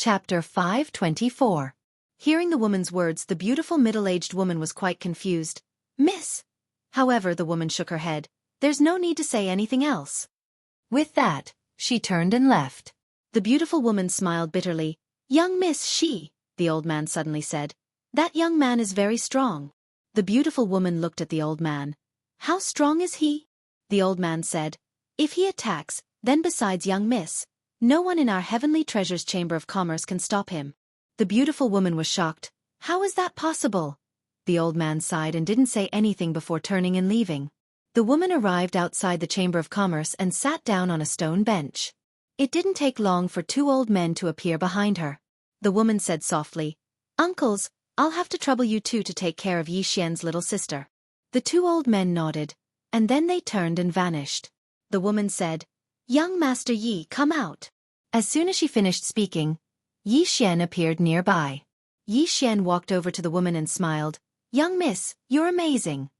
Chapter 524. Hearing the woman's words, the beautiful middle-aged woman was quite confused. Miss. However, the woman shook her head. There's no need to say anything else. With that, she turned and left. The beautiful woman smiled bitterly. Young Miss the old man suddenly said. That young man is very strong. The beautiful woman looked at the old man. How strong is he? The old man said. If he attacks, then besides young Miss, no one in our Heavenly Treasures Chamber of Commerce can stop him. The beautiful woman was shocked. How is that possible? The old man sighed and didn't say anything before turning and leaving. The woman arrived outside the Chamber of Commerce and sat down on a stone bench. It didn't take long for two old men to appear behind her. The woman said softly, Uncles, I'll have to trouble you two to take care of Yi Xian's little sister. The two old men nodded, and then they turned and vanished. The woman said, Young Master Yi, come out. As soon as she finished speaking, Yi Xian appeared nearby. Yi Xian walked over to the woman and smiled. Young Miss, you're amazing.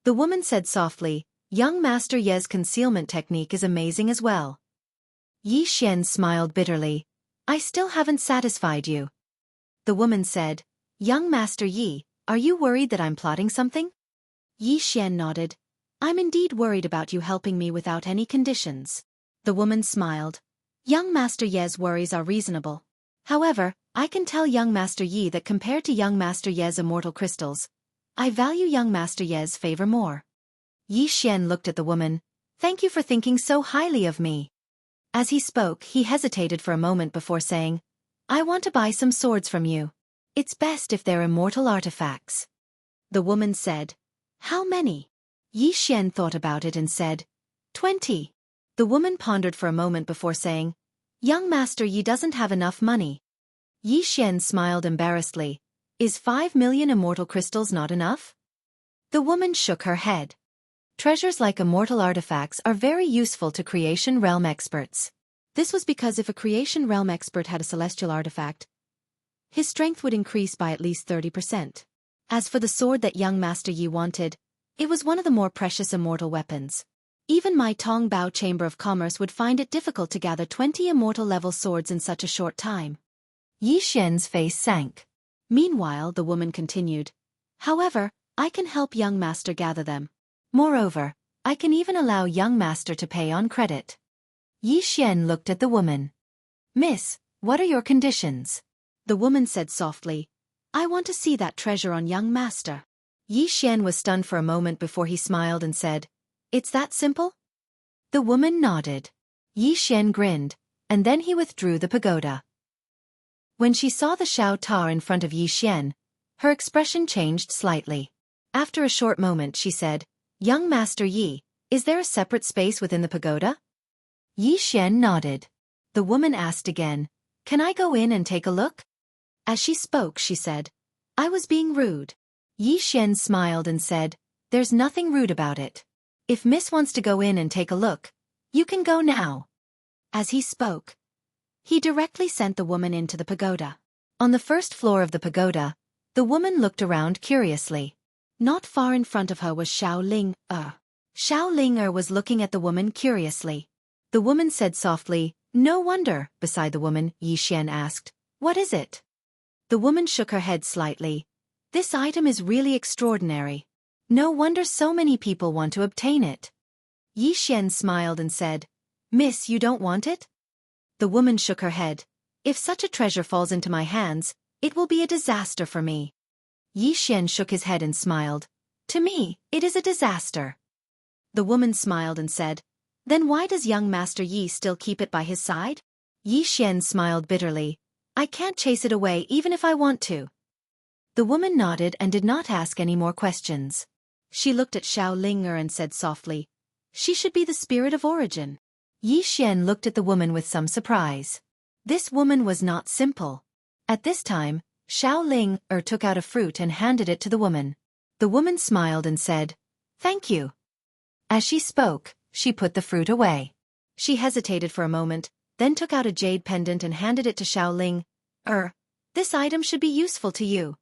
The woman said softly, Young Master Ye's concealment technique is amazing as well. Yi Xian smiled bitterly. I still haven't satisfied you. The woman said, Young Master Yi, are you worried that I'm plotting something? Yi Xian nodded. I'm indeed worried about you helping me without any conditions. The woman smiled. Young Master Ye's worries are reasonable. However, I can tell young Master Yi that compared to young Master Ye's immortal crystals, I value young Master Ye's favor more. Yi Xian looked at the woman. Thank you for thinking so highly of me. As he spoke, he hesitated for a moment before saying, I want to buy some swords from you. It's best if they're immortal artifacts. The woman said, How many? Yi Xian thought about it and said, 20. The woman pondered for a moment before saying, Young Master Yi doesn't have enough money. Yi Xian smiled embarrassedly. Is 5 million immortal crystals not enough? The woman shook her head. Treasures like immortal artifacts are very useful to Creation Realm experts. This was because if a Creation Realm expert had a celestial artifact, his strength would increase by at least 30%. As for the sword that young Master Yi wanted, it was one of the more precious immortal weapons. Even my Tong Bao Chamber of Commerce would find it difficult to gather 20 immortal-level swords in such a short time. Yi Xian's face sank. Meanwhile, the woman continued, However, I can help young master gather them. Moreover, I can even allow young master to pay on credit. Yi Xian looked at the woman. Miss, what are your conditions? The woman said softly, I want to see that treasure on young master. Yi Xian was stunned for a moment before he smiled and said, It's that simple? The woman nodded. Yi Xian grinned, and then he withdrew the pagoda. When she saw the Shao Ta in front of Yi Xian, her expression changed slightly. After a short moment she said, Young Master Yi, is there a separate space within the pagoda? Yi Xian nodded. The woman asked again, Can I go in and take a look? As she spoke she said, I was being rude. Yi Xian smiled and said, There's nothing rude about it. If Miss wants to go in and take a look, you can go now. As he spoke, he directly sent the woman into the pagoda. On the first floor of the pagoda, the woman looked around curiously. Not far in front of her was Xiao Ling was looking at the woman curiously. The woman said softly, No wonder. Beside the woman, Yi Xian asked, What is it? The woman shook her head slightly. This item is really extraordinary. No wonder so many people want to obtain it. Yi Xian smiled and said, Miss, you don't want it? The woman shook her head. If such a treasure falls into my hands, it will be a disaster for me. Yi Xian shook his head and smiled. To me, it is a disaster. The woman smiled and said, Then why does young Master Yi still keep it by his side? Yi Xian smiled bitterly. I can't chase it away even if I want to. The woman nodded and did not ask any more questions. She looked at Xiao Ling and said softly, She should be the spirit of origin. Yi Xian looked at the woman with some surprise. This woman was not simple. At this time, Xiao Ling took out a fruit and handed it to the woman. The woman smiled and said, Thank you. As she spoke, she put the fruit away. She hesitated for a moment, then took out a jade pendant and handed it to Xiao Ling. This item should be useful to you.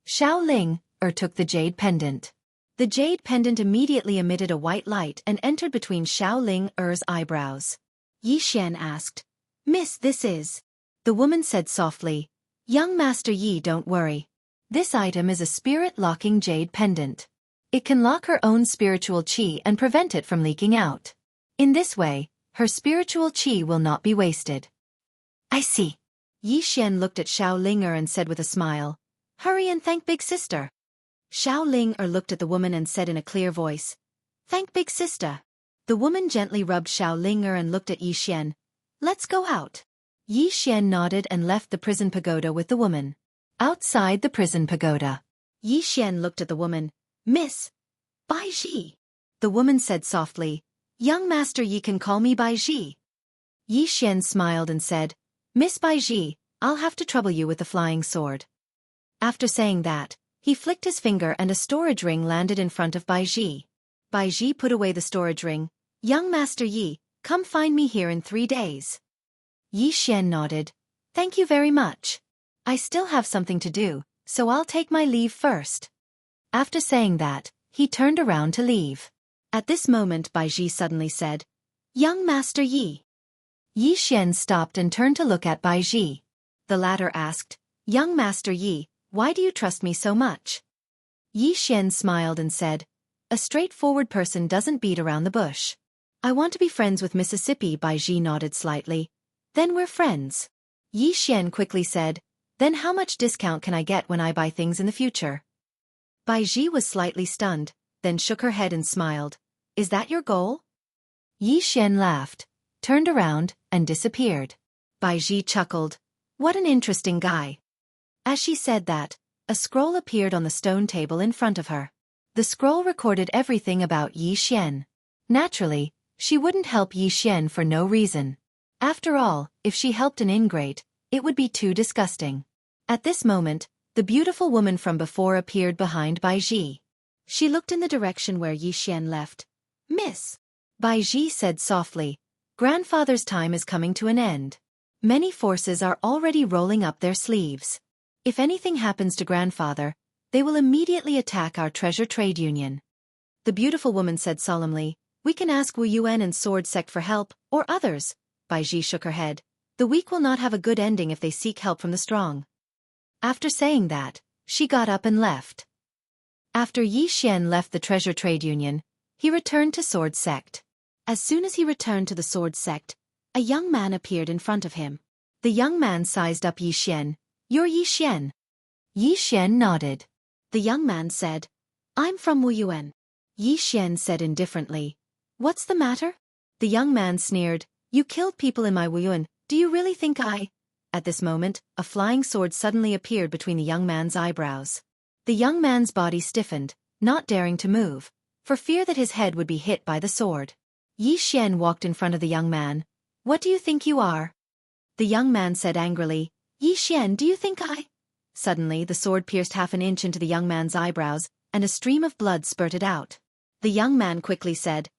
Xiao Ling took the jade pendant. The jade pendant immediately emitted a white light and entered between Xiao Ling's eyebrows. Yi Xian asked, Miss, this is? The woman said softly, "Young Master Yi, don't worry. This item is a spirit-locking jade pendant. It can lock her own spiritual qi and prevent it from leaking out. In this way, her spiritual qi will not be wasted." "I see." Yi Xian looked at Xiao Ling and said with a smile, "Hurry and thank Big Sister." Xiao Ling looked at the woman and said in a clear voice, "Thank Big Sister." The woman gently rubbed Xiao Ling and looked at Yi Xian. "Let's go out." Yi Xian nodded and left the prison pagoda with the woman. Outside the prison pagoda, Yi Xian looked at the woman. "Miss Bai Ji." The woman said softly, "Young Master Yi can call me Bai Ji." Yi Xian smiled and said, "Miss Bai Ji, I'll have to trouble you with the flying sword." After saying that, he flicked his finger and a storage ring landed in front of Bai Ji. Bai Ji put away the storage ring. "Young Master Yi, come find me here in 3 days." Yi Xian nodded. "Thank you very much. I still have something to do, so I'll take my leave first." After saying that, he turned around to leave. At this moment Bai Ji suddenly said, "Young Master Yi." Yi Xian stopped and turned to look at Bai Ji. The latter asked, "Young Master Yi, why do you trust me so much?" Yi Xian smiled and said, "A straightforward person doesn't beat around the bush. I want to be friends with Mississippi." Bai Ji nodded slightly. "Then we're friends." Yi Xian quickly said, "Then how much discount can I get when I buy things in the future?" Bai Ji was slightly stunned, then shook her head and smiled. "Is that your goal?" Yi Xian laughed, turned around, and disappeared. Bai Ji chuckled. "What an interesting guy." As she said that, a scroll appeared on the stone table in front of her. The scroll recorded everything about Yi Xian. Naturally, she wouldn't help Yi Xian for no reason. After all, if she helped an ingrate, it would be too disgusting. At this moment, the beautiful woman from before appeared behind Bai Ji. She looked in the direction where Yi Xian left. "Miss," Bai Ji said softly, "Grandfather's time is coming to an end. Many forces are already rolling up their sleeves. If anything happens to Grandfather, they will immediately attack our treasure trade union." The beautiful woman said solemnly, "We can ask Wu Yuan and Sword Sect for help, or others." Bai Ji shook her head. "The weak will not have a good ending if they seek help from the strong." After saying that, she got up and left. After Yi Xian left the treasure trade union, he returned to Sword Sect. As soon as he returned to the Sword Sect, a young man appeared in front of him. The young man sized up Yi Xian. "You're Yi Xian." Yi Xian nodded. The young man said, "I'm from Wu Yuan." Yi Xian said indifferently, "What's the matter?" The young man sneered, "You killed people in my Wu Yuan, do you really think I—" At this moment, a flying sword suddenly appeared between the young man's eyebrows. The young man's body stiffened, not daring to move, for fear that his head would be hit by the sword. Yi Xian walked in front of the young man. "What do you think you are?" The young man said angrily, "Yi Xian, do you think I—" Suddenly the sword pierced half an inch into the young man's eyebrows, and a stream of blood spurted out. The young man quickly said,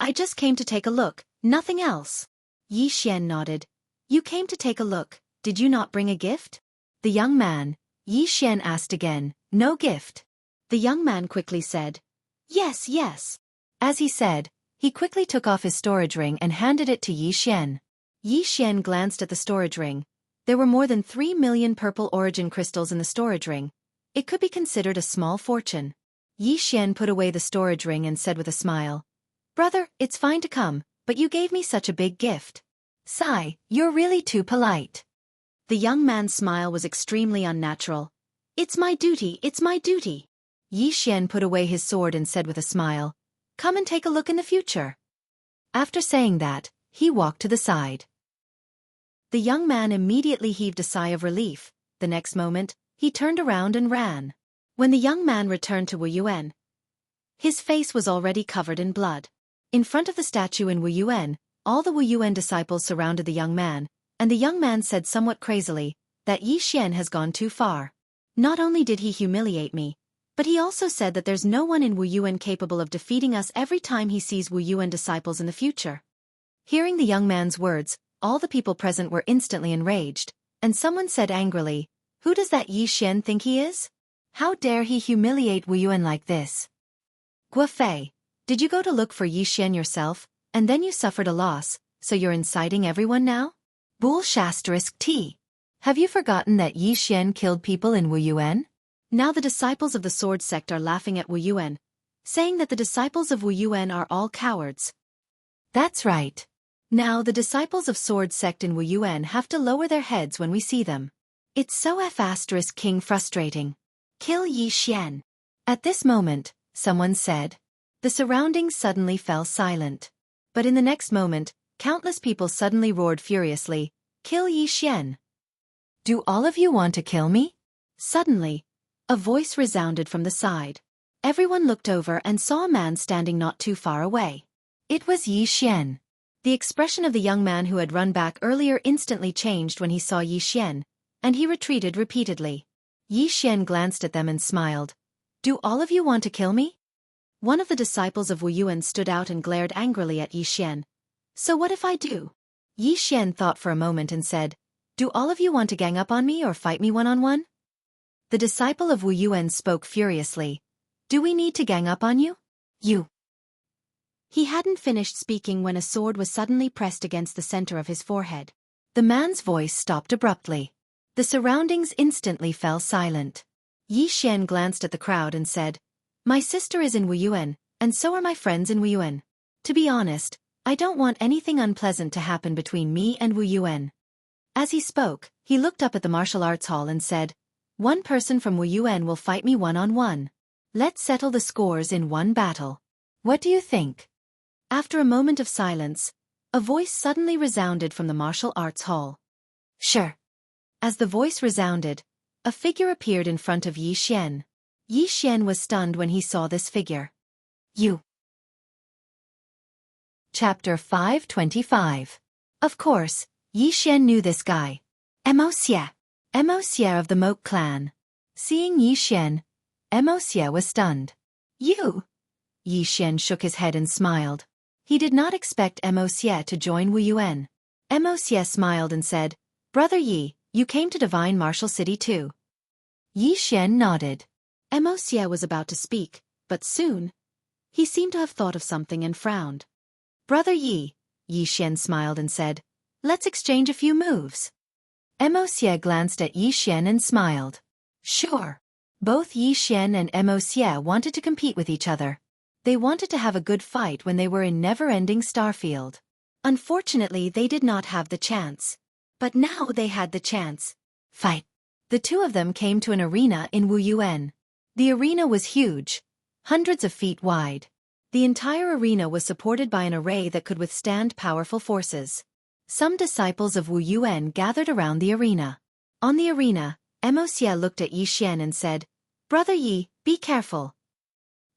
"I just came to take a look, nothing else." Yi Xian nodded. "You came to take a look, did you not bring a gift?" The young man, Yi Xian asked again, "No gift?" The young man quickly said, "Yes, yes." As he said, he quickly took off his storage ring and handed it to Yi Xian. Yi Xian glanced at the storage ring. There were more than 3 million purple origin crystals in the storage ring. It could be considered a small fortune. Yi Xian put away the storage ring and said with a smile, "Brother, it's fine to come, but you gave me such a big gift. Sigh, you're really too polite." The young man's smile was extremely unnatural. "It's my duty, it's my duty." Yi Xian put away his sword and said with a smile, "Come and take a look in the future." After saying that, he walked to the side. The young man immediately heaved a sigh of relief. The next moment, he turned around and ran. When the young man returned to Wu Yuan, his face was already covered in blood. In front of the statue in Wu Yuan, all the Wu Yuan disciples surrounded the young man, and the young man said somewhat crazily, that Yi Xian has gone too far. Not only did he humiliate me, but he also said that there's no one in Wu Yuan capable of defeating us every time he sees Wu Yuan disciples in the future. Hearing the young man's words, all the people present were instantly enraged, and someone said angrily, "Who does that Yi Xian think he is? How dare he humiliate Wu Yuan like this?" "Guofei, did you go to look for Yi Xian yourself, and then you suffered a loss, so you're inciting everyone now?" Bool *T. Have you forgotten that Yi Xian killed people in Wu Yuan? Now the disciples of the sword sect are laughing at Wu Yuan, saying that the disciples of Wu Yuan are all cowards. That's right. Now the disciples of sword sect in Wu Yuan have to lower their heads when we see them. It's so *King frustrating. Kill Yi Xian. At this moment, someone said. The surroundings suddenly fell silent. But in the next moment, countless people suddenly roared furiously, "Kill Yi Xian! Do all of you want to kill me?" Suddenly, a voice resounded from the side. Everyone looked over and saw a man standing not too far away. It was Yi Xian. The expression of the young man who had run back earlier instantly changed when he saw Yi Xian, and he retreated repeatedly. Yi Xian glanced at them and smiled. "Do all of you want to kill me?" One of the disciples of Wu Yuan stood out and glared angrily at Yi Xian. "So what if I do?" Yi Xian thought for a moment and said, "Do all of you want to gang up on me or fight me one-on-one?" The disciple of Wu Yuan spoke furiously. "Do we need to gang up on you? You." He hadn't finished speaking when a sword was suddenly pressed against the center of his forehead. The man's voice stopped abruptly. The surroundings instantly fell silent. Yi Xian glanced at the crowd and said, "My sister is in Wu Yuan, and so are my friends in Wu Yuan. To be honest, I don't want anything unpleasant to happen between me and Wu Yuan." As he spoke, he looked up at the martial arts hall and said, "One person from Wu Yuan will fight me one-on-one. Let's settle the scores in one battle. What do you think?" After a moment of silence, a voice suddenly resounded from the martial arts hall. "Sure." As the voice resounded, a figure appeared in front of Yi Xian. Yi Xian was stunned when he saw this figure. "You." Chapter 525. Of course, Yi Xian knew this guy. Mo Xie of the Moke clan. Seeing Yi Xian, Mo Xie was stunned. "You?" Yi Xian shook his head and smiled. He did not expect Mo Xie to join Wu Yuan. Mo Xie smiled and said, "Brother Yi, you came to Divine Martial City too?" Yi Xian nodded. Mo Xie was about to speak, but soon, he seemed to have thought of something and frowned. "Brother Yi," Yi Xian smiled and said, "Let's exchange a few moves." Mo Xie glanced at Yi Xian and smiled. Sure. Both Yi Xian and Mo Xie wanted to compete with each other. They wanted to have a good fight when they were in never-ending Starfield. Unfortunately, they did not have the chance. But now they had the chance. Fight. The two of them came to an arena in Wu Yuan. The arena was huge, hundreds of feet wide. The entire arena was supported by an array that could withstand powerful forces. Some disciples of Wu Yuan gathered around the arena. On the arena, Mo Xie looked at Yi Xian and said, "Brother Yi, be careful."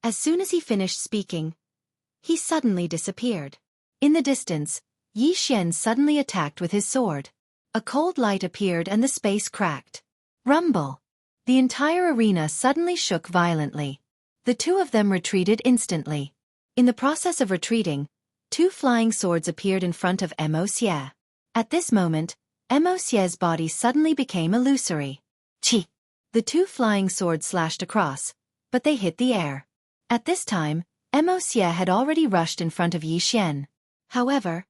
As soon as he finished speaking, he suddenly disappeared. In the distance, Yi Xian suddenly attacked with his sword. A cold light appeared and the space cracked. Rumble. The entire arena suddenly shook violently. The two of them retreated instantly. In the process of retreating, two flying swords appeared in front of Mo Xie. At this moment, Mo Xie's body suddenly became illusory. Chi. The two flying swords slashed across, but they hit the air. At this time, Mo Xie had already rushed in front of Yi Xian. However,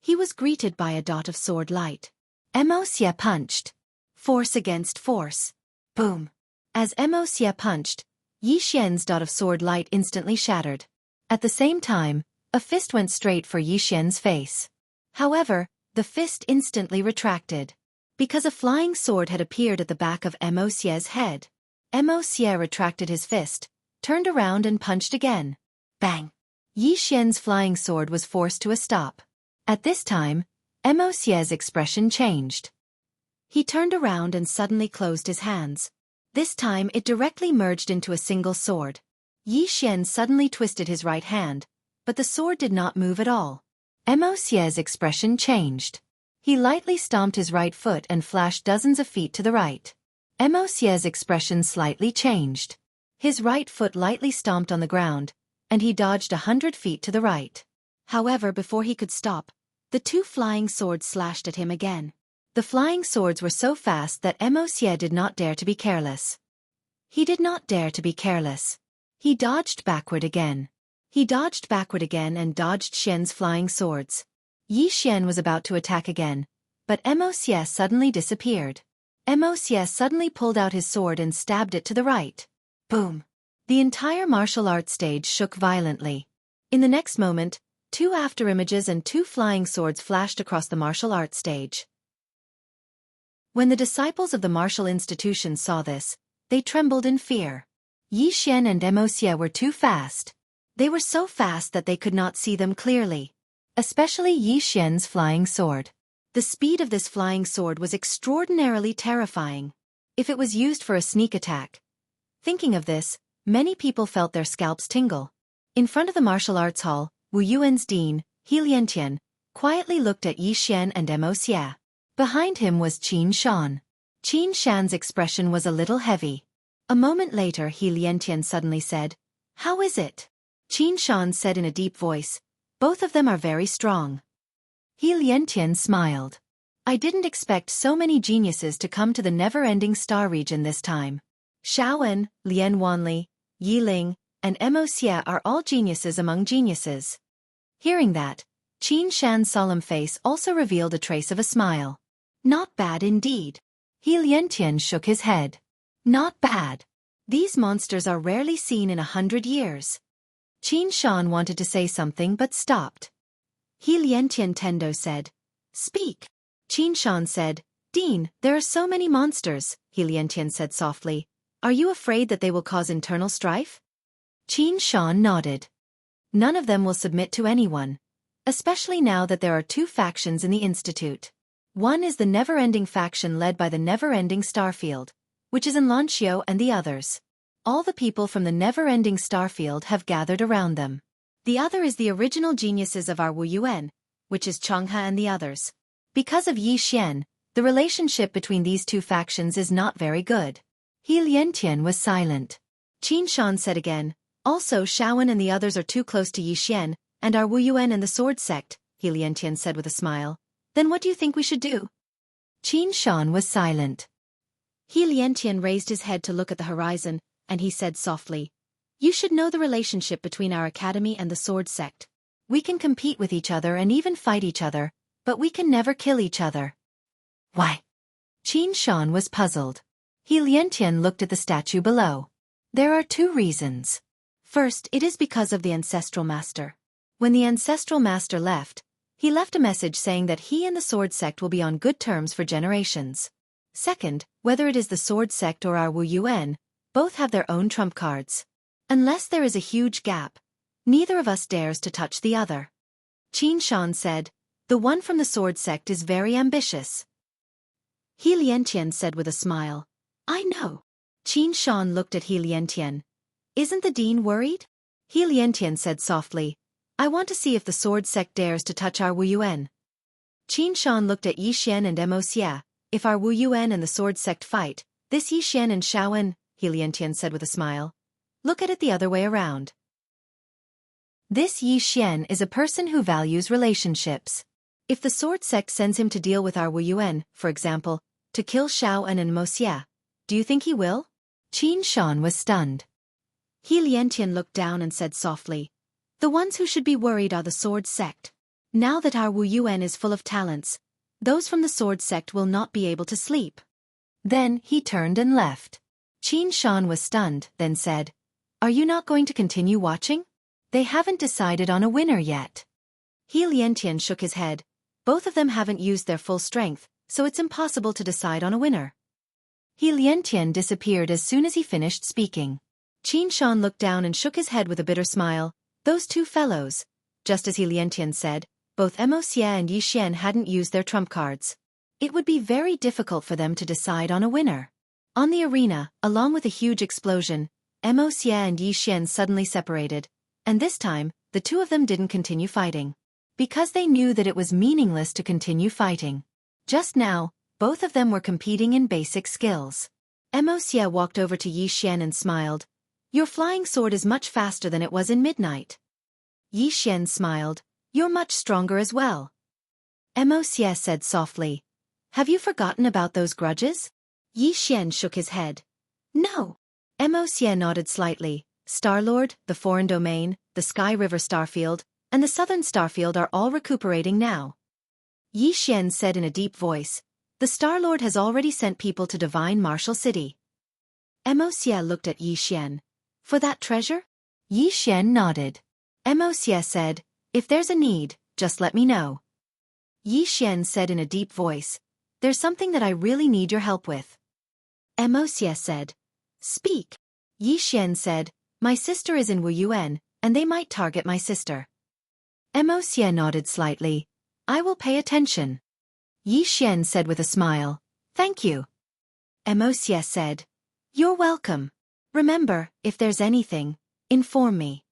he was greeted by a dot of sword light. Mo Xie punched. Force against force. Boom. As Mo Xie punched, Yi Xian's dot of sword light instantly shattered. At the same time, a fist went straight for Yi Xian's face. However, the fist instantly retracted. Because a flying sword had appeared at the back of Mo Xie's head. Mo Xie retracted his fist, turned around and punched again. Bang! Yi Xian's flying sword was forced to a stop. At this time, Mo Xie's expression changed. He turned around and suddenly closed his hands. This time it directly merged into a single sword. Yi Xian suddenly twisted his right hand, but the sword did not move at all. Mo Xie's expression changed. He lightly stomped his right foot and flashed dozens of feet to the right. Mo Xie's expression slightly changed. His right foot lightly stomped on the ground, and he dodged 100 feet to the right. However, before he could stop, the two flying swords slashed at him again. The flying swords were so fast that Mo Xie did not dare to be careless. He did not dare to be careless. He dodged backward again. He dodged backward again and dodged Xian's flying swords. Yi Xian was about to attack again, but Xie suddenly disappeared. Xie suddenly pulled out his sword and stabbed it to the right. Boom! The entire martial arts stage shook violently. In the next moment, 2 afterimages and 2 flying swords flashed across the martial arts stage. When the disciples of the martial institution saw this, they trembled in fear. Yi Xian and Xie were too fast. They were so fast that they could not see them clearly. Especially Yi Xian's flying sword. The speed of this flying sword was extraordinarily terrifying. If it was used for a sneak attack. Thinking of this, many people felt their scalps tingle. In front of the martial arts hall, Wu Yuan's dean, He Liantian, quietly looked at Yi Xian and Xie. Behind him was Qin Shan. Qin Shan's expression was a little heavy. A moment later He Liantian suddenly said, "How is it?" Qin Shan said in a deep voice, "Both of them are very strong." He Liantian smiled. "I didn't expect so many geniuses to come to the never-ending star region this time. Shaowen, Lian Wanli, Yi Ling, and Xie are all geniuses among geniuses." Hearing that, Qin Shan's solemn face also revealed a trace of a smile. "Not bad indeed." He Liantian shook his head. "Not bad. These monsters are rarely seen in 100 years. Qin Shan wanted to say something but stopped. He Liantian Tendo said, "Speak." Qin Shan said, "Dean, there are so many monsters," He Liantian said softly. "Are you afraid that they will cause internal strife?" Qin Shan nodded. "None of them will submit to anyone. Especially now that there are 2 factions in the Institute. One is the never-ending faction led by the never-ending Starfield, which is in Lanxiu, and the others. All the people from the never-ending Starfield have gathered around them. The other is the original geniuses of our Wu Yuan, which is Changhe and the others. Because of Yi Xian, the relationship between these 2 factions is not very good." He Liantian was silent. Qin Shan said again, "Also Shaowen and the others are too close to Yi Xian, and our Wu Yuan and the sword sect," He Liantian said with a smile. "Then what do you think we should do?" Qin Shan was silent. He Liantian raised his head to look at the horizon, and he said softly, "You should know the relationship between our academy and the sword sect. We can compete with each other and even fight each other, but we can never kill each other." "Why?" Qin Shan was puzzled. He Liantian looked at the statue below. "There are 2 reasons. First, it is because of the ancestral master. When the ancestral master left, he left a message saying that he and the sword sect will be on good terms for generations. Second, whether it is the sword sect or our Wu Yuan, both have their own trump cards. Unless there is a huge gap, neither of us dares to touch the other." Qin Shan said, "The one from the sword sect is very ambitious." He Liantian said with a smile, "I know." Qin Shan looked at He Liantian. "Isn't the dean worried?" He Liantian said softly, "I want to see if the sword sect dares to touch our Wu Yuan." Qin Shan looked at Yi Xian and Xie. "If our Wu Yuan and the sword sect fight, this Yi Xian and Shaowen," He Liantian said with a smile. "Look at it the other way around. This Yi Xian is a person who values relationships. If the sword sect sends him to deal with our Wu Yuan, for example, to kill Shaowen and Xie, do you think he will?" Qin Shan was stunned. He Liantian looked down and said softly, "The ones who should be worried are the sword sect. Now that our Wu Yuan is full of talents, those from the sword sect will not be able to sleep." Then he turned and left. Qin Shan was stunned, then said, "Are you not going to continue watching? They haven't decided on a winner yet." He Liantian shook his head. "Both of them haven't used their full strength, so it's impossible to decide on a winner." He Liantian disappeared as soon as he finished speaking. Qin Shan looked down and shook his head with a bitter smile. Those 2 fellows, just as He Liantian said, both Xie and Yi Xian hadn't used their trump cards. It would be very difficult for them to decide on a winner. On the arena, along with a huge explosion, Xie and Yi Xian suddenly separated, and this time, the 2 of them didn't continue fighting. Because they knew that it was meaningless to continue fighting. Just now, both of them were competing in basic skills. Xie walked over to Yi Xian and smiled. "Your flying sword is much faster than it was in midnight." Yi Xian smiled. "You're much stronger as well." Xie said softly, "Have you forgotten about those grudges?" Yi Xian shook his head. "No." Xie nodded slightly. "Star-Lord, the Foreign Domain, the Sky River Starfield, and the Southern Starfield are all recuperating now." Yi Xian said in a deep voice, "The Star-Lord has already sent people to Divine Martial City." Mo Xie looked at Yi Xian. "For that treasure?" Yi Xian nodded. Mo Xie said, "If there's a need, just let me know." Yi Xian said in a deep voice, "There's something that I really need your help with." Mo Xie said, "Speak." Yi Xian said, "My sister is in Wuyuan, and they might target my sister." Mo Xie nodded slightly. "I will pay attention." Yi Xian said with a smile, "Thank you." Mo Xie said, "You're welcome. Remember, if there's anything, inform me."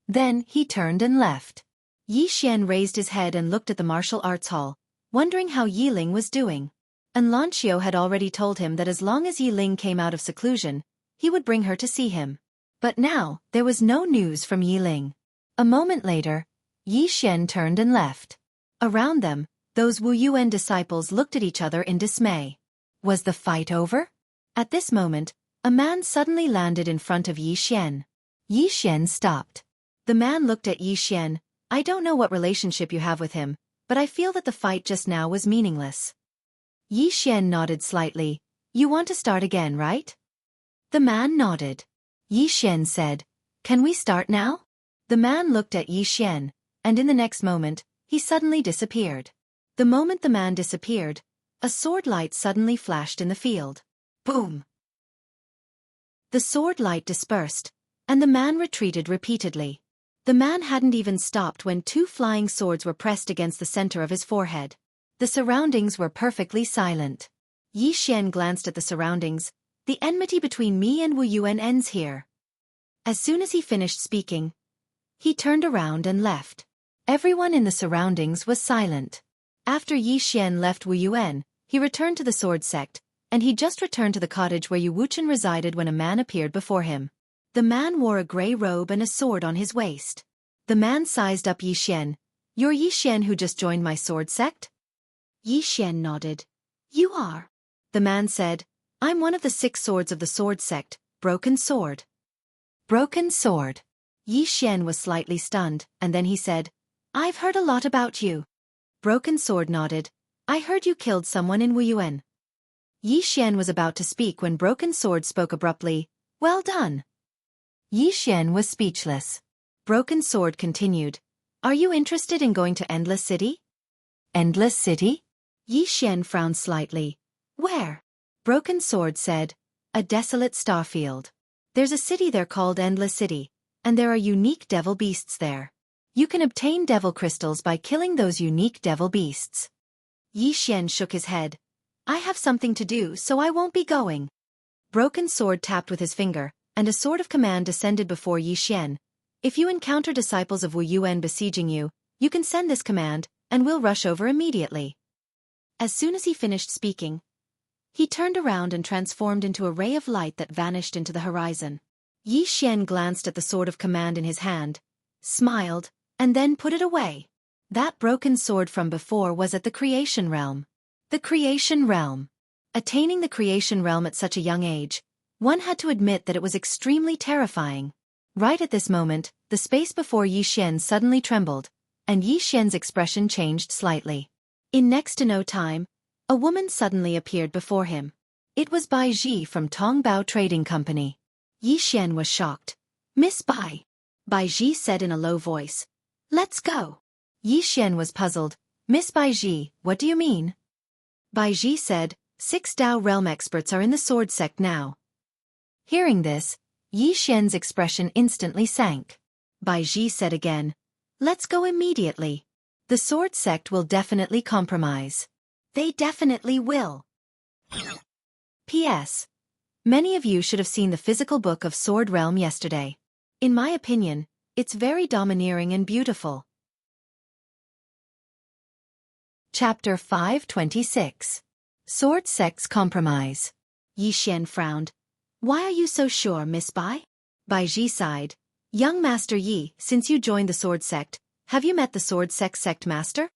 Then he turned and left. Yi Xian raised his head and looked at the martial arts hall, wondering how Yi Ling was doing. And Lanqiu had already told him that as long as Yi Ling came out of seclusion, he would bring her to see him. But now, there was no news from Yi Ling. A moment later, Yi Xian turned and left. Around them, those Wu Yuan disciples looked at each other in dismay. Was the fight over? At this moment, a man suddenly landed in front of Yi Xian. Yi Xian stopped. The man looked at Yi Xian. "I don't know what relationship you have with him, but I feel that the fight just now was meaningless." Yi Xian nodded slightly. "You want to start again, right?" The man nodded. Yi Xian said, "Can we start now?" The man looked at Yi Xian, and in the next moment, he suddenly disappeared. The moment the man disappeared, a sword light suddenly flashed in the field. Boom! The sword light dispersed, and the man retreated repeatedly. The man hadn't even stopped when two flying swords were pressed against the center of his forehead. The surroundings were perfectly silent. Yi Xian glanced at the surroundings. "The enmity between me and Wu Yuan ends here." As soon as he finished speaking, he turned around and left. Everyone in the surroundings was silent. After Yi Xian left Wu Yuan, he returned to the sword sect, and he just returned to the cottage where Yu Wuchen resided when a man appeared before him. The man wore a gray robe and a sword on his waist. The man sized up Yi Xian. "You're Yi Xian who just joined my sword sect?" Yi Xian nodded. "You are." The man said, "I'm one of the 6 swords of the sword sect, Broken Sword." Broken Sword. Yi Xian was slightly stunned, and then he said, "I've heard a lot about you." Broken Sword nodded. "I heard you killed someone in Wuyuan." Yi Xian was about to speak when Broken Sword spoke abruptly, "Well done." Yi Xian was speechless. Broken Sword continued, "Are you interested in going to Endless City?" Endless City? Yi Xian frowned slightly. "Where?" Broken Sword said, "A desolate starfield. There's a city there called Endless City, and there are unique devil beasts there. You can obtain devil crystals by killing those unique devil beasts." Yi Xian shook his head. "I have something to do, so I won't be going." Broken Sword tapped with his finger, and a sword of command descended before Yi Xian. "If you encounter disciples of Wu Yuan besieging you, you can send this command, and we'll rush over immediately." As soon as he finished speaking, he turned around and transformed into a ray of light that vanished into the horizon. Yi Xian glanced at the sword of command in his hand, smiled, and then put it away. That broken sword from before was at the creation realm. The creation realm. Attaining the creation realm at such a young age, one had to admit that it was extremely terrifying. Right at this moment, the space before Yi Xian suddenly trembled, and Yi Xian's expression changed slightly. In next to no time, a woman suddenly appeared before him. It was Bai Ji from Tongbao Trading Company. Yi Xian was shocked. "Miss Bai." Bai Ji said in a low voice. "Let's go." Yi Xian was puzzled. "Miss Bai Ji, what do you mean?" Bai Ji said, 6 Dao realm experts are in the sword sect now." Hearing this, Yi Xian's expression instantly sank. Bai Ji said again, "Let's go immediately. The sword sect will definitely compromise." "They definitely will." P.S. Many of you should have seen the physical book of Sword Realm yesterday. In my opinion, it's very domineering and beautiful. Chapter 526. Sword Sect's Compromise. Yi Xian frowned. "Why are you so sure, Miss Bai?" Bai Ji sighed. "Young Master Yi, since you joined the sword sect, have you met the sword sect master?"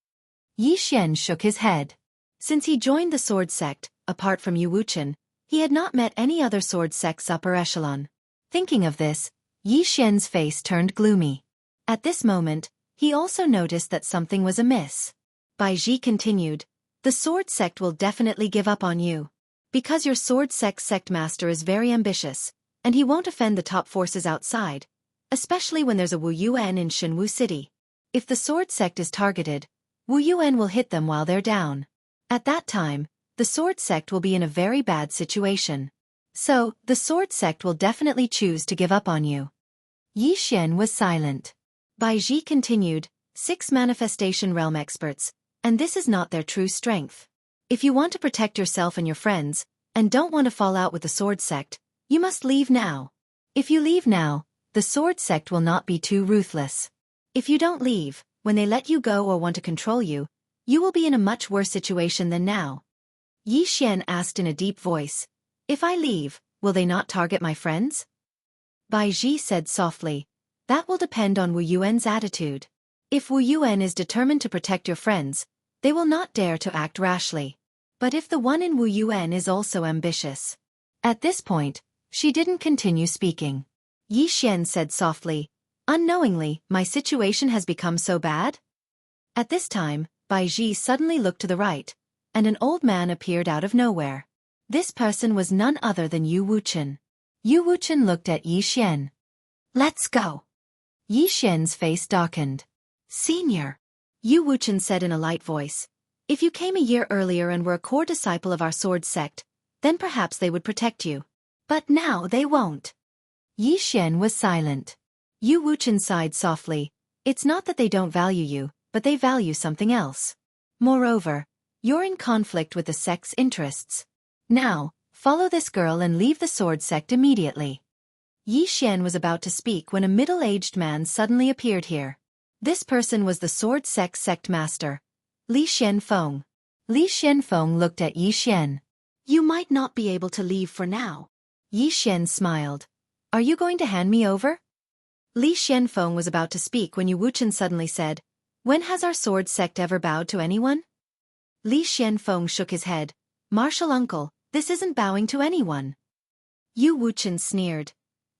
Yi Xian shook his head. Since he joined the sword sect, apart from Yu Wuchen, he had not met any other sword sect's upper echelon. Thinking of this, Yi Xian's face turned gloomy. At this moment, he also noticed that something was amiss. Bai Ji continued, the sword sect will definitely give up on you. Because your sword sect master is very ambitious, and he won't offend the top forces outside, especially when there's a Wu Yuan in Shenwu City. If the sword sect is targeted, Wu Yuan will hit them while they're down. At that time, the sword sect will be in a very bad situation. So, the sword sect will definitely choose to give up on you. Yi Xian was silent. Bai Ji continued, 6 manifestation realm experts, and this is not their true strength. If you want to protect yourself and your friends, and don't want to fall out with the sword sect, you must leave now. If you leave now, the sword sect will not be too ruthless. If you don't leave, when they let you go or want to control you, you will be in a much worse situation than now. Yi Xian asked in a deep voice, if I leave, will they not target my friends? Bai Ji said softly, that will depend on Wu Yuan's attitude. If Wu Yuan is determined to protect your friends, they will not dare to act rashly. But if the one in Wu Yuan is also ambitious. At this point, she didn't continue speaking. Yi Xian said softly, unknowingly, my situation has become so bad? At this time, Bai Ji suddenly looked to the right, and an old man appeared out of nowhere. This person was none other than Yu Wuchen. Yu Wuchen looked at Yi Xian. Let's go. Yi Xian's face darkened. Senior, Yu Wuchen said in a light voice, if you came a year earlier and were a core disciple of our sword sect, then perhaps they would protect you. But now they won't. Yi Xian was silent. Yu Wuchen sighed softly, it's not that they don't value you, but they value something else. Moreover, you're in conflict with the sect's interests. Now, follow this girl and leave the sword sect immediately. Yi Xian was about to speak when a middle-aged man suddenly appeared here. This person was the sword sect master, Li Xianfeng. Li Xianfeng looked at Yi Xian. You might not be able to leave for now. Yi Xian smiled. Are you going to hand me over? Li Xianfeng was about to speak when Yu Wuchen suddenly said, when has our sword sect ever bowed to anyone? Li Xianfeng shook his head. Martial uncle, this isn't bowing to anyone. Yu Wuchen sneered.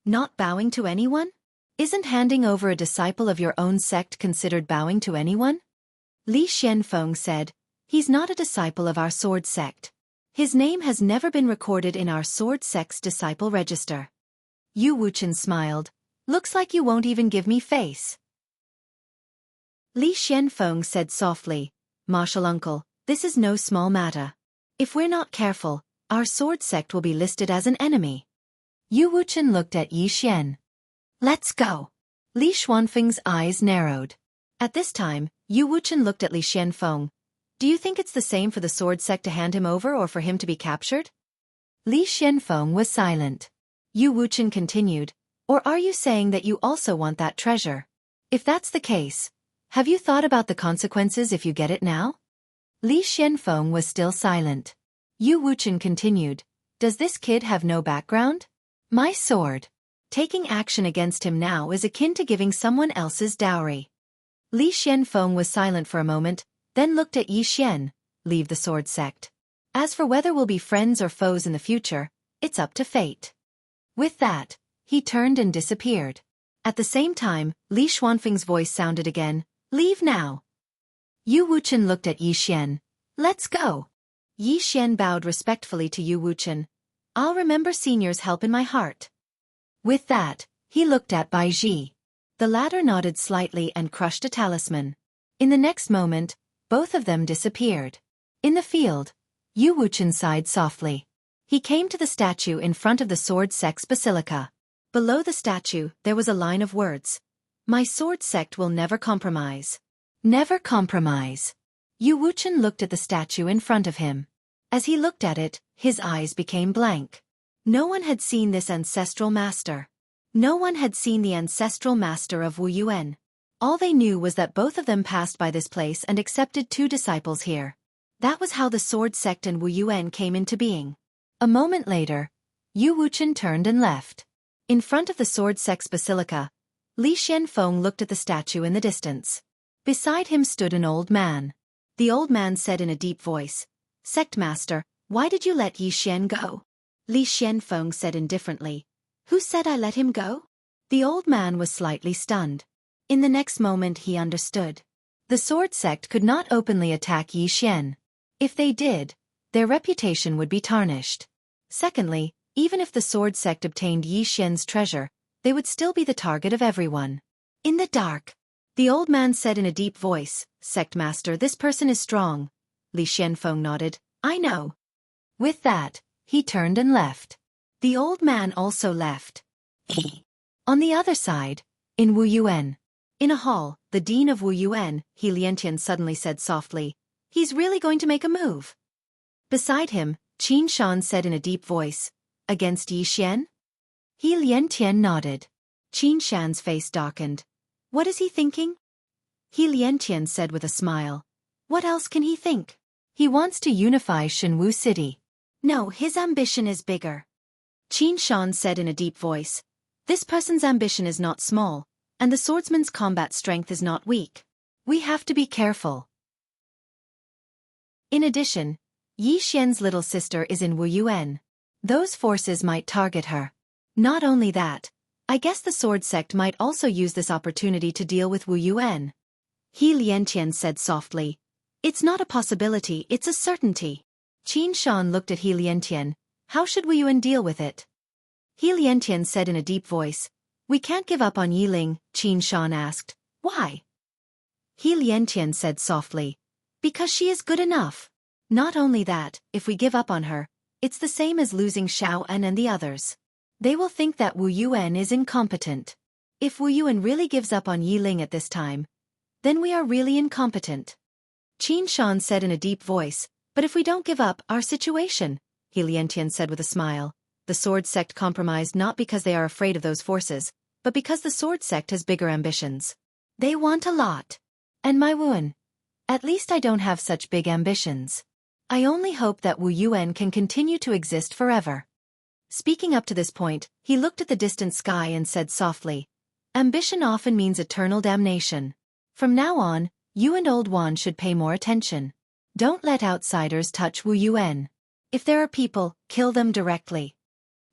Not bowing to anyone? Isn't handing over a disciple of your own sect considered bowing to anyone? Li Xianfeng said, he's not a disciple of our sword sect. His name has never been recorded in our sword sect's disciple register. Yu Wuchen smiled. Looks like you won't even give me face. Li Xianfeng said softly, martial uncle, this is no small matter. If we're not careful, our sword sect will be listed as an enemy. Yu Wuchen looked at Yi Xian. Let's go. Li Xuanfeng's eyes narrowed. At this time, Yu Wuchen looked at Li Xianfeng. Do you think it's the same for the sword sect to hand him over or for him to be captured? Li Xianfeng was silent. Yu Wuchen continued, or are you saying that you also want that treasure? If that's the case, have you thought about the consequences if you get it now? Li Xianfeng was still silent. Yu Wuchen continued, does this kid have no background? My sword. Taking action against him now is akin to giving someone else's dowry. Li Xianfeng was silent for a moment, then looked at Yi Xian, leave the sword sect. As for whether we'll be friends or foes in the future, it's up to fate. With that, he turned and disappeared. At the same time, Li Xuanfeng's voice sounded again, leave now. Yu Wuchen looked at Yi Xian. Let's go. Yi Xian bowed respectfully to Yu Wuchen. I'll remember senior's help in my heart. With that, he looked at Bai Ji. The latter nodded slightly and crushed a talisman. In the next moment, both of them disappeared. In the field, Yu Wuchen sighed softly. He came to the statue in front of the sword sect's basilica. Below the statue, there was a line of words. My sword sect will never compromise. Never compromise. Yu Wuchen looked at the statue in front of him. As he looked at it, his eyes became blank. No one had seen this ancestral master. No one had seen the ancestral master of Wu Yuan. All they knew was that both of them passed by this place and accepted 2 disciples here. That was how the sword sect and Wu Yuan came into being. A moment later, Yu Wuchen turned and left. In front of the sword sect's basilica, Li Xianfeng looked at the statue in the distance. Beside him stood an old man. The old man said in a deep voice, Sect Master, why did you let Yi Xian go? Li Xianfeng said indifferently, who said I let him go? The old man was slightly stunned. In the next moment he understood. The sword sect could not openly attack Yi Xian. If they did, their reputation would be tarnished. Secondly, even if the sword sect obtained Yi Xian's treasure, they would still be the target of everyone. In the dark, the old man said in a deep voice, "Sect master, this person is strong." Li Xianfeng nodded, "I know." With that, he turned and left. The old man also left. On the other side, in Wu Yuan. In a hall, the dean of Wu Yuan, He Liantian, suddenly said softly, "He's really going to make a move." Beside him, Qin Shan said in a deep voice, "Against Yi Xian?" He Liantian nodded. Qin Shan's face darkened. "What is he thinking?" He Liantian said with a smile. "What else can he think? He wants to unify Shenwu City." "No, his ambition is bigger." Qin Shan said in a deep voice. "This person's ambition is not small, and the swordsman's combat strength is not weak. We have to be careful." In addition, Yi Xian's little sister is in Wu Yuan. Those forces might target her. Not only that, I guess the sword sect might also use this opportunity to deal with Wu Yuan. He Liantian said softly. "It's not a possibility, it's a certainty." Qin Shan looked at He Liantian. "How should Wu Yuan deal with it?" He Liantian said in a deep voice. "We can't give up on Yiling," Qin Shan asked. "Why?" He Liantian said softly. "Because she is good enough. Not only that, if we give up on her, it's the same as losing Xiao An and the others. They will think that Wu Yuan is incompetent. If Wu Yuan really gives up on Yiling at this time, then we are really incompetent." Qin Shan said in a deep voice, "But if we don't give up our situation," He Liantian said with a smile, "the sword sect compromised not because they are afraid of those forces, but because the sword sect has bigger ambitions. They want a lot. And my Wuan. At least I don't have such big ambitions. I only hope that Wu Yuan can continue to exist forever." Speaking up to this point, he looked at the distant sky and said softly, "Ambition often means eternal damnation. From now on, you and Old Wan should pay more attention. Don't let outsiders touch Wu Yuan. If there are people, kill them directly."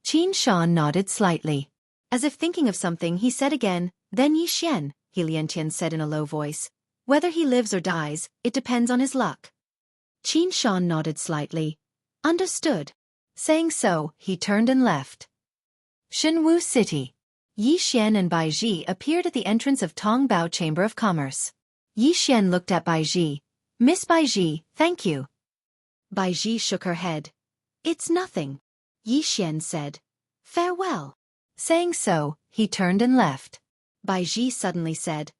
Qin Shan nodded slightly. As if thinking of something, he said again, "Then Yi Xian," He Liantian said in a low voice. "Whether he lives or dies, it depends on his luck." Qin Shan nodded slightly. "Understood." Saying so, he turned and left. Shenwu City. Yi Xian and Bai Ji appeared at the entrance of Tongbao Chamber of Commerce. Yi Xian looked at Bai Ji. "Miss Bai Ji, thank you." Bai Ji shook her head. "It's nothing." Yi Xian said. "Farewell." Saying so, he turned and left. Bai Ji suddenly said,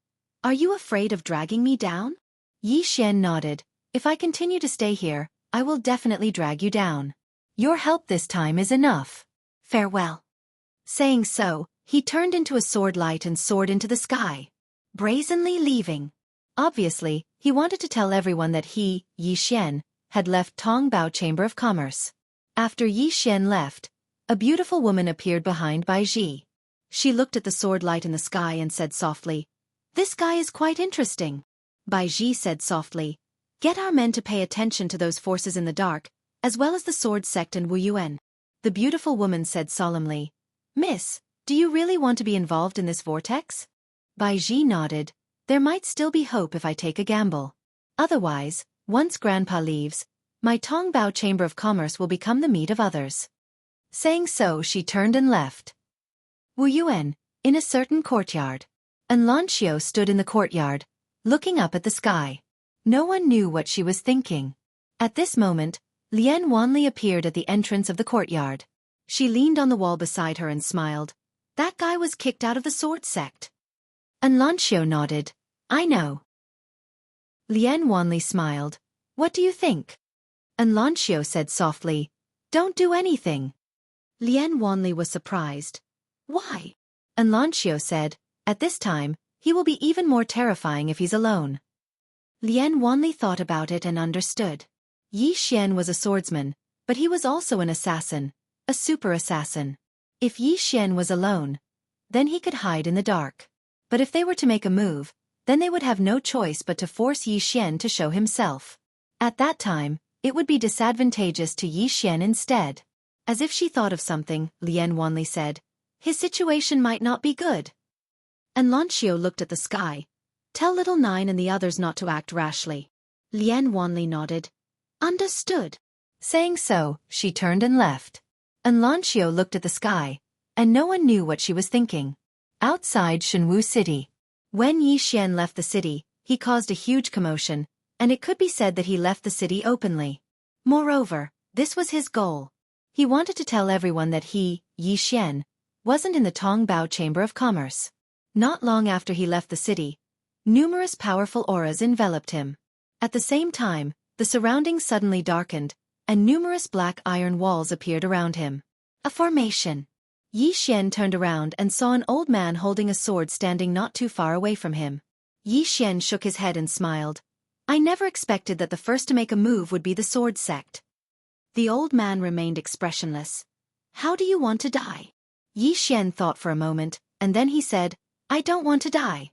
"Are you afraid of dragging me down?" Yi Xian nodded. "If I continue to stay here, I will definitely drag you down. Your help this time is enough. Farewell." Saying so, he turned into a sword light and soared into the sky, brazenly leaving. Obviously, he wanted to tell everyone that he, Yi Xian, had left Tongbao Chamber of Commerce. After Yi Xian left, a beautiful woman appeared behind Bai Ji. She looked at the sword light in the sky and said softly, "This guy is quite interesting." Bai Ji said softly, "Get our men to pay attention to those forces in the dark, as well as the sword sect and Wu Yuan." The beautiful woman said solemnly, "Miss, do you really want to be involved in this vortex?" Bai Ji nodded. "There might still be hope if I take a gamble. Otherwise, once Grandpa leaves, my Tongbao Chamber of Commerce will become the meat of others." Saying so, she turned and left. Wu Yuan, in a certain courtyard. And Lanxiu stood in the courtyard, looking up at the sky. No one knew what she was thinking. At this moment, Lian Wanli appeared at the entrance of the courtyard. She leaned on the wall beside her and smiled. "That guy was kicked out of the sword sect." And Lanxiu nodded. "I know." Lian Wanli smiled. "What do you think?" And Lanxiu said softly, "Don't do anything." Lian Wanli was surprised. "Why?" And Lanxiu said, "At this time, he will be even more terrifying if he's alone." Lian Wanli thought about it and understood. Yi Xian was a swordsman, but he was also an assassin, a super assassin. If Yi Xian was alone, then he could hide in the dark. But if they were to make a move, then they would have no choice but to force Yi Xian to show himself. At that time, it would be disadvantageous to Yi Xian instead. As if she thought of something, Lian Wanli said, "His situation might not be good." And Lanxiu looked at the sky. Tell little Nine and the others not to act rashly. Lien wanly nodded. Understood. Saying so, she turned and left. Anlancio looked at the sky, and no one knew what she was thinking. Outside Shenwu City. When Yi Xian left the city, he caused a huge commotion, and it could be said that he left the city openly. Moreover, this was his goal. He wanted to tell everyone that he, Yi Xian, wasn't in the Tongbao Chamber of Commerce. Not long after he left the city, numerous powerful auras enveloped him. At the same time, the surroundings suddenly darkened, and numerous black iron walls appeared around him. A formation. Yi Xian turned around and saw an old man holding a sword standing not too far away from him. Yi Xian shook his head and smiled. I never expected that the first to make a move would be the sword sect. The old man remained expressionless. How do you want to die? Yi Xian thought for a moment, and then he said, I don't want to die.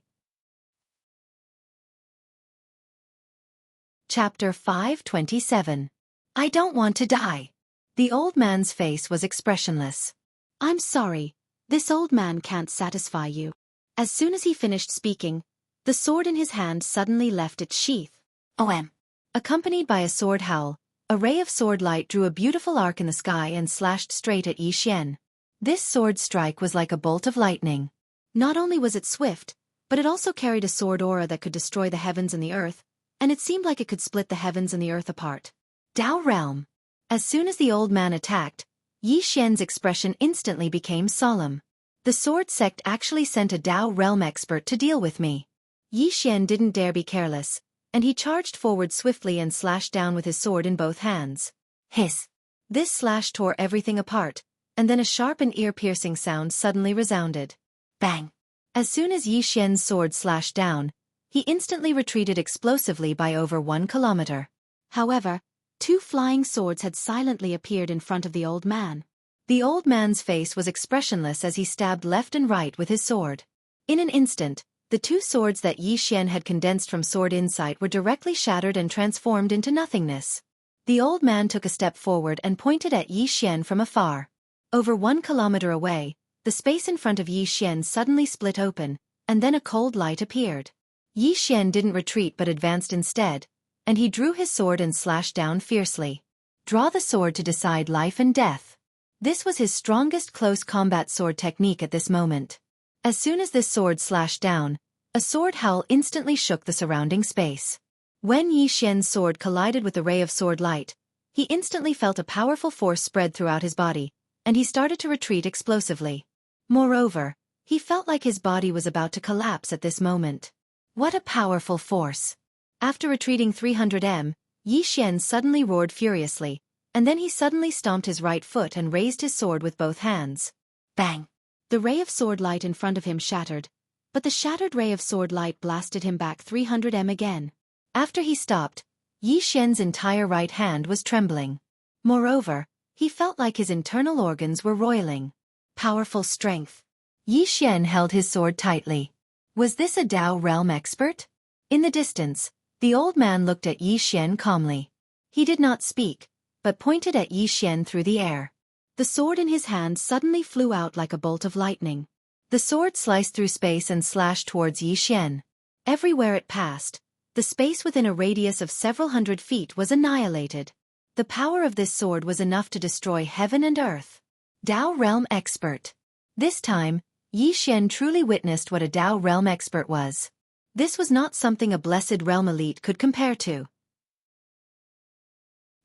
Chapter 527. I don't want to die. The old man's face was expressionless. I'm sorry, this old man can't satisfy you. As soon as he finished speaking, the sword in his hand suddenly left its sheath. OM. Accompanied by a sword howl, a ray of sword light drew a beautiful arc in the sky and slashed straight at Yi Xian. This sword strike was like a bolt of lightning. Not only was it swift, but it also carried a sword aura that could destroy the heavens and the earth, and it seemed like it could split the heavens and the earth apart. Dao Realm. As soon as the old man attacked, Yi Xian's expression instantly became solemn. The sword sect actually sent a Dao Realm expert to deal with me. Yi Xian didn't dare be careless, and he charged forward swiftly and slashed down with his sword in both hands. Hiss! This slash tore everything apart, and then a sharp and ear-piercing sound suddenly resounded. Bang! As soon as Yi Xian's sword slashed down, he instantly retreated explosively by over 1 kilometer. However, 2 flying swords had silently appeared in front of the old man. The old man's face was expressionless as he stabbed left and right with his sword. In an instant, the 2 swords that Yi Xian had condensed from sword insight were directly shattered and transformed into nothingness. The old man took a step forward and pointed at Yi Xian from afar. Over 1 kilometer away, the space in front of Yi Xian suddenly split open, and then a cold light appeared. Yi Xian didn't retreat but advanced instead, and he drew his sword and slashed down fiercely. Draw the sword to decide life and death. This was his strongest close combat sword technique at this moment. As soon as this sword slashed down, a sword howl instantly shook the surrounding space. When Yi Xian's sword collided with the ray of sword light, he instantly felt a powerful force spread throughout his body, and he started to retreat explosively. Moreover, he felt like his body was about to collapse at this moment. What a powerful force! After retreating 300 m, Yi Xian suddenly roared furiously, and then he suddenly stomped his right foot and raised his sword with both hands. Bang! The ray of sword light in front of him shattered, but the shattered ray of sword light blasted him back 300 m again. After he stopped, Yi Xian's entire right hand was trembling. Moreover, he felt like his internal organs were roiling. Powerful strength. Yi Xian held his sword tightly. Was this a Dao Realm expert? In the distance, the old man looked at Yi Xian calmly. He did not speak, but pointed at Yi Xian through the air. The sword in his hand suddenly flew out like a bolt of lightning. The sword sliced through space and slashed towards Yi Xian. Everywhere it passed, the space within a radius of several hundred feet was annihilated. The power of this sword was enough to destroy heaven and earth. Dao Realm expert. This time, Yi Xian truly witnessed what a Dao Realm expert was. This was not something a Blessed Realm elite could compare to.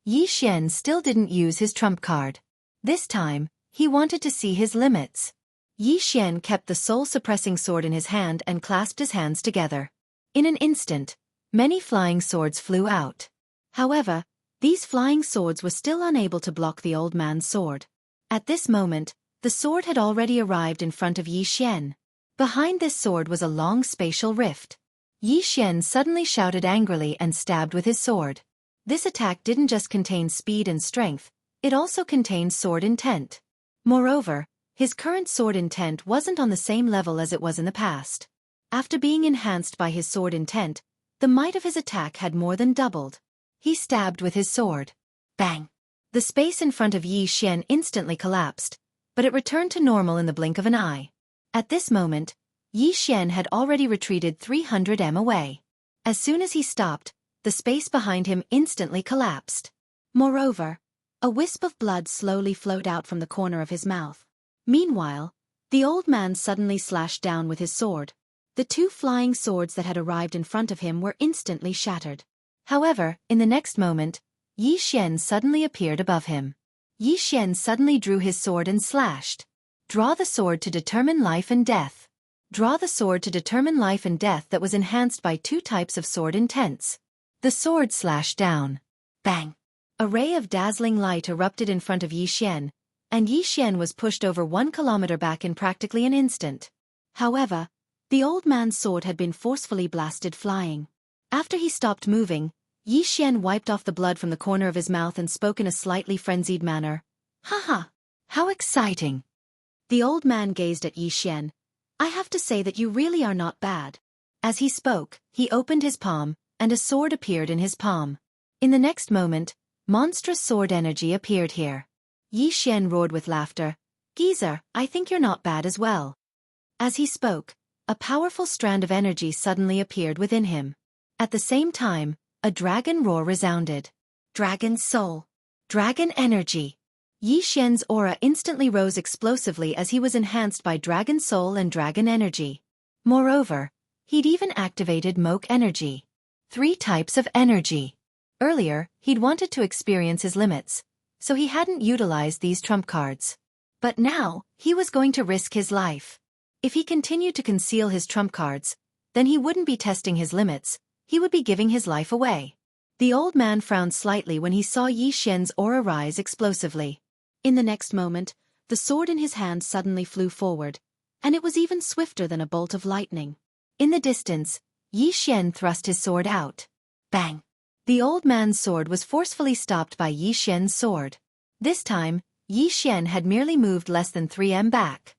Yi Xian still didn't use his trump card. This time, he wanted to see his limits. Yi Xian kept the soul-suppressing sword in his hand and clasped his hands together. In an instant, many flying swords flew out. However, these flying swords were still unable to block the old man's sword. At this moment, the sword had already arrived in front of Yi Xian. Behind this sword was a long spatial rift. Yi Xian suddenly shouted angrily and stabbed with his sword. This attack didn't just contain speed and strength, it also contained sword intent. Moreover, his current sword intent wasn't on the same level as it was in the past. After being enhanced by his sword intent, the might of his attack had more than doubled. He stabbed with his sword. Bang! The space in front of Yi Xian instantly collapsed, but it returned to normal in the blink of an eye. At this moment, Yi Xian had already retreated 300 m away. As soon as he stopped, the space behind him instantly collapsed. Moreover, a wisp of blood slowly flowed out from the corner of his mouth. Meanwhile, the old man suddenly slashed down with his sword. The two flying swords that had arrived in front of him were instantly shattered. However, in the next moment, Yi Xian suddenly appeared above him. Yi Xian suddenly drew his sword and slashed. Draw the sword to determine life and death. Draw the sword to determine life and death that was enhanced by two types of sword intense. The sword slashed down. Bang! A ray of dazzling light erupted in front of Yi Xian, and Yi Xian was pushed over 1 kilometer back in practically an instant. However, the old man's sword had been forcefully blasted flying. After he stopped moving, Yi Xian wiped off the blood from the corner of his mouth and spoke in a slightly frenzied manner. Haha! How exciting! The old man gazed at Yi Xian. I have to say that you really are not bad. As he spoke, he opened his palm, and a sword appeared in his palm. In the next moment, monstrous sword energy appeared here. Yi Xian roared with laughter. Geezer, I think you're not bad as well. As he spoke, a powerful strand of energy suddenly appeared within him. At the same time, a dragon roar resounded. Dragon soul. Dragon energy. Yi Xian's aura instantly rose explosively as he was enhanced by dragon soul and dragon energy. Moreover, he'd even activated Moke energy. 3 types of energy. Earlier, he'd wanted to experience his limits, so he hadn't utilized these trump cards. But now, he was going to risk his life. If he continued to conceal his trump cards, then he wouldn't be testing his limits, he would be giving his life away. The old man frowned slightly when he saw Yi Xian's aura rise explosively. In the next moment, the sword in his hand suddenly flew forward, and it was even swifter than a bolt of lightning. In the distance, Yi Xian thrust his sword out. Bang! The old man's sword was forcefully stopped by Yi Xian's sword. This time, Yi Xian had merely moved less than 3 m back.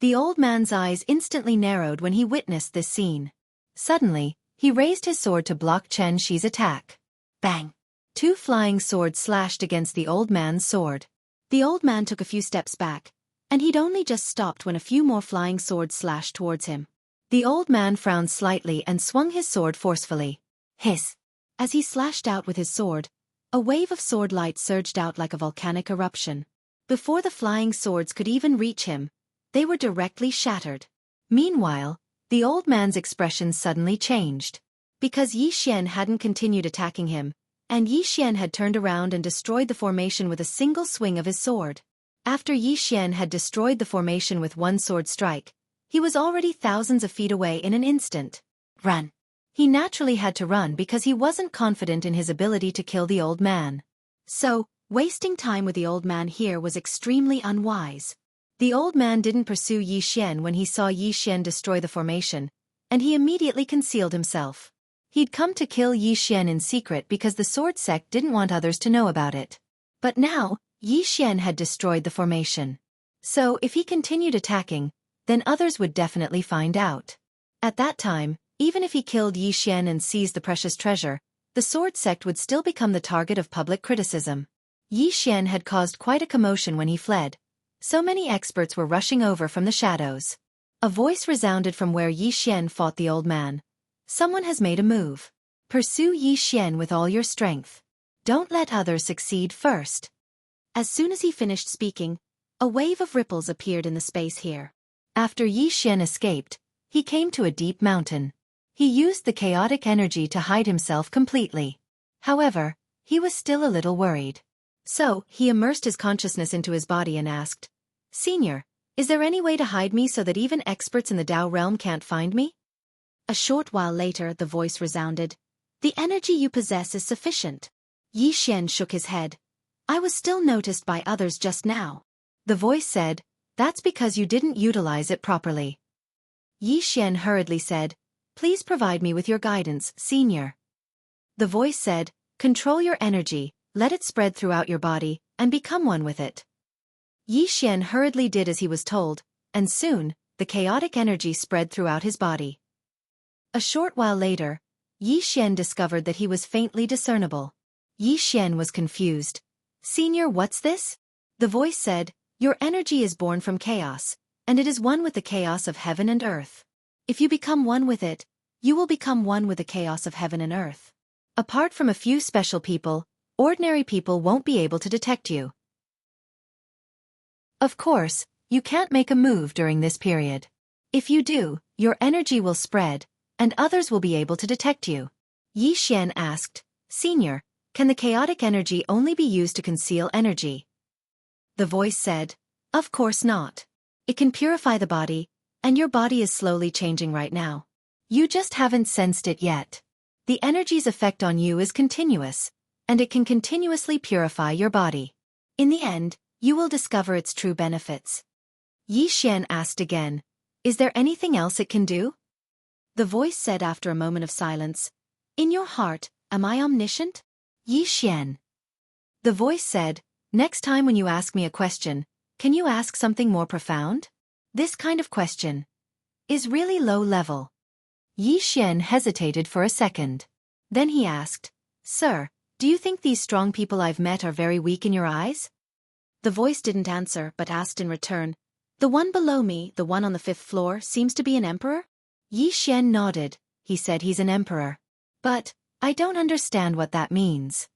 The old man's eyes instantly narrowed when he witnessed this scene. Suddenly, he raised his sword to block Chen Shi's attack. Bang! 2 flying swords slashed against the old man's sword. The old man took a few steps back, and he'd only just stopped when a few more flying swords slashed towards him. The old man frowned slightly and swung his sword forcefully. Hiss! As he slashed out with his sword, a wave of sword light surged out like a volcanic eruption. Before the flying swords could even reach him, they were directly shattered. Meanwhile, the old man's expression suddenly changed. Because Yi Xian hadn't continued attacking him, and Yi Xian had turned around and destroyed the formation with a single swing of his sword. After Yi Xian had destroyed the formation with 1 sword strike, he was already thousands of feet away in an instant. Run! He naturally had to run because he wasn't confident in his ability to kill the old man. So, wasting time with the old man here was extremely unwise. The old man didn't pursue Yi Xian when he saw Yi Xian destroy the formation, and he immediately concealed himself. He'd come to kill Yi Xian in secret because the sword sect didn't want others to know about it. But now, Yi Xian had destroyed the formation. So if he continued attacking, then others would definitely find out. At that time, even if he killed Yi Xian and seized the precious treasure, the sword sect would still become the target of public criticism. Yi Xian had caused quite a commotion when he fled. So many experts were rushing over from the shadows. A voice resounded from where Yi Xian fought the old man. Someone has made a move. Pursue Yi Xian with all your strength. Don't let others succeed first. As soon as he finished speaking, a wave of ripples appeared in the space here. After Yi Xian escaped, he came to a deep mountain. He used the chaotic energy to hide himself completely. However, he was still a little worried. So, he immersed his consciousness into his body and asked, Senior, is there any way to hide me so that even experts in the Tao realm can't find me? A short while later, the voice resounded, The energy you possess is sufficient. Yi Xian shook his head. I was still noticed by others just now. The voice said, That's because you didn't utilize it properly. Yi Xian hurriedly said, Please provide me with your guidance, Senior. The voice said, Control your energy, let it spread throughout your body, and become one with it. Yi Xian hurriedly did as he was told, and soon, the chaotic energy spread throughout his body. A short while later, Yi Xian discovered that he was faintly discernible. Yi Xian was confused. Senior, what's this? The voice said, Your energy is born from chaos. and it is one with the chaos of heaven and earth. If you become one with it, you will become one with the chaos of heaven and earth. Apart from a few special people, ordinary people won't be able to detect you. Of course, you can't make a move during this period. If you do, your energy will spread, and others will be able to detect you. Yi Xian asked, Senior, can the chaotic energy only be used to conceal energy? The voice said, Of course not. It can purify the body, and your body is slowly changing right now. You just haven't sensed it yet. The energy's effect on you is continuous, and it can continuously purify your body. In the end, you will discover its true benefits. Yi Xian asked again, Is there anything else it can do? The voice said after a moment of silence, In your heart, am I omniscient? Yi Xian. The voice said, Next time when you ask me a question, can you ask something more profound? This kind of question is really low level. Yi Xian hesitated for a second. Then he asked, Sir, do you think these strong people I've met are very weak in your eyes? The voice didn't answer but asked in return, The one below me, the one on the 5th floor, seems to be an emperor? Yi Xian nodded. He said he's an emperor. But I don't understand what that means.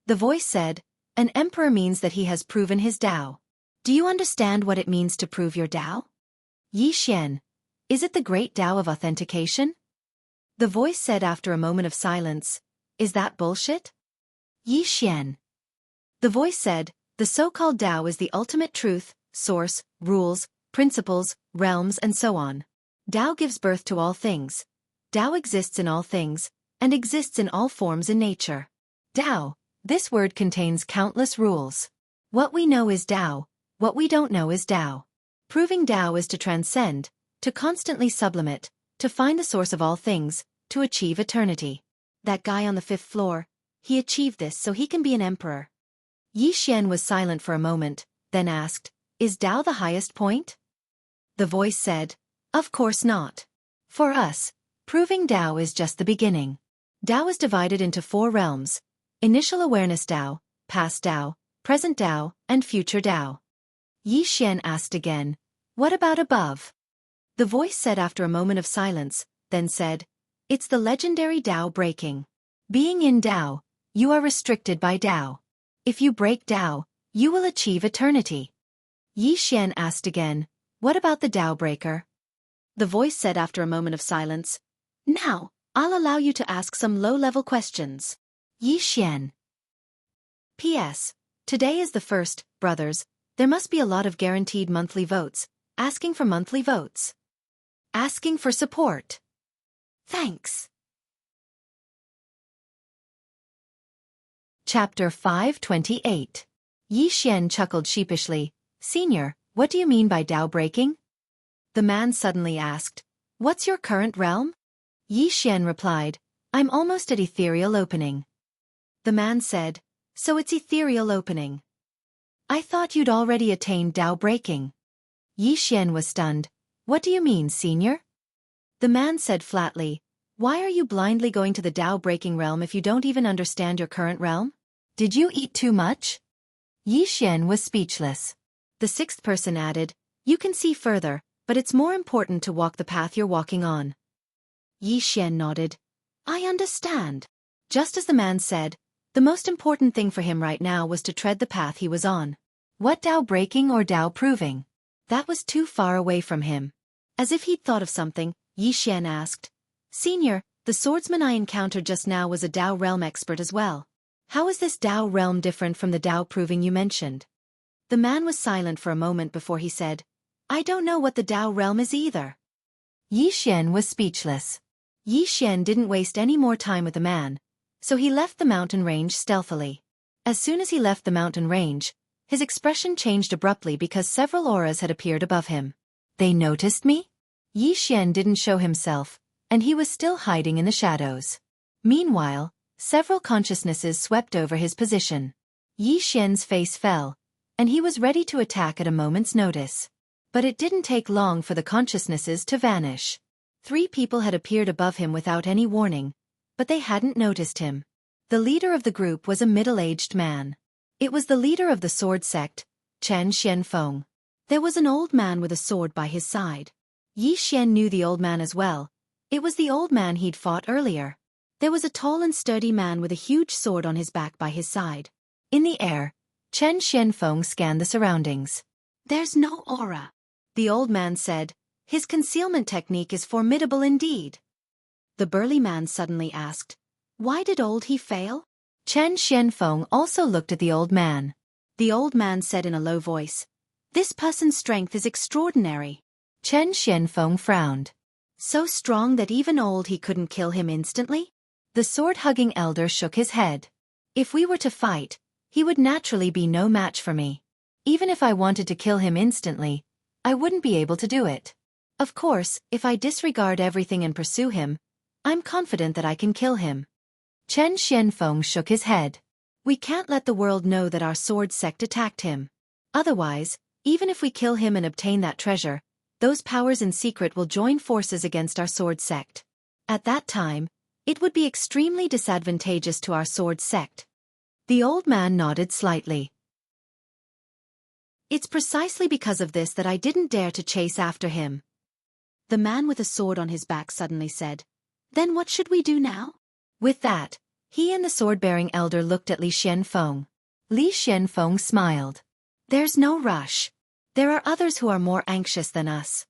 The voice said, An emperor means that he has proven his Tao. Do you understand what it means to prove your Tao? Yi Xian. Is it the great Tao of authentication? The voice said after a moment of silence, Is that bullshit? Yi Xian. The voice said, The so-called Tao is the ultimate truth, source, rules, principles, realms and so on. Tao gives birth to all things. Tao exists in all things, and exists in all forms in nature. Tao, this word contains countless rules. What we know is Tao, what we don't know is Tao. Proving Tao is to transcend, to constantly sublimate, to find the source of all things, to achieve eternity. That guy on the 5th floor, he achieved this so he can be an emperor. Yi Xian was silent for a moment, then asked, Is Tao the highest point? The voice said, Of course not. For us, proving Tao is just the beginning. Tao is divided into 4 realms: initial awareness Tao, past Tao, present Tao, and future Tao. Yi Xian asked again, What about above? The voice said after a moment of silence, then said, It's the legendary Tao breaking. Being in Tao, you are restricted by Tao. If you break Tao, you will achieve eternity. Yi Xian asked again, What about the Tao breaker? The voice said after a moment of silence, Now, I'll allow you to ask some low-level questions. Yi Xian. P.S. Today is the 1st, brothers. There must be a lot of guaranteed monthly votes, asking for monthly votes. Asking for support. Thanks. Chapter 528. Yi Xian chuckled sheepishly. Senior, what do you mean by Tao breaking? The man suddenly asked, What's your current realm? Yi Xian replied, I'm almost at ethereal opening. The man said, So it's ethereal opening. I thought you'd already attained Tao breaking. Yi Xian was stunned. What do you mean, senior? The man said flatly, Why are you blindly going to the Tao breaking realm if you don't even understand your current realm? Did you eat too much? Yi Xian was speechless. The 6th person added, You can see further, but it's more important to walk the path you're walking on. Yi Xian nodded. I understand. Just as the man said, the most important thing for him right now was to tread the path he was on. What Tao breaking or Tao proving? That was too far away from him. As if he'd thought of something, Yi Xian asked, Senior, the swordsman I encountered just now was a Tao realm expert as well. How is this Tao realm different from the Tao proving you mentioned? The man was silent for a moment before he said, I don't know what the Tao realm is either. Yi Xian was speechless. Yi Xian didn't waste any more time with the man, so he left the mountain range stealthily. As soon as he left the mountain range, his expression changed abruptly because several auras had appeared above him. They noticed me? Yi Xian didn't show himself, and he was still hiding in the shadows. Meanwhile, several consciousnesses swept over his position. Yi Xian's face fell, and he was ready to attack at a moment's notice. But it didn't take long for the consciousnesses to vanish. 3 people had appeared above him without any warning, but they hadn't noticed him. The leader of the group was a middle-aged man. It was the leader of the sword sect, Chen Xianfeng. There was an old man with a sword by his side. Yi Xian knew the old man as well. It was the old man he'd fought earlier. There was a tall and sturdy man with a huge sword on his back by his side. In the air, Chen Xianfeng scanned the surroundings. "There's no aura," the old man said. "His concealment technique is formidable indeed." The burly man suddenly asked, "Why did old he fail?" Chen Xianfeng also looked at the old man. The old man said in a low voice, "This person's strength is extraordinary." Chen Xianfeng frowned. "So strong that even old he couldn't kill him instantly?" The sword-hugging elder shook his head. "If we were to fight, he would naturally be no match for me. Even if I wanted to kill him instantly, I wouldn't be able to do it. Of course, if I disregard everything and pursue him, I'm confident that I can kill him." Chen Xianfeng shook his head. "We can't let the world know that our sword sect attacked him. Otherwise, even if we kill him and obtain that treasure, those powers in secret will join forces against our sword sect. At that time, it would be extremely disadvantageous to our sword sect." The old man nodded slightly. "It's precisely because of this that I didn't dare to chase after him." The man with a sword on his back suddenly said, "Then what should we do now?" With that, he and the sword-bearing elder looked at Li Xianfeng. Li Xianfeng smiled. "There's no rush. There are others who are more anxious than us."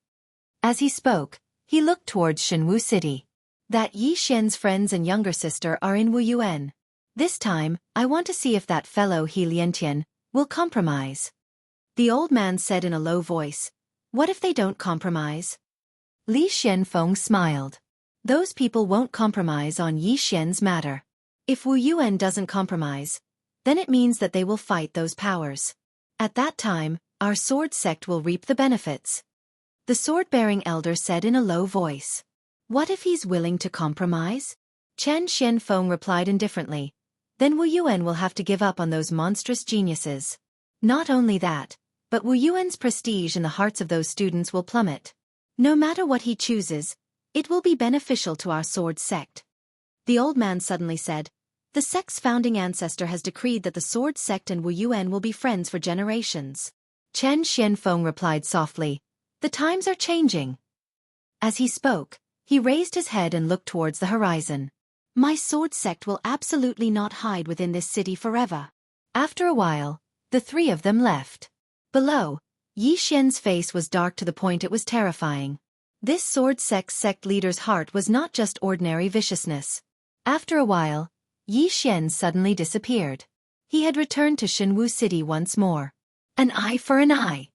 As he spoke, he looked towards Shenwu City. "That Yi Xian's friends and younger sister are in Wuyuan. This time, I want to see if that fellow He Liantian will compromise." The old man said in a low voice, "What if they don't compromise?" Li Xianfeng smiled. "Those people won't compromise on Yi Xian's matter. If Wu Yuan doesn't compromise, then it means that they will fight those powers. At that time, our sword sect will reap the benefits." The sword-bearing elder said in a low voice, "What if he's willing to compromise?" Chen Xianfeng replied indifferently, "Then Wu Yuan will have to give up on those monstrous geniuses. Not only that, but Wu Yuan's prestige in the hearts of those students will plummet. No matter what he chooses, it will be beneficial to our sword sect." The old man suddenly said, "The sect's founding ancestor has decreed that the sword sect and Wu Yuan will be friends for generations." Chen Xianfeng replied softly, "The times are changing." As he spoke, he raised his head and looked towards the horizon. "My sword sect will absolutely not hide within this city forever." After a while, the three of them left. Below, Yi Xian's face was dark to the point it was terrifying. This sword sect leader's heart was not just ordinary viciousness. After a while, Yi Xian suddenly disappeared. He had returned to Shenwu City once more. An eye for an eye.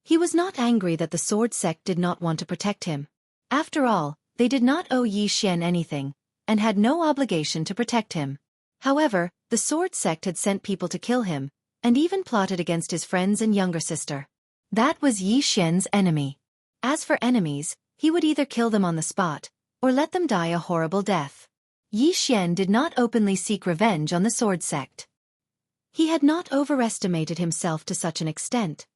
He was not angry that the sword sect did not want to protect him. After all, they did not owe Yi Xian anything, and had no obligation to protect him. However, the sword sect had sent people to kill him, and even plotted against his friends and younger sister. That was Yi Xian's enemy. As for enemies, he would either kill them on the spot, or let them die a horrible death. Yi Xian did not openly seek revenge on the sword sect. He had not overestimated himself to such an extent.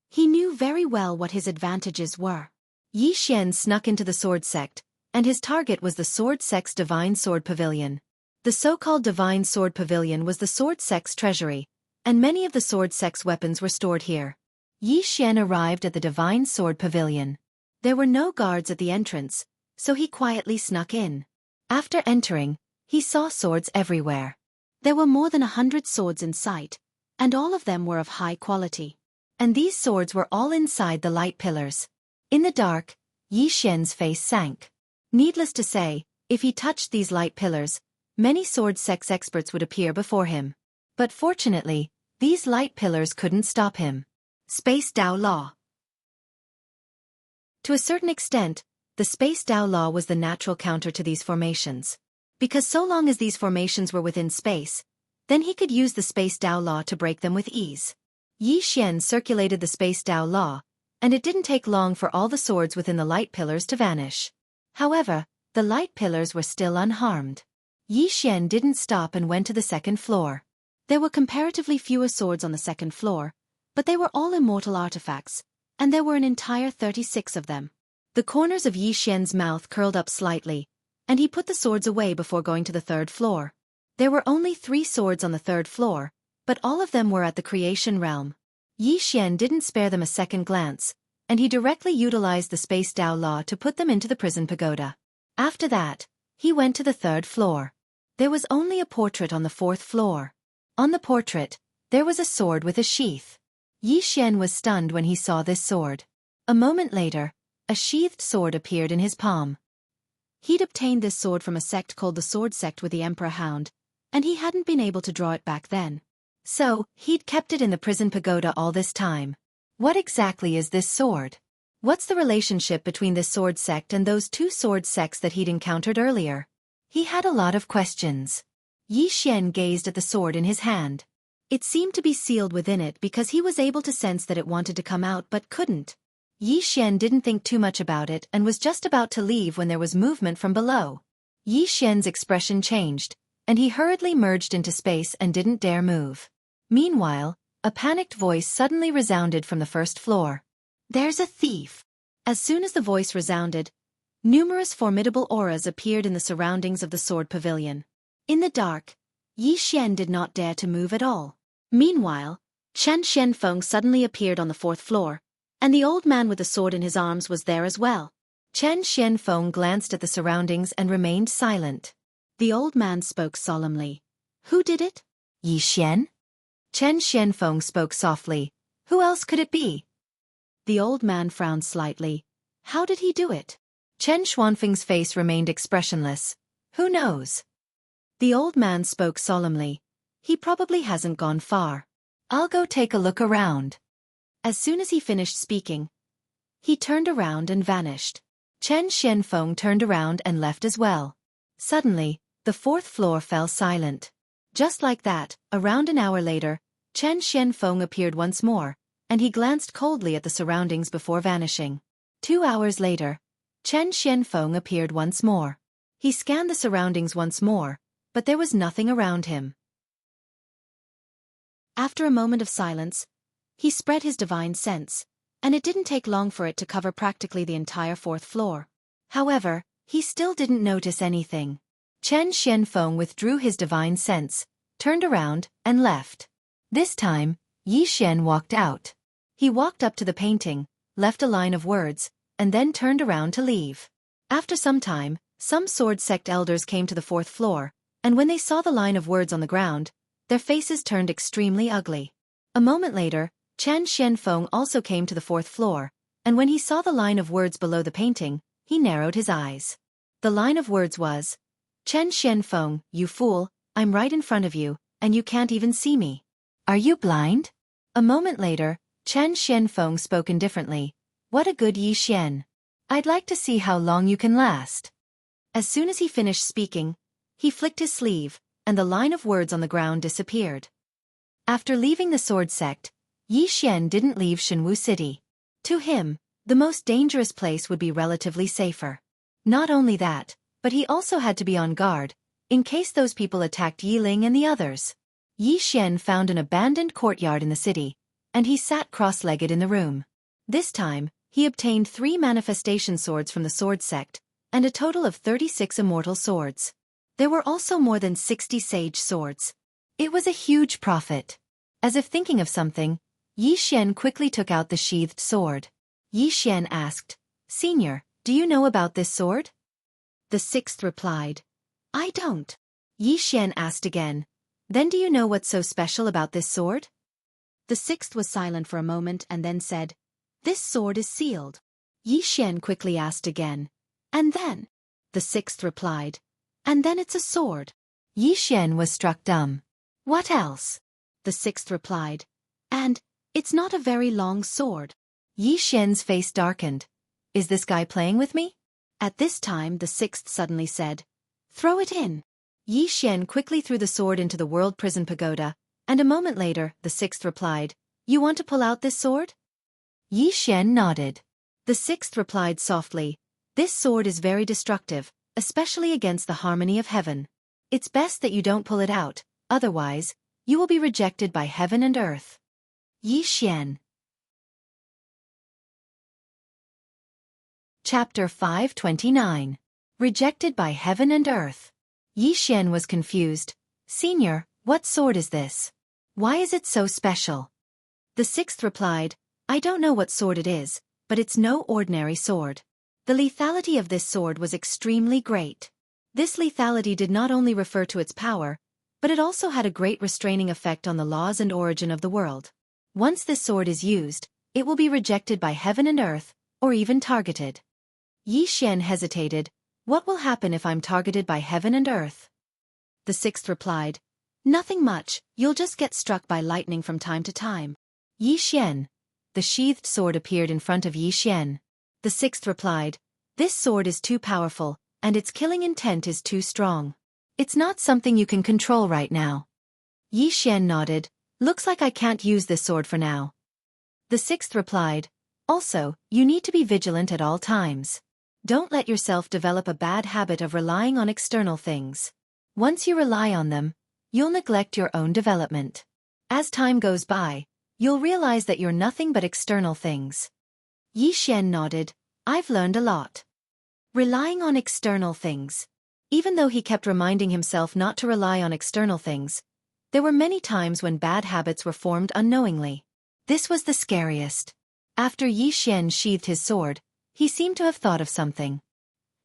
He knew very well what his advantages were. Yi Xian snuck into the sword sect, and his target was the sword sect's Divine Sword Pavilion. The so-called Divine Sword Pavilion was the sword sect's treasury, and many of the sword sect's weapons were stored here. Yi Xian arrived at the Divine Sword Pavilion. There were no guards at the entrance, so he quietly snuck in. After entering, he saw swords everywhere. There were more than 100 swords in sight, and all of them were of high quality. And these swords were all inside the light pillars. In the dark, Yi Xian's face sank. Needless to say, if he touched these light pillars, many sword sect experts would appear before him. But fortunately, these light pillars couldn't stop him. Space Dao Law. To a certain extent, the Space Dao Law was the natural counter to these formations. Because so long as these formations were within space, then he could use the Space Dao Law to break them with ease. Yi Xian circulated the Space Dao Law, and it didn't take long for all the swords within the light pillars to vanish. However, the light pillars were still unharmed. Yi Xian didn't stop and went to the second floor. There were comparatively fewer swords on the second floor, but they were all immortal artifacts, and there were an entire 36 of them. The corners of Yi Xian's mouth curled up slightly, and he put the swords away before going to the third floor. There were only 3 swords on the third floor, but all of them were at the creation realm. Yi Xian didn't spare them a second glance, and he directly utilized the Space Dao Law to put them into the prison pagoda. After that, he went to the third floor. There was only a portrait on the fourth floor. On the portrait, there was a sword with a sheath. Yi Xian was stunned when he saw this sword. A moment later, a sheathed sword appeared in his palm. He'd obtained this sword from a sect called the Sword Sect with the Emperor Hound, and he hadn't been able to draw it back then. So, he'd kept it in the prison pagoda all this time. What exactly is this sword? What's the relationship between this sword sect and those two sword sects that he'd encountered earlier? He had a lot of questions. Yi Xian gazed at the sword in his hand. It seemed to be sealed within it because he was able to sense that it wanted to come out but couldn't. Yi Xian didn't think too much about it and was just about to leave when there was movement from below. Yi Xian's expression changed, and he hurriedly merged into space and didn't dare move. Meanwhile, a panicked voice suddenly resounded from the first floor. "There's a thief!" As soon as the voice resounded, numerous formidable auras appeared in the surroundings of the sword pavilion. In the dark, Yi Xian did not dare to move at all. Meanwhile, Chen Xianfeng suddenly appeared on the fourth floor, and the old man with the sword in his arms was there as well. Chen Xianfeng glanced at the surroundings and remained silent. The old man spoke solemnly. "Who did it?" "Yi Xian." Chen Xianfeng spoke softly. "Who else could it be?" The old man frowned slightly. "How did he do it?" Chen Xuanfeng's face remained expressionless. "Who knows?" The old man spoke solemnly. "He probably hasn't gone far. I'll go take a look around." As soon as he finished speaking, he turned around and vanished. Chen Xianfeng turned around and left as well. Suddenly, the fourth floor fell silent. Just like that, around an hour later, Chen Xianfeng appeared once more, and he glanced coldly at the surroundings before vanishing. 2 hours later, Chen Xianfeng appeared once more. He scanned the surroundings once more, but there was nothing around him. After a moment of silence, he spread his divine sense, and it didn't take long for it to cover practically the entire fourth floor. However, he still didn't notice anything. Chen Xianfeng withdrew his divine sense, turned around, and left. This time, Yi Xian walked out. He walked up to the painting, left a line of words, and then turned around to leave. After some time, some sword sect elders came to the fourth floor, and when they saw the line of words on the ground, their faces turned extremely ugly. A moment later, Chen Xianfeng also came to the fourth floor, and when he saw the line of words below the painting, he narrowed his eyes. The line of words was, "Chen Xianfeng, you fool, I'm right in front of you, and you can't even see me. Are you blind?" A moment later, Chen Xianfeng spoke indifferently. "What a good Yi Xian. I'd like to see how long you can last." As soon as he finished speaking, he flicked his sleeve, and the line of words on the ground disappeared. After leaving the sword sect, Yi Xian didn't leave Shenwu City. To him, the most dangerous place would be relatively safer. Not only that, but he also had to be on guard, in case those people attacked Yiling and the others. Yi Xian found an abandoned courtyard in the city, and he sat cross-legged in the room. This time, he obtained 3 manifestation swords from the sword sect, and a total of 36 immortal swords. There were also more than 60 sage swords. It was a huge profit. As if thinking of something, Yi Xian quickly took out the sheathed sword. Yi Xian asked, "Senior, do you know about this sword?" The sixth replied, "I don't." Yi Xian asked again, "Then do you know what's so special about this sword?" The sixth was silent for a moment and then said, "This sword is sealed." Yi Xian quickly asked again, "And then?" The sixth replied, "And then it's a sword." Yi Xian was struck dumb. "What else?" The sixth replied, "And it's not a very long sword." Yi Xian's face darkened. "Is this guy playing with me?" At this time the sixth suddenly said, "Throw it in." Yi Xian quickly threw the sword into the world prison pagoda, and a moment later the sixth replied, "You want to pull out this sword?" Yi Xian nodded. The sixth replied softly, "This sword is very destructive, especially against the harmony of heaven. It's best that you don't pull it out, otherwise, you will be rejected by heaven and earth." Yi Xian. Chapter 529. Rejected by Heaven and Earth. Yi Xian was confused. "Senior, what sword is this? Why is it so special?" The sixth replied, I don't know what sword it is, but it's no ordinary sword. The lethality of this sword was extremely great. This lethality did not only refer to its power, but it also had a great restraining effect on the laws and origin of the world. Once this sword is used, it will be rejected by heaven and earth, or even targeted. Yi Xian hesitated. What will happen if I'm targeted by heaven and earth? The sixth replied, nothing much, you'll just get struck by lightning from time to time. Yi Xian. The sheathed sword appeared in front of Yi Xian. The sixth replied, this sword is too powerful, and its killing intent is too strong. It's not something you can control right now. Yi Xian nodded, looks like I can't use this sword for now. The sixth replied, also, you need to be vigilant at all times. Don't let yourself develop a bad habit of relying on external things. Once you rely on them, you'll neglect your own development. As time goes by, you'll realize that you're nothing but external things. Yi Xian nodded, I've learned a lot. Relying on external things. Even though he kept reminding himself not to rely on external things, there were many times when bad habits were formed unknowingly. This was the scariest. After Yi Xian sheathed his sword, he seemed to have thought of something.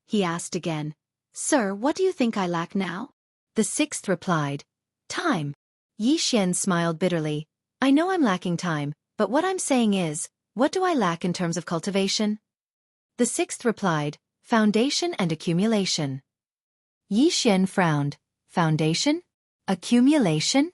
He asked again, Sir, what do you think I lack now? The sixth replied, time. Yi Xian smiled bitterly, I know I'm lacking time, but what I'm saying is, what do I lack in terms of cultivation? The sixth replied, foundation and accumulation. Yi Xian frowned, foundation? Accumulation?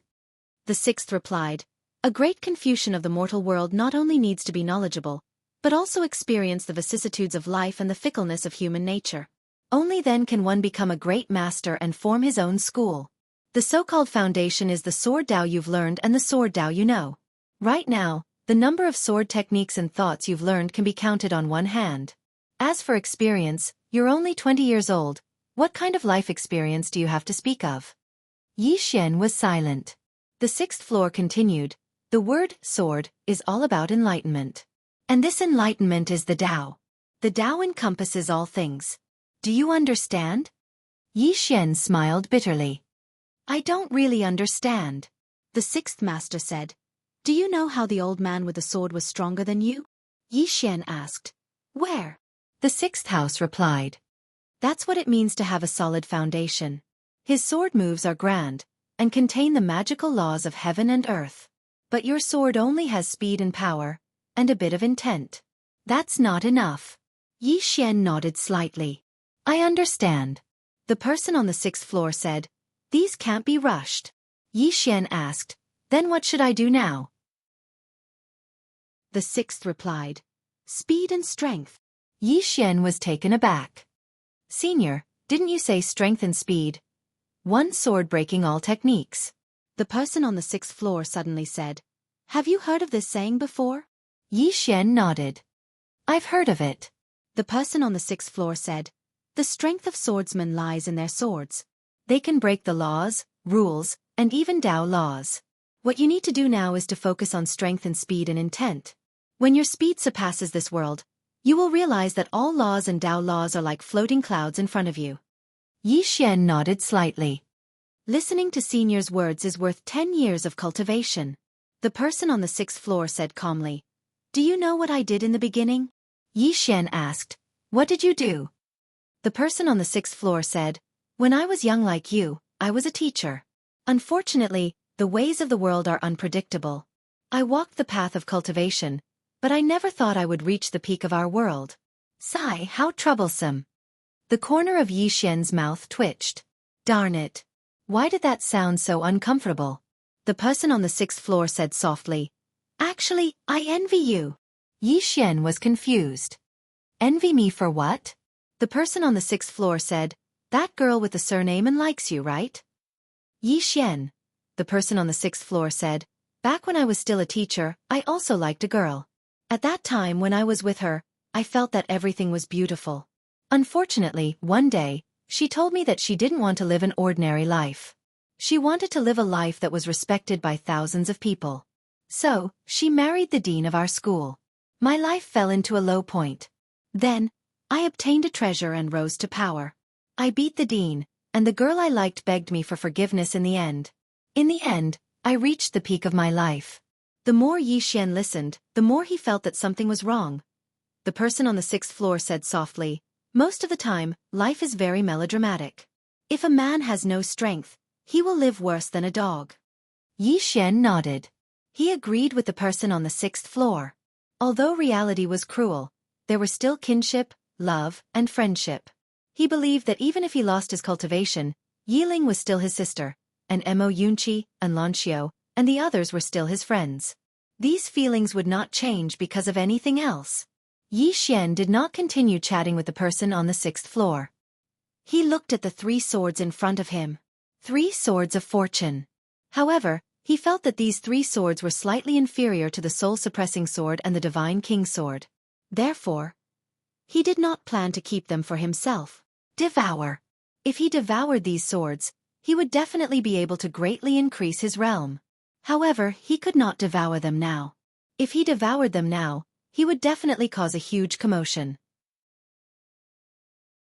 The sixth replied, a great Confucian of the mortal world not only needs to be knowledgeable, but also experience the vicissitudes of life and the fickleness of human nature. Only then can one become a great master and form his own school. The so-called foundation is the sword Tao you've learned and the sword Tao you know. Right now, the number of sword techniques and thoughts you've learned can be counted on one hand. As for experience, you're only 20 years old. What kind of life experience do you have to speak of? Yi Xian was silent. The sixth floor continued, the word sword is all about enlightenment. And this enlightenment is the Tao. The Tao encompasses all things. Do you understand? Yi Xian smiled bitterly. I don't really understand. The sixth master said, do you know how the old man with the sword was stronger than you? Yi Xian asked, where? The sixth house replied, that's what it means to have a solid foundation. His sword moves are grand, and contain the magical laws of heaven and earth. But your sword only has speed and power, and a bit of intent. That's not enough. Yi Xian nodded slightly. I understand. The person on the sixth floor said, these can't be rushed. Yi Xian asked, then what should I do now? The sixth replied, speed and strength. Yi Xian was taken aback. Senior, didn't you say strength and speed? One sword breaking all techniques. The person on the sixth floor suddenly said, have you heard of this saying before? Yi Xian nodded. I've heard of it. The person on the sixth floor said, the strength of swordsmen lies in their swords. They can break the laws, rules, and even Tao laws. What you need to do now is to focus on strength and speed and intent. When your speed surpasses this world, you will realize that all laws and Tao laws are like floating clouds in front of you. Yi Xian nodded slightly. Listening to senior's words is worth 10 years of cultivation. The person on the sixth floor said calmly, do you know what I did in the beginning? Yi Xian asked, what did you do? The person on the sixth floor said, when I was young like you, I was a teacher. Unfortunately, the ways of the world are unpredictable. I walked the path of cultivation, but I never thought I would reach the peak of our world. Sigh, how troublesome. The corner of Yi Xian's mouth twitched. Darn it. Why did that sound so uncomfortable? The person on the sixth floor said softly, actually, I envy you. Yi Xian was confused. Envy me for what? The person on the sixth floor said, that girl with the surname and likes you, right? Yi Xian. The person on the sixth floor said, back when I was still a teacher, I also liked a girl. At that time when I was with her, I felt that everything was beautiful. Unfortunately, one day, she told me that she didn't want to live an ordinary life. She wanted to live a life that was respected by thousands of people. So, she married the dean of our school. My life fell into a low point. Then, I obtained a treasure and rose to power. I beat the dean, and the girl I liked begged me for forgiveness in the end. In the end, I reached the peak of my life. The more Yi Xian listened, the more he felt that something was wrong. The person on the 6th floor said softly, "Most of the time, life is very melodramatic. If a man has no strength, he will live worse than a dog." Yi Xian nodded. He agreed with the person on the 6th floor. Although reality was cruel, there were still kinship, love, and friendship. He believed that even if he lost his cultivation, Yiling was still his sister, and Mo Yunqi, and Lanxiu, and the others were still his friends. These feelings would not change because of anything else. Yi Xian did not continue chatting with the person on the 6th floor. He looked at the 3 swords in front of him. 3 swords of fortune. However, he felt that these 3 swords were slightly inferior to the soul-suppressing sword and the divine king sword. Therefore, he did not plan to keep them for himself. Devour. If he devoured these swords, he would definitely be able to greatly increase his realm. However, he could not devour them now. If he devoured them now, he would definitely cause a huge commotion.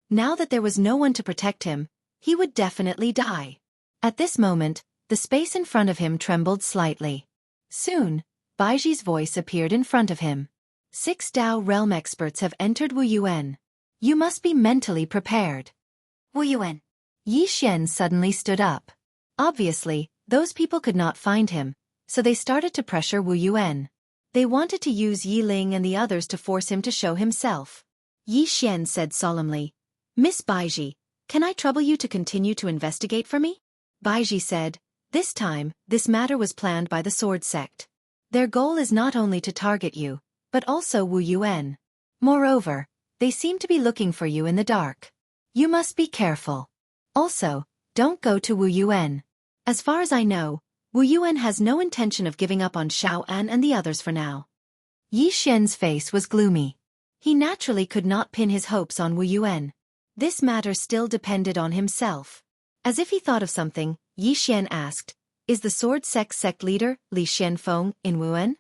Now that there was no one to protect him, he would definitely die. At this moment, the space in front of him trembled slightly. Soon, Baiji's voice appeared in front of him. 6 Dao realm experts have entered Wu Yuan. You must be mentally prepared. Wu Yuan. Yi Xian suddenly stood up. Obviously, those people could not find him, so they started to pressure Wu Yuan. They wanted to use Yiling and the others to force him to show himself. Yi Xian said solemnly, "Miss Baiji, can I trouble you to continue to investigate for me?" Baiji said, "This time, this matter was planned by the Sword Sect. Their goal is not only to target you, but also Wu Yuan. Moreover, they seem to be looking for you in the dark. You must be careful. Also, don't go to Wu Yuan. As far as I know, Wu Yuan has no intention of giving up on Xiao An and the others for now." Yi Xian's face was gloomy. He naturally could not pin his hopes on Wu Yuan. This matter still depended on himself. As if he thought of something, Yi Xian asked, "Is the Sword Sect leader, Li Xianfeng, in Wuan?"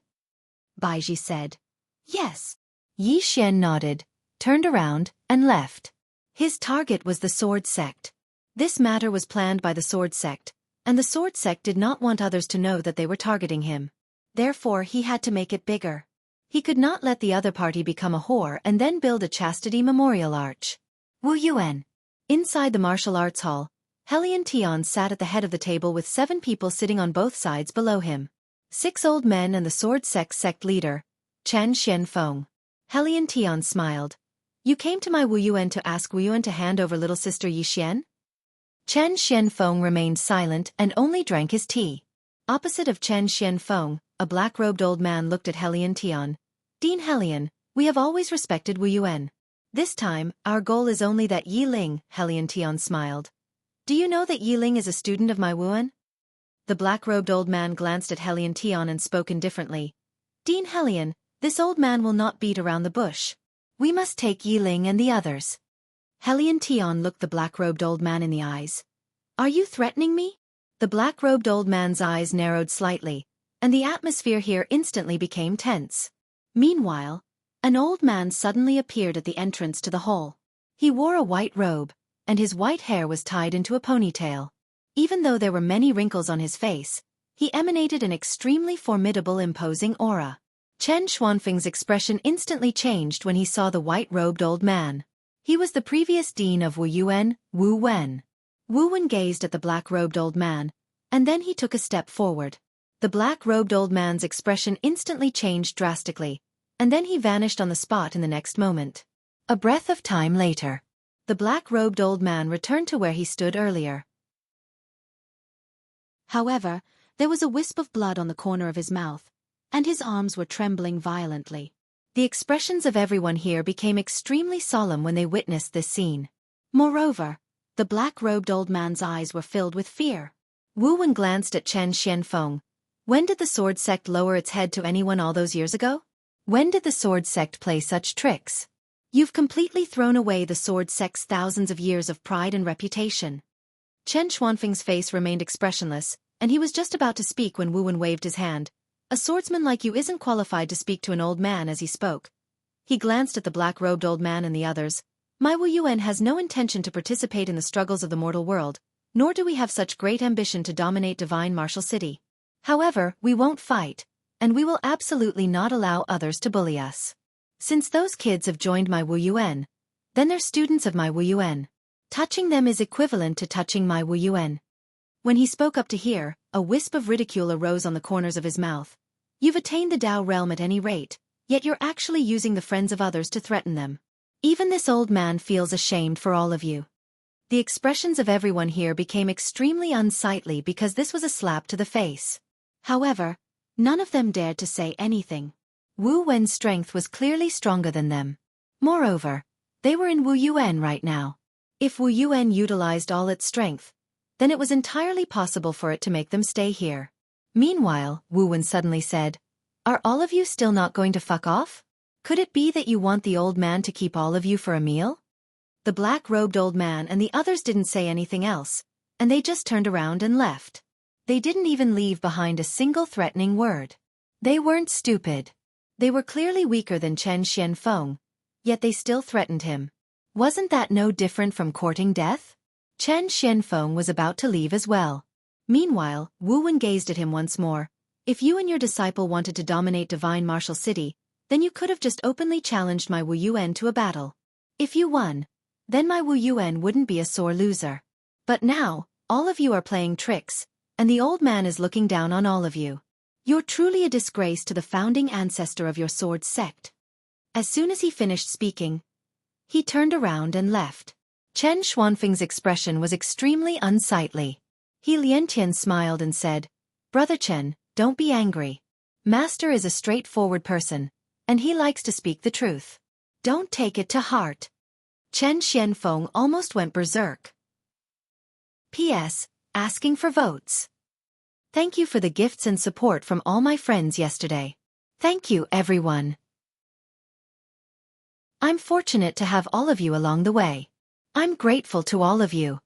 Baiji said, "Yes." Yi Xian nodded, turned around, and left. His target was the Sword Sect. This matter was planned by the Sword Sect, and the Sword Sect did not want others to know that they were targeting him. Therefore he had to make it bigger. He could not let the other party become a whore and then build a chastity memorial arch. Wu Yuan. Inside the martial arts hall, Helian Tian sat at the head of the table with 7 people sitting on both sides below him. 6 old men and the Sword Sect leader, Chen Xianfeng. Helian Tian smiled. "You came to my Wu Yuan to ask Wu Yuan to hand over little sister Yi Xian?" Chen Xianfeng remained silent and only drank his tea. Opposite of Chen Xianfeng, a black-robed old man looked at Helian Tian. "Dean Helian, we have always respected Wu Yuan. This time, our goal is only that Yiling," Helian Tian smiled. "Do you know that Yiling is a student of my Wuan?" The black-robed old man glanced at Helian Tian and spoke indifferently. "Dean Helian, this old man will not beat around the bush. We must take Yiling and the others." Helian Tian looked the black-robed old man in the eyes. "Are you threatening me?" The black-robed old man's eyes narrowed slightly, and the atmosphere here instantly became tense. Meanwhile, an old man suddenly appeared at the entrance to the hall. He wore a white robe, and his white hair was tied into a ponytail. Even though there were many wrinkles on his face, he emanated an extremely formidable, imposing aura. Chen Xuanfeng's expression instantly changed when he saw the white-robed old man. He was the previous dean of Wu Yuan, Wu Wen. Wu Wen gazed at the black-robed old man, and then he took a step forward. The black-robed old man's expression instantly changed drastically, and then he vanished on the spot in the next moment. A breath of time later, the black-robed old man returned to where he stood earlier. However, there was a wisp of blood on the corner of his mouth, and his arms were trembling violently. The expressions of everyone here became extremely solemn when they witnessed this scene. Moreover, the black-robed old man's eyes were filled with fear. Wu Wen glanced at Chen Xianfeng. "When did the Sword Sect lower its head to anyone all those years ago? When did the Sword Sect play such tricks? You've completely thrown away the Sword Sect's thousands of years of pride and reputation." Chen Xuanfeng's face remained expressionless, and he was just about to speak when Wu Wen waved his hand. "A swordsman like you isn't qualified to speak to an old man." As he spoke, he glanced at the black-robed old man and the others. "My Wu Yuan has no intention to participate in the struggles of the mortal world, nor do we have such great ambition to dominate divine Martial City. However, we won't fight. and we will absolutely not allow others to bully us. Since those kids have joined my Wu Yuan, then they're students of my Wu Yuan. Touching them is equivalent to touching my Wu Yuan. When he spoke up to hear, a wisp of ridicule arose on the corners of his mouth. You've attained the Tao realm at any rate, yet you're actually using the friends of others to threaten them. Even this old man feels ashamed for all of you. The expressions of everyone here became extremely unsightly because this was a slap to the face. However, none of them dared to say anything. Wu Wen's strength was clearly stronger than them. Moreover, they were in Wu Yuan right now. If Wu Yuan utilized all its strength, then it was entirely possible for it to make them stay here. Meanwhile, Wu Wen suddenly said, "Are all of you still not going to fuck off? Could it be that you want the old man to keep all of you for a meal?" The black-robed old man and the others didn't say anything else, and they just turned around and left. They didn't even leave behind a single threatening word. They weren't stupid. They were clearly weaker than Chen Xianfeng, yet they still threatened him. Wasn't that no different from courting death? Chen Xianfeng was about to leave as well. Meanwhile, Wu Wen gazed at him once more. If you and your disciple wanted to dominate Divine Martial City, then you could have just openly challenged my Wu Yuan to a battle. If you won, then my Wu Yuan wouldn't be a sore loser. But now, all of you are playing tricks, and the old man is looking down on all of you. You're truly a disgrace to the founding ancestor of your sword sect. As soon as he finished speaking, he turned around and left. Chen Xuanfeng's expression was extremely unsightly. He Liantian smiled and said, "Brother Chen, don't be angry. Master is a straightforward person, and he likes to speak the truth. Don't take it to heart." Chen Xianfeng almost went berserk. P.S. Asking for votes. Thank you for the gifts and support from all my friends yesterday. Thank you, everyone. I'm fortunate to have all of you along the way. I'm grateful to all of you.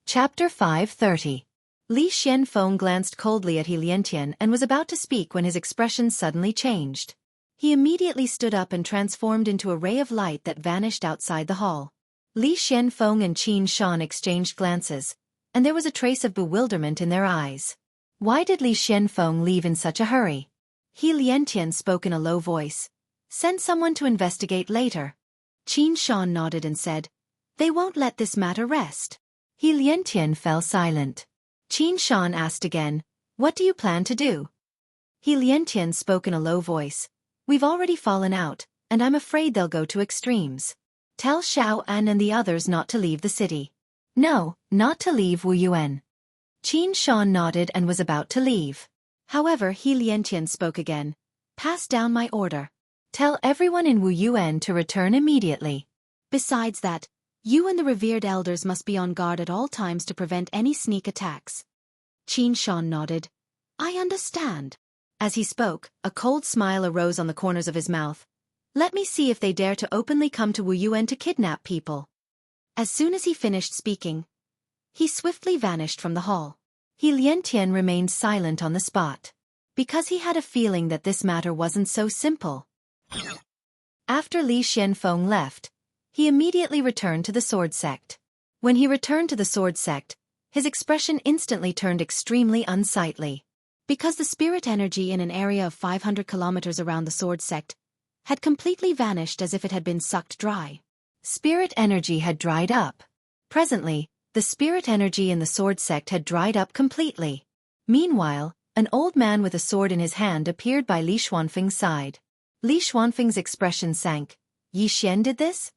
Chapter 530. Li Xianfeng glanced coldly at He Liantian and was about to speak when his expression suddenly changed. He immediately stood up and transformed into a ray of light that vanished outside the hall. Li Xianfeng and Qin Shan exchanged glances, and there was a trace of bewilderment in their eyes. Why did Li Xianfeng leave in such a hurry? He Liantian spoke in a low voice. Send someone to investigate later. Qin Shan nodded and said, "They won't let this matter rest." He Liantian fell silent. Qin Shan asked again, "What do you plan to do?" He Liantian spoke in a low voice. "We've already fallen out, and I'm afraid they'll go to extremes. Tell Xiao An and the others not to leave the city." "No, not to leave Wu Yuan." Qin Shan nodded and was about to leave. However, He Liantian spoke again. "Pass down my order. Tell everyone in Wu Yuan to return immediately. Besides that, you and the revered elders must be on guard at all times to prevent any sneak attacks." Qin Shan nodded. "I understand." As he spoke, a cold smile arose on the corners of his mouth. "Let me see if they dare to openly come to Wu Yuan to kidnap people." As soon as he finished speaking, he swiftly vanished from the hall. He Liantian remained silent on the spot, because he had a feeling that this matter wasn't so simple. After Li Xianfeng left, he immediately returned to the sword sect. When he returned to the sword sect, his expression instantly turned extremely unsightly. Because the spirit energy in an area of 500 kilometers around the sword sect had completely vanished as if it had been sucked dry. Spirit energy had dried up. Presently, the spirit energy in the sword sect had dried up completely. Meanwhile, an old man with a sword in his hand appeared by Li Xuanfeng's side. Li Xuanfeng's expression sank. "Yi Xian did this?"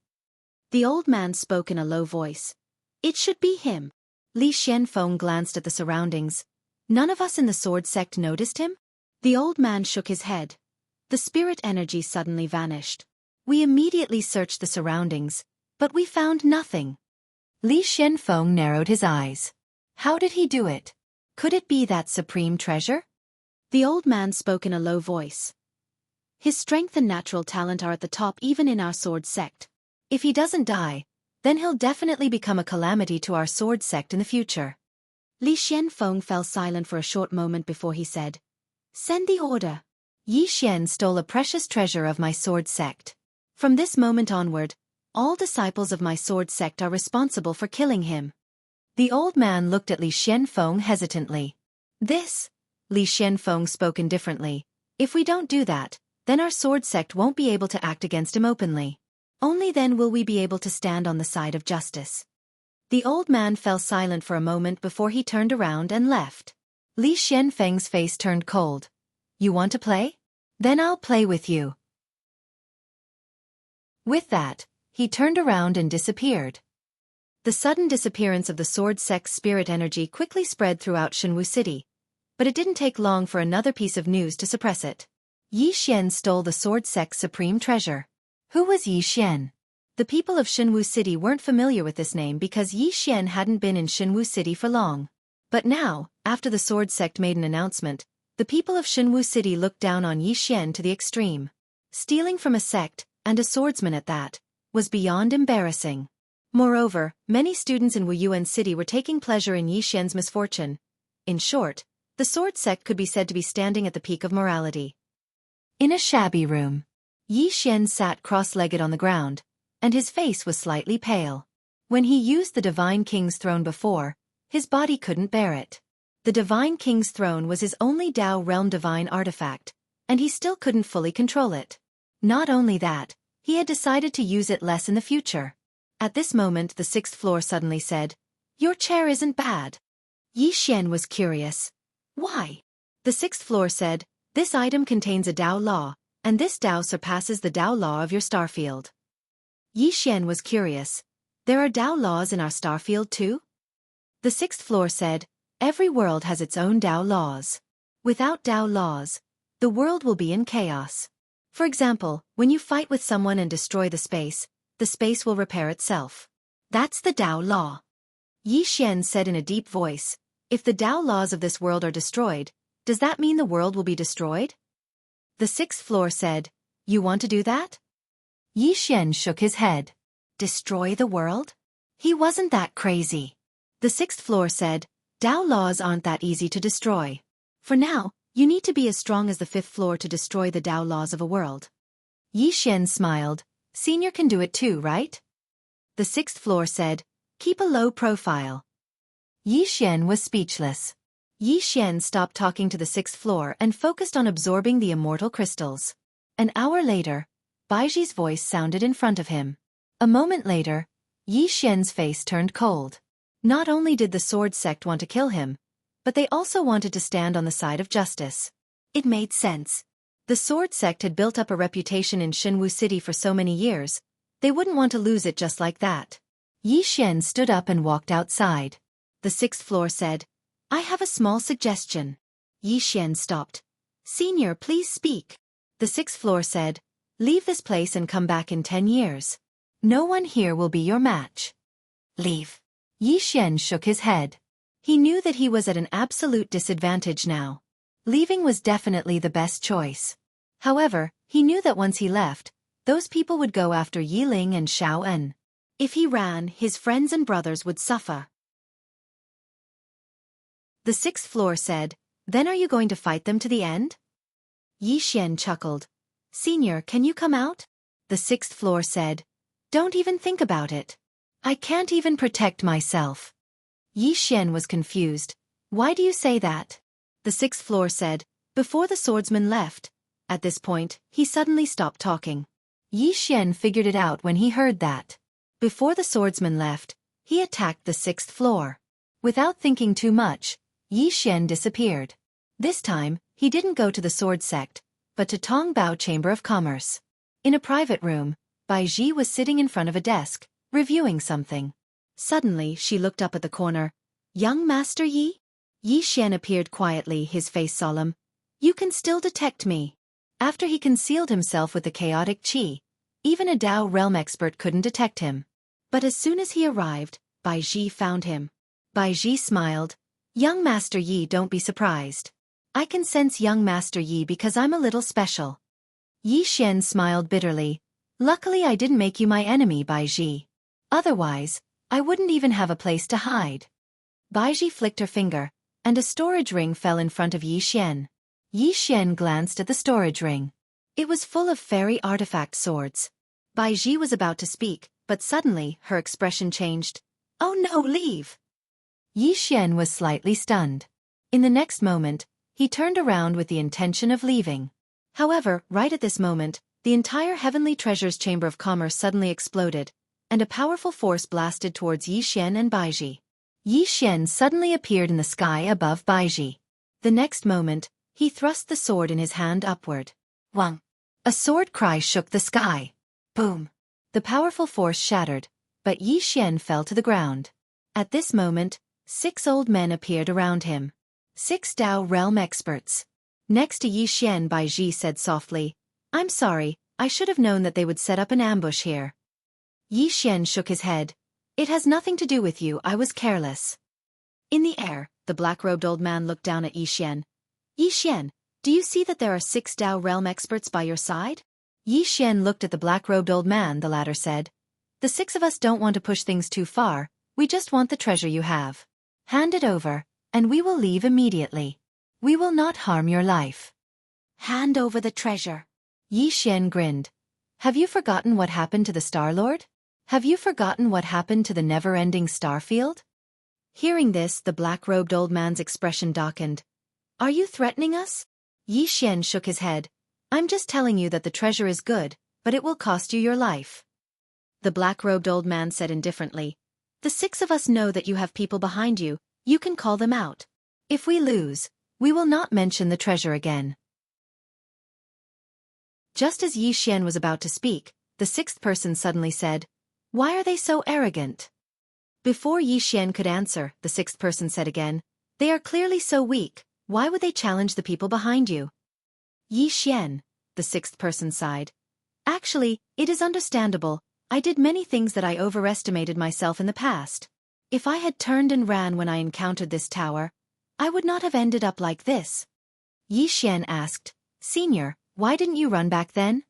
The old man spoke in a low voice. "It should be him." Li Xianfeng glanced at the surroundings. "None of us in the sword sect noticed him?" The old man shook his head. The spirit energy suddenly vanished. "We immediately searched the surroundings, but we found nothing." Li Xianfeng narrowed his eyes. How did he do it? Could it be that supreme treasure? The old man spoke in a low voice. "His strength and natural talent are at the top even in our sword sect. If he doesn't die, then he'll definitely become a calamity to our sword sect in the future." Li Xianfeng fell silent for a short moment before he said, "Send the order." Yi Xian stole a precious treasure of my sword sect. From this moment onward, all disciples of my sword sect are responsible for killing him. The old man looked at Li Xianfeng hesitantly. This, Li Xianfeng spoke indifferently. If we don't do that, then our sword sect won't be able to act against him openly. Only then will we be able to stand on the side of justice. The old man fell silent for a moment before he turned around and left. Li Xianfeng's face turned cold. You want to play? Then I'll play with you. With that, he turned around and disappeared. The sudden disappearance of the sword sect's spirit energy quickly spread throughout Shenwu City, but it didn't take long for another piece of news to suppress it. Yi Xian stole the sword sect's supreme treasure. Who was Yi Xian? The people of Shenwu City weren't familiar with this name because Yi Xian hadn't been in Shenwu City for long. But now, after the sword sect made an announcement, the people of Shenwu City looked down on Yi Xian to the extreme. Stealing from a sect, and a swordsman at that, was beyond embarrassing. Moreover, many students in Wuyuan City were taking pleasure in Yi Xian's misfortune. In short, the sword sect could be said to be standing at the peak of morality. In a shabby room, Yi Xian sat cross-legged on the ground, and his face was slightly pale. When he used the Divine King's throne before, his body couldn't bear it. The Divine King's throne was his only Dao realm divine artifact, and he still couldn't fully control it. Not only that, he had decided to use it less in the future. At this moment the sixth floor suddenly said, "Your chair isn't bad." Yi Xian was curious. Why? The sixth floor said, "This item contains a Dao law, and this Dao surpasses the Dao law of your star field." Yi Xian was curious. There are Dao laws in our star field too? The sixth floor said, "Every world has its own Dao laws. Without Dao laws, the world will be in chaos. For example, when you fight with someone and destroy the space will repair itself. That's the Dao law." Yi Xian said in a deep voice, "If the Dao laws of this world are destroyed, does that mean the world will be destroyed?" The sixth floor said, "You want to do that?" Yi Xian shook his head. Destroy the world? He wasn't that crazy. The sixth floor said, "Dao laws aren't that easy to destroy. For now, you need to be as strong as the fifth floor to destroy the Dao laws of a world." Yi Xian smiled. "Senior can do it too, right?" The sixth floor said, "Keep a low profile." Yi Xian was speechless. Yi Xian stopped talking to the sixth floor and focused on absorbing the immortal crystals. An hour later, Baiji's voice sounded in front of him. A moment later, Yi Xian's face turned cold. Not only did the sword sect want to kill him, but they also wanted to stand on the side of justice. It made sense. The sword sect had built up a reputation in Shenwu City for so many years, they wouldn't want to lose it just like that. Yi Xian stood up and walked outside. The sixth floor said, "I have a small suggestion." Yi Xian stopped. "Senior, please speak." The sixth floor said, "Leave this place and come back in 10 years. No one here will be your match." Leave. Yi Xian shook his head. He knew that he was at an absolute disadvantage now. Leaving was definitely the best choice. However, he knew that once he left, those people would go after Yi Ling and Xiao En. If he ran, his friends and brothers would suffer. The sixth floor said, "Then are you going to fight them to the end?" Yi Xian chuckled. "Senior, can you come out?" The sixth floor said, "Don't even think about it. I can't even protect myself." Yi Xian was confused. "Why do you say that?" The sixth floor said, "Before the swordsman left." At this point, he suddenly stopped talking. Yi Xian figured it out when he heard that. Before the swordsman left, he attacked the sixth floor. Without thinking too much, Yi Xian disappeared. This time, he didn't go to the sword sect, but to Tongbao Chamber of Commerce. In a private room, Bai Ji was sitting in front of a desk, reviewing something. Suddenly, she looked up at the corner. "Young Master Yi?" Yi Xian appeared quietly, his face solemn. "You can still detect me." After he concealed himself with the chaotic qi, even a Dao realm expert couldn't detect him. But as soon as he arrived, Bai Ji found him. Bai Ji smiled. "Young Master Yi, don't be surprised. I can sense young Master Yi because I'm a little special." Yi Xian smiled bitterly. "Luckily I didn't make you my enemy, Bai Ji. Otherwise, I wouldn't even have a place to hide." Bai Ji flicked her finger, and a storage ring fell in front of Yi Xian. Yi Xian glanced at the storage ring. It was full of fairy artifact swords. Bai Ji was about to speak, but suddenly her expression changed. "Oh no, leave!" Yi Xian was slightly stunned. In the next moment, he turned around with the intention of leaving. However, right at this moment, the entire Heavenly Treasures Chamber of Commerce suddenly exploded, and a powerful force blasted towards Yi Xian and Baizhi. Yi Xian suddenly appeared in the sky above Baizhi. The next moment, he thrust the sword in his hand upward. Wang! A sword cry shook the sky. Boom! The powerful force shattered, but Yi Xian fell to the ground. At this moment, 6 old men appeared around him. 6 Dao realm experts. Next to Yi Xian, Baizhi said softly, "I'm sorry, I should have known that they would set up an ambush here." Yi Xian shook his head. "It has nothing to do with you, I was careless." In the air, the black-robed old man looked down at Yi Xian. "Yi Xian, do you see that there are 6 Dao realm experts by your side?" Yi Xian looked at the black-robed old man. The latter said, "The 6 of us don't want to push things too far, we just want the treasure you have. Hand it over, and we will leave immediately. We will not harm your life." "Hand over the treasure." Yi Xian grinned. "Have you forgotten what happened to the Star Lord? Have you forgotten what happened to the never-ending star field?" Hearing this, the black-robed old man's expression darkened. "Are you threatening us?" Yi Xian shook his head. "I'm just telling you that the treasure is good, but it will cost you your life." The black-robed old man said indifferently, "The 6 of us know that you have people behind you, you can call them out. If we lose, we will not mention the treasure again." Just as Yi Xian was about to speak, the 6th person suddenly said, "Why are they so arrogant?" Before Yi Xian could answer, the 6th person said again, "They are clearly so weak, why would they challenge the people behind you?" "Yi Xian," the 6th person sighed. "Actually, it is understandable, I did many things that I overestimated myself in the past. If I had turned and ran when I encountered this tower, I would not have ended up like this." Yi Xian asked, "Senior, why didn't you run back then?"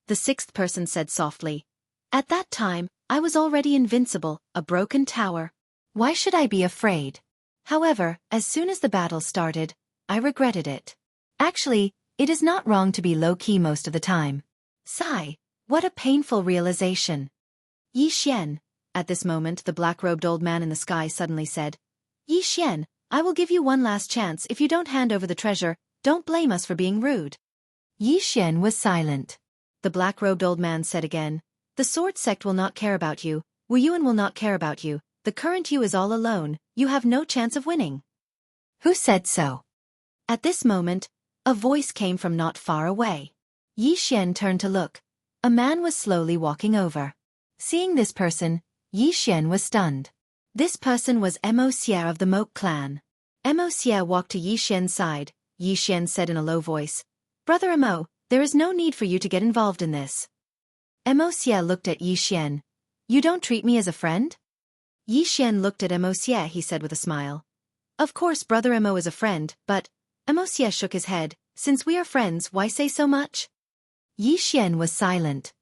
The 6th person said softly, "At that time, I was already invincible, a broken tower. Why should I be afraid? However, as soon as the battle started, I regretted it. Actually, it is not wrong to be low-key most of the time." Sigh, what a painful realization. "Yi Xian," at this moment the black-robed old man in the sky suddenly said, "Yi Xian, I will give you one last chance. If you don't hand over the treasure, don't blame us for being rude." Yi Xian was silent. The black-robed old man said again, "The sword sect will not care about you, Wu Yuan will not care about you, the current you is all alone, you have no chance of winning." "Who said so?" At this moment, a voice came from not far away. Yi Xian turned to look. A man was slowly walking over. Seeing this person, Yi Xian was stunned. This person was Mo Xie of the Moke clan. Mo Xie walked to Yi Xian's side. Yi Xian said in a low voice, "Brother Mo, there is no need for you to get involved in this." Mo Xie looked at Yi Xian. "You don't treat me as a friend?" Yi Xian looked at Mo Xie. He said with a smile, "Of course Brother Mo is a friend, but..." Mo Xie shook his head. "Since we are friends, why say so much?" Yi Xian was silent.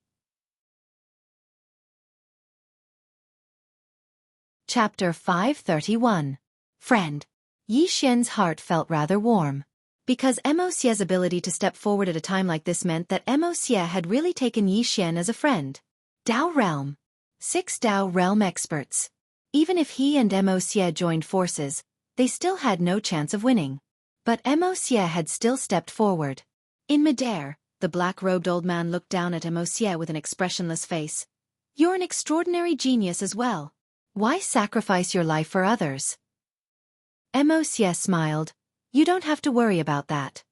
Chapter 531. Friend. Yi Xian's heart felt rather warm. Because Mo Xie's ability to step forward at a time like this meant that Mo Xie had really taken Yi Xian as a friend. Dao Realm. 6 Dao Realm experts. Even if he and Mo Xie joined forces, they still had no chance of winning. But Mo Xie had still stepped forward. In midair, the black-robed old man looked down at Mo Xie with an expressionless face. "You're an extraordinary genius as well. Why sacrifice your life for others?" Mo Xie smiled. "You don't have to worry about that."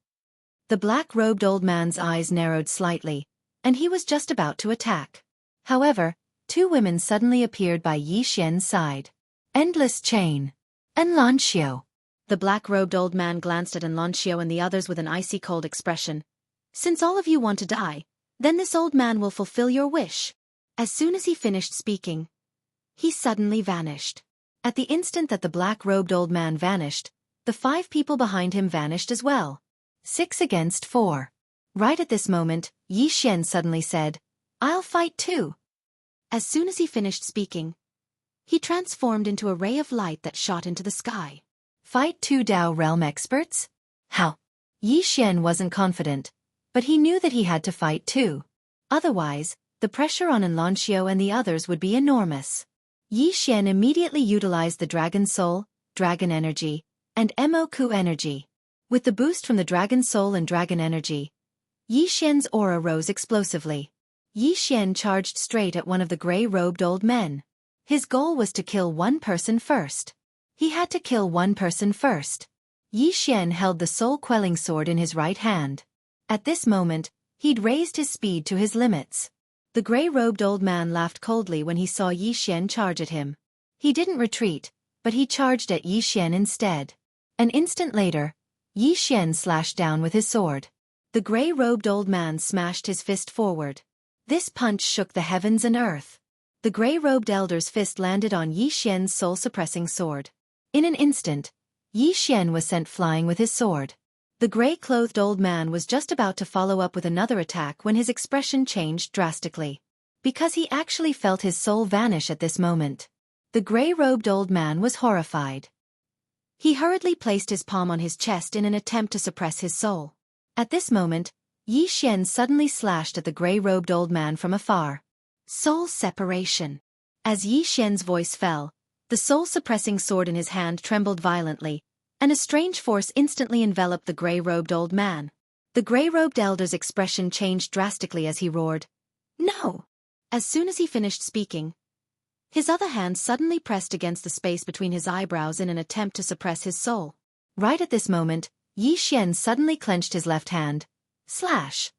The black-robed old man's eyes narrowed slightly, and he was just about to attack. However, 2 women suddenly appeared by Yi Xian's side. Endless Chain. And Lanxiu. The black-robed old man glanced at Lanxiu and the others with an icy cold expression. "Since all of you want to die, then this old man will fulfill your wish." As soon as he finished speaking, he suddenly vanished. At the instant that the black-robed old man vanished, the 5 people behind him vanished as well. 6 against 4. Right at this moment, Yi Xian suddenly said, "I'll fight too." As soon as he finished speaking, he transformed into a ray of light that shot into the sky. Fight 2 Dao Realm experts? How? Yi Xian wasn't confident, but he knew that he had to fight too. Otherwise, the pressure on Lanxiu and the others would be enormous. Yi Xian immediately utilized the Dragon Soul, Dragon Energy, and Moku Energy. With the boost from the Dragon Soul and Dragon Energy, Yi Xian's aura rose explosively. Yi Xian charged straight at one of the gray-robed old men. His goal was to kill one person first. He had to kill one person first. Yi Xian held the soul-quelling sword in his right hand. At this moment, he'd raised his speed to his limits. The gray-robed old man laughed coldly when he saw Yi Xian charge at him. He didn't retreat, but he charged at Yi Xian instead. An instant later, Yi Xian slashed down with his sword. The gray-robed old man smashed his fist forward. This punch shook the heavens and earth. The gray-robed elder's fist landed on Yi Xian's soul-suppressing sword. In an instant, Yi Xian was sent flying with his sword. The gray-clothed old man was just about to follow up with another attack when his expression changed drastically. Because he actually felt his soul vanish at this moment. The gray-robed old man was horrified. He hurriedly placed his palm on his chest in an attempt to suppress his soul. At this moment, Yi Xian suddenly slashed at the gray-robed old man from afar. Soul separation. As Yi Xian's voice fell, the soul-suppressing sword in his hand trembled violently, and a strange force instantly enveloped the gray-robed old man. The gray-robed elder's expression changed drastically as he roared, "No!" As soon as he finished speaking, his other hand suddenly pressed against the space between his eyebrows in an attempt to suppress his soul. Right at this moment, Yi Xian suddenly clenched his left hand. Slash!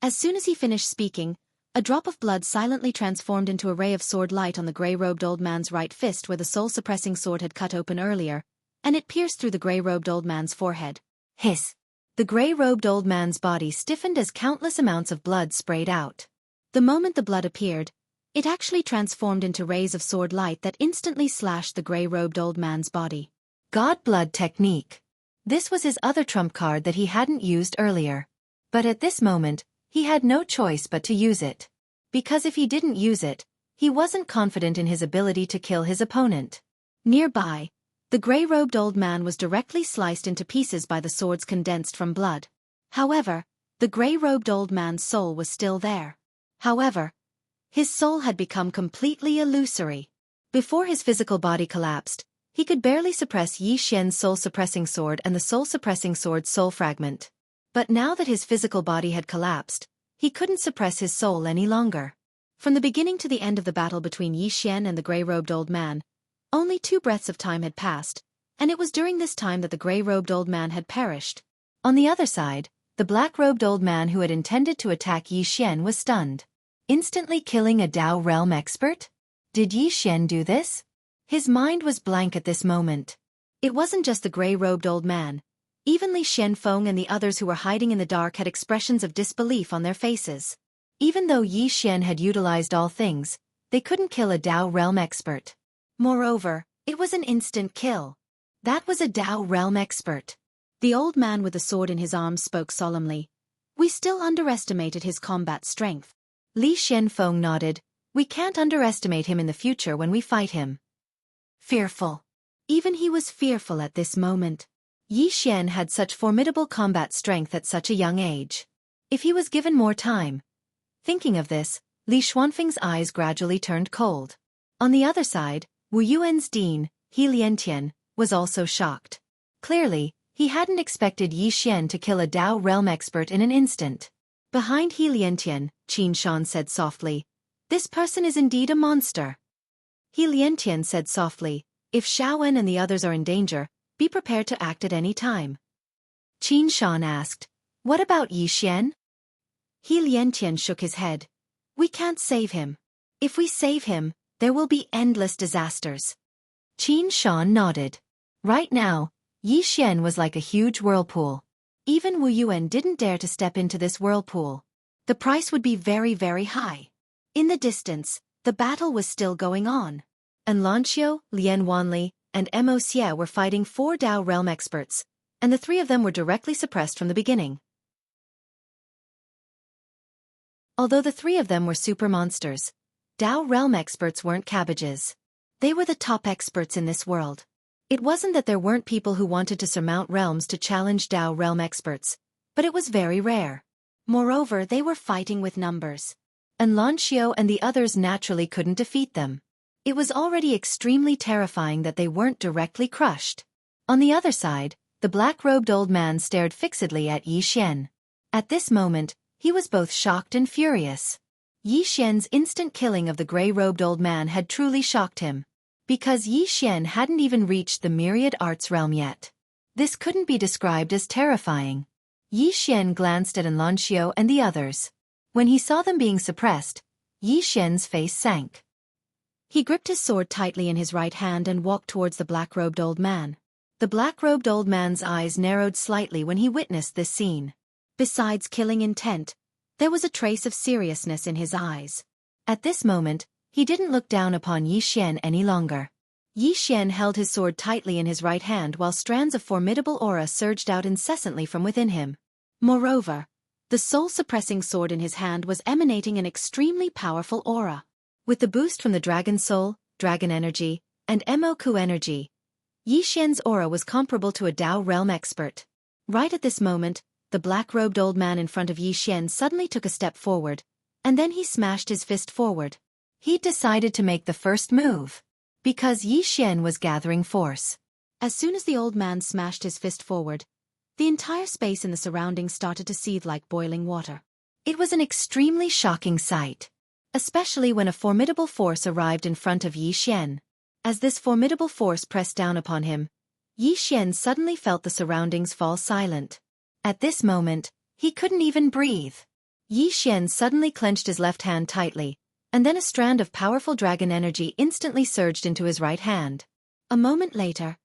As soon as he finished speaking, a drop of blood silently transformed into a ray of sword light on the gray-robed old man's right fist where the soul-suppressing sword had cut open earlier, and it pierced through the gray-robed old man's forehead. Hiss! The gray-robed old man's body stiffened as countless amounts of blood sprayed out. The moment the blood appeared, it actually transformed into rays of sword light that instantly slashed the gray-robed old man's body. God Blood Technique. This was his other trump card that he hadn't used earlier. But at this moment, he had no choice but to use it. Because if he didn't use it, he wasn't confident in his ability to kill his opponent. Nearby, the gray-robed old man was directly sliced into pieces by the swords condensed from blood. However, the gray-robed old man's soul was still there. However, his soul had become completely illusory. Before his physical body collapsed, he could barely suppress Yi Xian's soul-suppressing sword and the soul-suppressing sword's soul fragment. But now that his physical body had collapsed, he couldn't suppress his soul any longer. From the beginning to the end of the battle between Yi Xian and the gray-robed old man, only 2 breaths of time had passed, and it was during this time that the gray-robed old man had perished. On the other side, the black-robed old man who had intended to attack Yi Xian was stunned. Instantly killing a Dao realm expert? Did Yi Xian do this? His mind was blank at this moment. It wasn't just the gray-robed old man. Even Li Xianfeng and the others who were hiding in the dark had expressions of disbelief on their faces. Even though Yi Xian had utilized all things, they couldn't kill a Dao realm expert. Moreover, it was an instant kill. That was a Dao realm expert. The old man with the sword in his arms spoke solemnly. We still underestimated his combat strength. Li Xianfeng nodded. We can't underestimate him in the future when we fight him. Fearful. Even he was fearful at this moment. Yi Xian had such formidable combat strength at such a young age. If he was given more time. Thinking of this, Li Xuanfeng's eyes gradually turned cold. On the other side, Wu Yuan's dean, He Liantian, was also shocked. Clearly, he hadn't expected Yi Xian to kill a Dao realm expert in an instant. Behind He Liantian, Qin Shan said softly, "This person is indeed a monster." He Liantian said softly, "If Xiaowen and the others are in danger, be prepared to act at any time." Qin Shan asked, "What about Yi Xian?" He Liantian shook his head. "We can't save him. If we save him, there will be endless disasters." Qin Shan nodded. Right now, Yi Xian was like a huge whirlpool. Even Wu Yuan didn't dare to step into this whirlpool. The price would be very, very high. In the distance, the battle was still going on. And Lanqiu, Lian Wanli, and Mo Xie were fighting 4 Dao realm experts, and the 3 of them were directly suppressed from the beginning. Although the 3 of them were super monsters, Dao realm experts weren't cabbages. They were the top experts in this world. It wasn't that there weren't people who wanted to surmount realms to challenge Dao realm experts, but it was very rare. Moreover, they were fighting with numbers. And Lanqiu and the others naturally couldn't defeat them. It was already extremely terrifying that they weren't directly crushed. On the other side, the black-robed old man stared fixedly at Yi Xian. At this moment, he was both shocked and furious. Yi Xian's instant killing of the gray-robed old man had truly shocked him. Because Yi Xian hadn't even reached the myriad arts realm yet. This couldn't be described as terrifying. Yi Xian glanced at Enlanxiao and the others. When he saw them being suppressed, Yi Xian's face sank. He gripped his sword tightly in his right hand and walked towards the black-robed old man. The black-robed old man's eyes narrowed slightly when he witnessed this scene. Besides killing intent, there was a trace of seriousness in his eyes. At this moment, he didn't look down upon Yi Xian any longer. Yi Xian held his sword tightly in his right hand while strands of formidable aura surged out incessantly from within him. Moreover, the soul-suppressing sword in his hand was emanating an extremely powerful aura. With the boost from the Dragon Soul, Dragon Energy, and Emoku Energy, Yi Xian's aura was comparable to a Dao Realm expert. Right at this moment, the black-robed old man in front of Yi Xian suddenly took a step forward, and then he smashed his fist forward. He'd decided to make the first move. Because Yi Xian was gathering force. As soon as the old man smashed his fist forward, the entire space in the surroundings started to seethe like boiling water. It was an extremely shocking sight. Especially when a formidable force arrived in front of Yi Xian. As this formidable force pressed down upon him, Yi Xian suddenly felt the surroundings fall silent. At this moment, he couldn't even breathe. Yi Xian suddenly clenched his left hand tightly, and then a strand of powerful dragon energy instantly surged into his right hand. A moment later,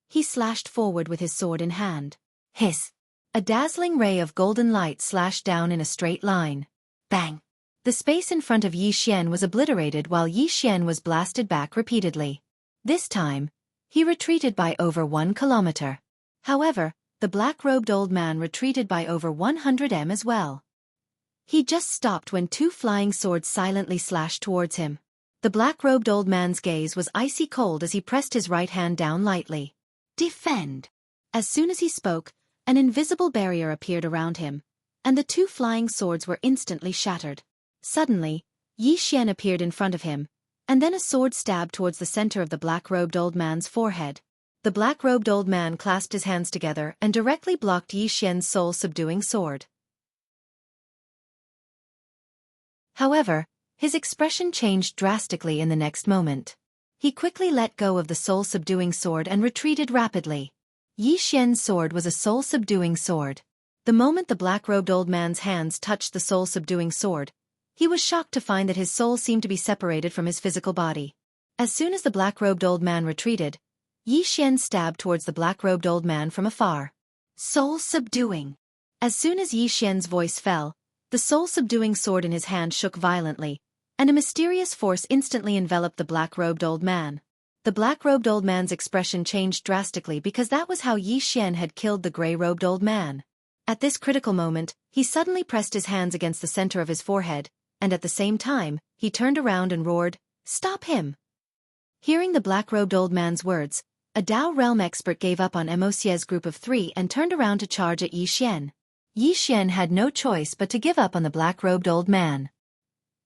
he slashed forward with his sword in hand. Hiss! A dazzling ray of golden light slashed down in a straight line. Bang! The space in front of Yi Xian was obliterated while Yi Xian was blasted back repeatedly. This time, he retreated by over 1 kilometer. However, the black-robed old man retreated by over 100 m as well. He just stopped when 2 flying swords silently slashed towards him. The black-robed old man's gaze was icy cold as he pressed his right hand down lightly. Defend! As soon as he spoke, an invisible barrier appeared around him, and the 2 flying swords were instantly shattered. Suddenly, Yi Xian appeared in front of him, and then a sword stabbed towards the center of the black-robed old man's forehead. The black-robed old man clasped his hands together and directly blocked Yi Xian's soul-subduing sword. However, his expression changed drastically in the next moment. He quickly let go of the soul-subduing sword and retreated rapidly. Yi Xian's sword was a soul-subduing sword. The moment the black-robed old man's hands touched the soul-subduing sword, he was shocked to find that his soul seemed to be separated from his physical body. As soon as the black-robed old man retreated, Yi Xian stabbed towards the black-robed old man from afar. Soul-subduing! As soon as Yi Xian's voice fell, the soul-subduing sword in his hand shook violently, and a mysterious force instantly enveloped the black-robed old man. The black-robed old man's expression changed drastically because that was how Yi Xian had killed the gray-robed old man. At this critical moment, he suddenly pressed his hands against the center of his forehead, and at the same time, he turned around and roared, "Stop him!" Hearing the black-robed old man's words, a Dao Realm expert gave up on Mocie's group of 3 and turned around to charge at Yi Xian. Yi Xian had no choice but to give up on the black-robed old man.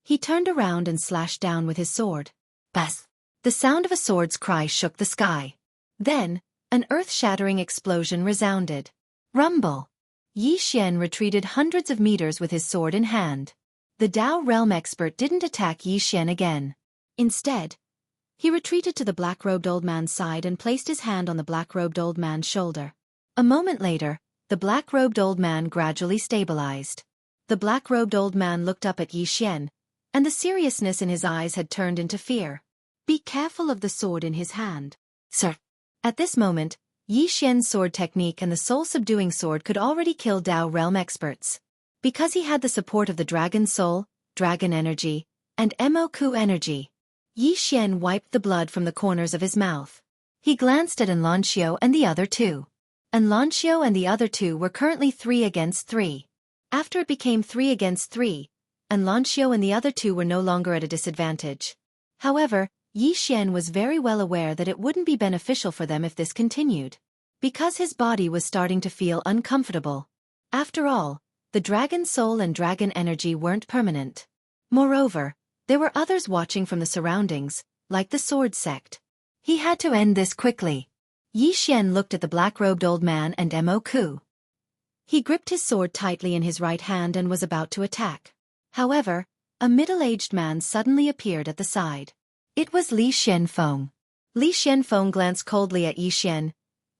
He turned around and slashed down with his sword. Bas! The sound of a sword's cry shook the sky. Then, an earth-shattering explosion resounded. Rumble! Yi Xian retreated hundreds of meters with his sword in hand. The Dao Realm expert didn't attack Yi Xian again. Instead, he retreated to the black-robed old man's side and placed his hand on the black-robed old man's shoulder. A moment later, the black-robed old man gradually stabilized. The black-robed old man looked up at Yi Xian, and the seriousness in his eyes had turned into fear. "Be careful of the sword in his hand, sir." At this moment, Yi Xian's sword technique and the soul-subduing sword could already kill Dao Realm experts. Because he had the support of the Dragon Soul, Dragon Energy, and Emoku Energy, Yi Xian wiped the blood from the corners of his mouth. He glanced at Enlanxiao and the other 2. Enlanxiao and the other 2 were currently 3 against 3. After it became 3 against 3, Enlanxiao and the other 2 were no longer at a disadvantage. However, Yi Xian was very well aware that it wouldn't be beneficial for them if this continued. Because his body was starting to feel uncomfortable. After all, the Dragon Soul and Dragon Energy weren't permanent. Moreover, there were others watching from the surroundings, like the sword sect. He had to end this quickly. Yi Xian looked at the black-robed old man and Mo Ku. He gripped his sword tightly in his right hand and was about to attack. However, a middle-aged man suddenly appeared at the side. It was Li Xianfeng. Li Xianfeng glanced coldly at Yi Xian.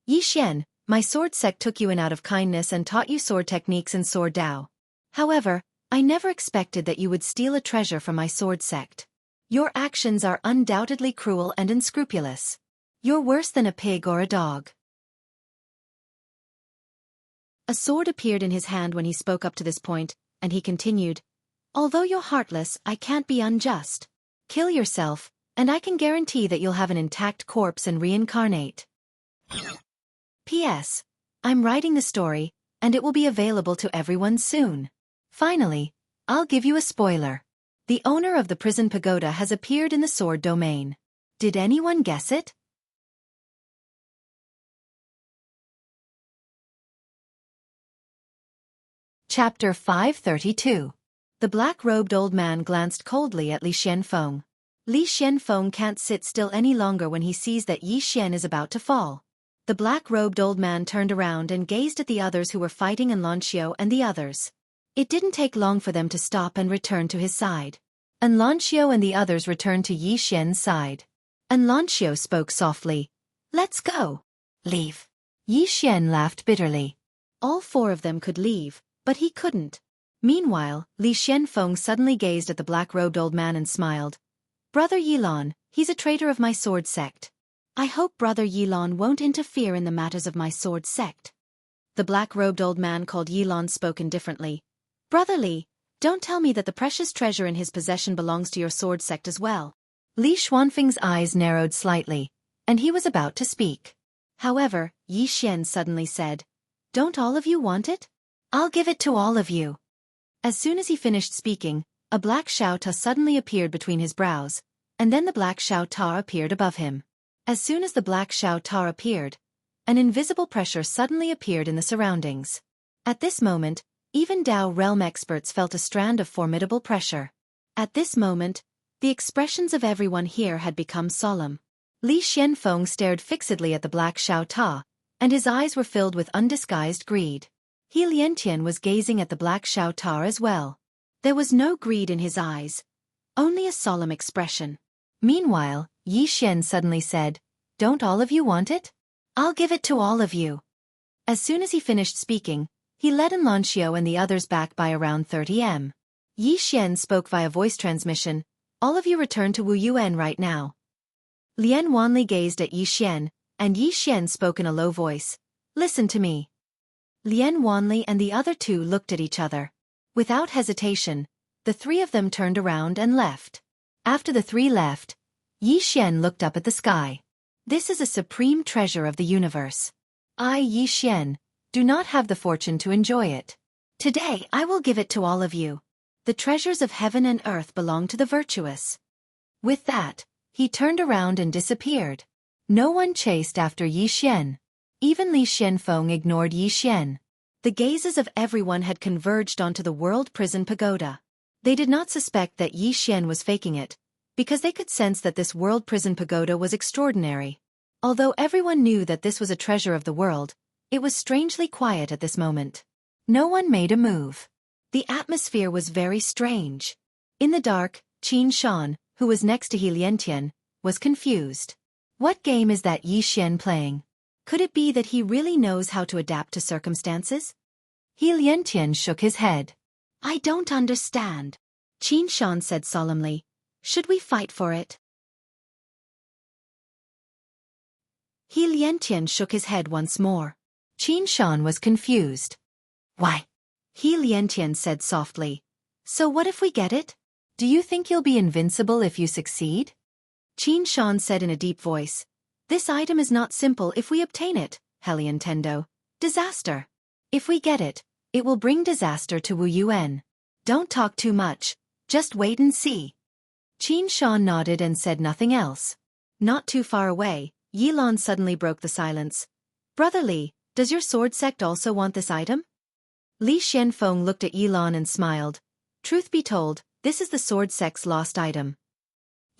Yi Xian, my sword sect took you in out of kindness and taught you sword techniques and sword Dao. However, I never expected that you would steal a treasure from my sword sect. Your actions are undoubtedly cruel and unscrupulous. You're worse than a pig or a dog. A sword appeared in his hand when he spoke up to this point, and he continued, although you're heartless, I can't be unjust. Kill yourself, and I can guarantee that you'll have an intact corpse and reincarnate. P.S. I'm writing the story, and it will be available to everyone soon. Finally, I'll give you a spoiler. The owner of the prison pagoda has appeared in the sword domain. Did anyone guess it? Chapter 532. The black-robed old man glanced coldly at Li Xianfeng. Li Xianfeng can't sit still any longer when he sees that Yi Xian is about to fall. The black-robed old man turned around and gazed at the others who were fighting Anlanxiu and the others. It didn't take long for them to stop and return to his side. Anlanxiu and the others returned to Yi Xian's side. Anlanxiu spoke softly. Let's go. Leave. Yi Xian laughed bitterly. All four of them could leave, but he couldn't. Meanwhile, Li Xianfeng suddenly gazed at the black-robed old man and smiled. Brother Yilan, he's a traitor of my sword sect. I hope Brother Yilan won't interfere in the matters of my sword sect. The black-robed old man called Yilan spoke indifferently. Brother Li, don't tell me that the precious treasure in his possession belongs to your sword sect as well. Li Xuanfeng's eyes narrowed slightly, and he was about to speak. However, Yi Xian suddenly said, don't all of you want it? I'll give it to all of you. As soon as he finished speaking, a black Shao Ta suddenly appeared between his brows, and then the black Shao Ta appeared above him. As soon as the black Shao Ta appeared, an invisible pressure suddenly appeared in the surroundings. At this moment, even Dao realm experts felt a strand of formidable pressure. At this moment, the expressions of everyone here had become solemn. Li Xianfeng stared fixedly at the black Shao Ta, and his eyes were filled with undisguised greed. He Lientian was gazing at the black Shao Ta as well. There was no greed in his eyes, only a solemn expression. Meanwhile, Yi Xian suddenly said, don't all of you want it? I'll give it to all of you. As soon as he finished speaking, he led Anlanxiu and the others back by around 30 m. Yi Xian spoke via voice transmission, all of you return to Wu Yuan right now. Lian Wanli gazed at Yi Xian, and Yi Xian spoke in a low voice, listen to me. Lian Wanli and the other two looked at each other. Without hesitation, the three of them turned around and left. After the three left, Yi Xian looked up at the sky. This is a supreme treasure of the universe. I, Yi Xian, do not have the fortune to enjoy it. Today I will give it to all of you. The treasures of heaven and earth belong to the virtuous. With that, he turned around and disappeared. No one chased after Yi Xian. Even Li Xianfeng ignored Yi Xian. The gazes of everyone had converged onto the world prison pagoda. They did not suspect that Yi Xian was faking it, because they could sense that this world prison pagoda was extraordinary. Although everyone knew that this was a treasure of the world, it was strangely quiet at this moment. No one made a move. The atmosphere was very strange. In the dark, Qin Shan, who was next to He Lientian, was confused. What game is that Yi Xian playing? Could it be that he really knows how to adapt to circumstances? He Lientian shook his head. I don't understand. Qin Shan said solemnly. Should we fight for it? He Lientian shook his head once more. Qin Shan was confused. Why? He Lientian said softly. So what if we get it? Do you think you'll be invincible if you succeed? Qin Shan said in a deep voice. This item is not simple if we obtain it, Heliantendo. Disaster. If we get it, it will bring disaster to Wu Yuan. Don't talk too much, just wait and see. Qin Shan nodded and said nothing else. Not too far away, Yilan suddenly broke the silence. Brother Li, does your sword sect also want this item? Li Xianfeng looked at Yilan and smiled. Truth be told, this is the sword sect's lost item.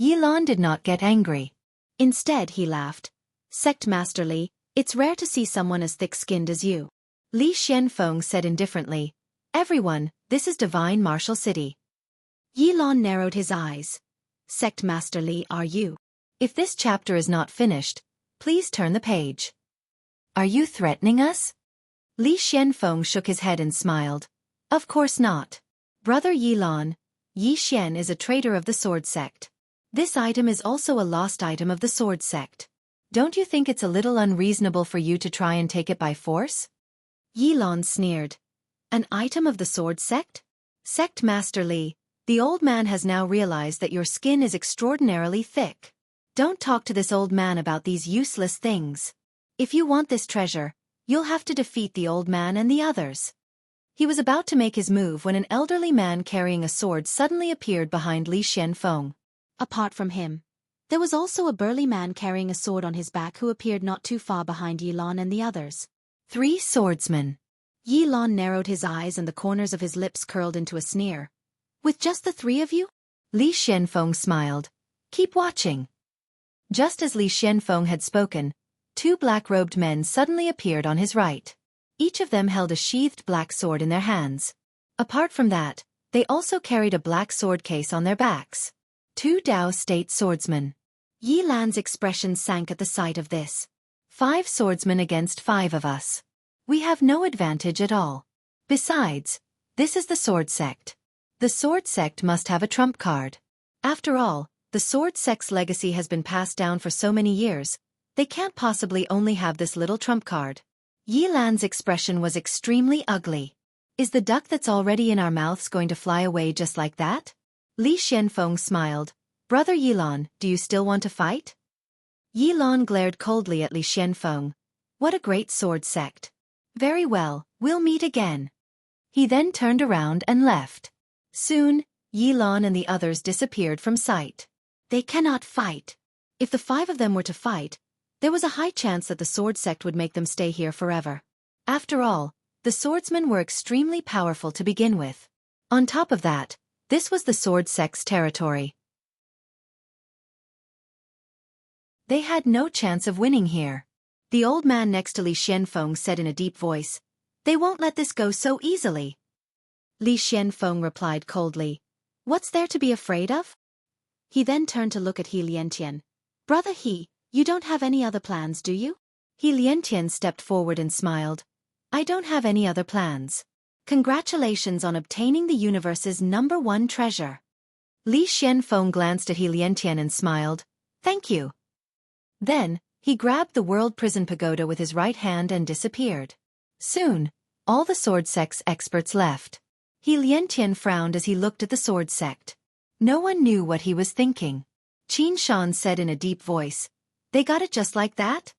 Yilan did not get angry. Instead, he laughed. Sect Master Li, it's rare to see someone as thick-skinned as you. Li Xianfeng said indifferently. Everyone, this is Divine Martial City. Yilan narrowed his eyes. Sect Master Li, are you? If this chapter is not finished, please turn the page. Are you threatening us? Li Xianfeng shook his head and smiled. Of course not. Brother Yilan, Yi Xian is a traitor of the Sword Sect. This item is also a lost item of the Sword Sect. Don't you think it's a little unreasonable for you to try and take it by force? Yilan sneered. An item of the Sword Sect? Sect Master Li, the old man has now realized that your skin is extraordinarily thick. Don't talk to this old man about these useless things. If you want this treasure, you'll have to defeat the old man and the others. He was about to make his move when an elderly man carrying a sword suddenly appeared behind Li Xianfeng. Apart from him, there was also a burly man carrying a sword on his back who appeared not too far behind Yilan and the others. 3 swordsmen. Yilan narrowed his eyes and the corners of his lips curled into a sneer. With just the 3 of you? Li Xianfeng smiled. Keep watching. Just as Li Xianfeng had spoken, 2 black-robed men suddenly appeared on his right. Each of them held a sheathed black sword in their hands. Apart from that, they also carried a black sword case on their backs. 2 Dao State swordsmen. Yilan's expression sank at the sight of this. 5 swordsmen against 5 of us. We have no advantage at all. Besides, this is the Sword Sect. The Sword Sect must have a trump card. After all, the Sword Sect's legacy has been passed down for so many years, they can't possibly only have this little trump card. Yilan's expression was extremely ugly. Is the duck that's already in our mouths going to fly away just like that? Li Xianfeng smiled. Brother Yilan, do you still want to fight? Yilan glared coldly at Li Xianfeng. What a great sword sect. Very well, we'll meet again. He then turned around and left. Soon, Yilan and the others disappeared from sight. They cannot fight. If the 5 of them were to fight, there was a high chance that the sword sect would make them stay here forever. After all, the swordsmen were extremely powerful to begin with. On top of that, this was the sword sect's territory. They had no chance of winning here. The old man next to Li Xianfeng said in a deep voice, They won't let this go so easily. Li Xianfeng replied coldly, What's there to be afraid of? He then turned to look at He Liantian. Brother He, you don't have any other plans, do you? He Liantian stepped forward and smiled. I don't have any other plans. Congratulations on obtaining the universe's #1 treasure. Li Xianfeng glanced at He Liantian and smiled. Thank you. Then, he grabbed the World Prison Pagoda with his right hand and disappeared. Soon, all the Sword Sect's experts left. He Liantian frowned as he looked at the Sword Sect. No one knew what he was thinking. Qin Shan said in a deep voice, They got it just like that?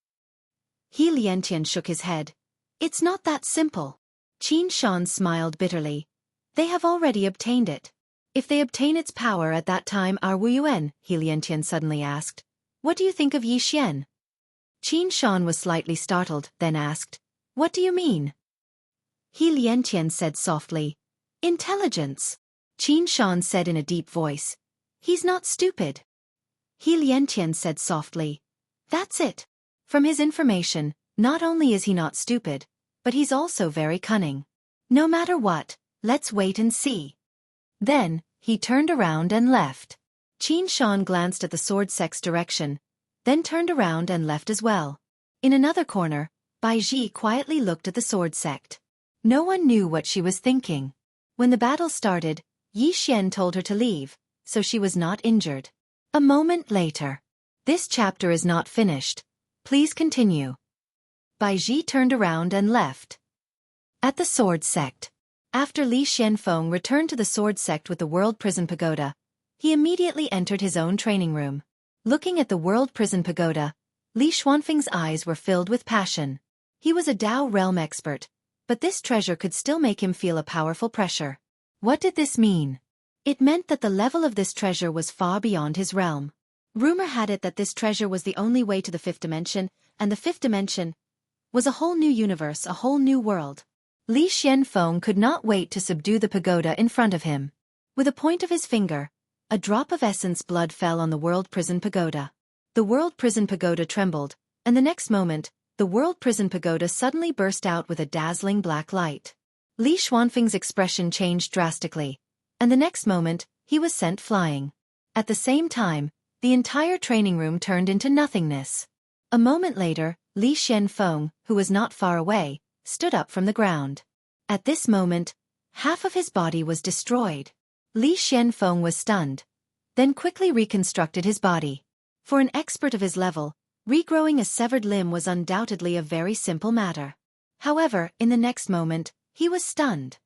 He Liantian shook his head. It's not that simple. Qin Shan smiled bitterly. They have already obtained it. If they obtain its power at that time, our Wu Yuan, He Liantian suddenly asked. What do you think of Yi Xian? Qin Shan was slightly startled, then asked, What do you mean? He Liantian said softly, Intelligence. Qin Shan said in a deep voice, He's not stupid. He Liantian said softly, That's it. From his information, not only is he not stupid, but he's also very cunning. No matter what, let's wait and see. Then, he turned around and left. Qin Shan glanced at the Sword Sect's direction, then turned around and left as well. In another corner, Bai Ji quietly looked at the Sword Sect. No one knew what she was thinking. When the battle started, Yi Xian told her to leave, so she was not injured. A moment later. This chapter is not finished. Please continue. Bai Ji turned around and left. At the Sword Sect. After Li Xianfeng returned to the Sword Sect with the World Prison Pagoda, he immediately entered his own training room. Looking at the World Prison Pagoda, Li Xuanfeng's eyes were filled with passion. He was a Dao realm expert, but this treasure could still make him feel a powerful pressure. What did this mean? It meant that the level of this treasure was far beyond his realm. Rumor had it that this treasure was the only way to the 5th dimension, and the 5th dimension was a whole new universe, a whole new world. Li Xianfeng could not wait to subdue the pagoda in front of him. With a point of his finger, a drop of essence blood fell on the World Prison Pagoda. The World Prison Pagoda trembled, and the next moment, the World Prison Pagoda suddenly burst out with a dazzling black light. Li Xuanfeng's expression changed drastically, and the next moment, he was sent flying. At the same time, the entire training room turned into nothingness. A moment later, Li Xuanfeng, who was not far away, stood up from the ground. At this moment, half of his body was destroyed. Li Xuanfeng was stunned, then quickly reconstructed his body. For an expert of his level, regrowing a severed limb was undoubtedly a very simple matter. However, in the next moment, he was stunned.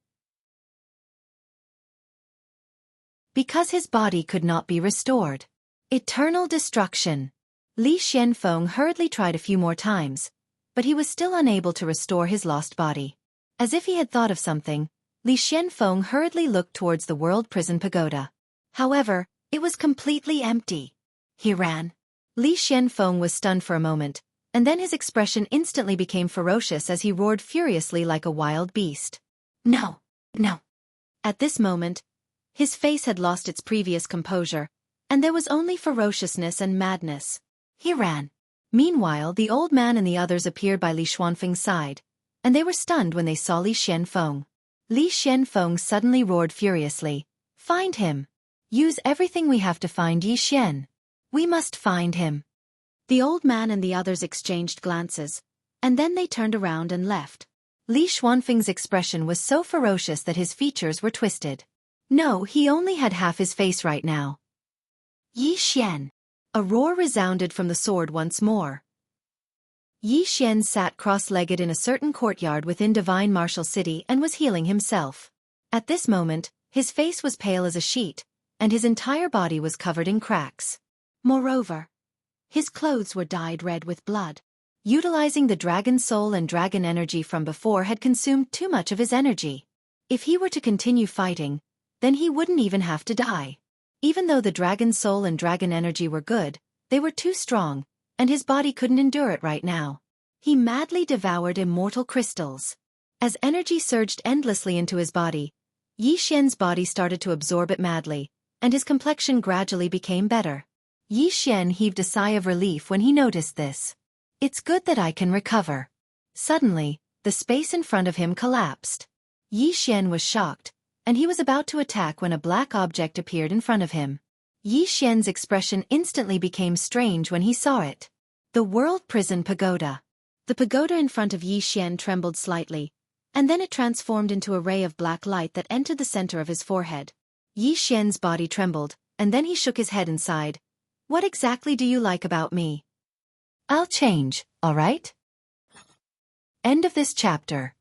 Because his body could not be restored. Eternal destruction. Li Xuanfeng hurriedly tried a few more times, but he was still unable to restore his lost body. As if he had thought of something, Li Xuanfeng hurriedly looked towards the World Prison Pagoda. However, it was completely empty. He ran. Li Xuanfeng was stunned for a moment, and then his expression instantly became ferocious as he roared furiously like a wild beast. No, no. At this moment, his face had lost its previous composure, and there was only ferociousness and madness. He ran. Meanwhile, the old man and the others appeared by Li Xuanfeng's side, and they were stunned when they saw Li Xuanfeng. Li Xuanfeng suddenly roared furiously, "Find him! Use everything we have to find Yi Xian. We must find him." The old man and the others exchanged glances, and then they turned around and left. Li Xuanfeng's expression was so ferocious that his features were twisted. No, he only had half his face right now. Yi Xian. A roar resounded from the sword once more. Yi Xian sat cross-legged in a certain courtyard within Divine Martial City and was healing himself. At this moment, his face was pale as a sheet, and his entire body was covered in cracks. Moreover, his clothes were dyed red with blood. Utilizing the dragon soul and dragon energy from before had consumed too much of his energy. If he were to continue fighting, then he wouldn't even have to die. Even though the dragon soul and dragon energy were good, they were too strong, and his body couldn't endure it right now. He madly devoured immortal crystals. As energy surged endlessly into his body, Yi Xian's body started to absorb it madly, and his complexion gradually became better. Yi Xian heaved a sigh of relief when he noticed this. It's good that I can recover. Suddenly, the space in front of him collapsed. Yi Xian was shocked, and he was about to attack when a black object appeared in front of him. Yi Xian's expression instantly became strange when he saw it. The World Prison Pagoda. The pagoda in front of Yi Xian trembled slightly, and then it transformed into a ray of black light that entered the center of his forehead. Yi Xian's body trembled, and then he shook his head and sighed. What exactly do you like about me? I'll change, all right? End of this chapter.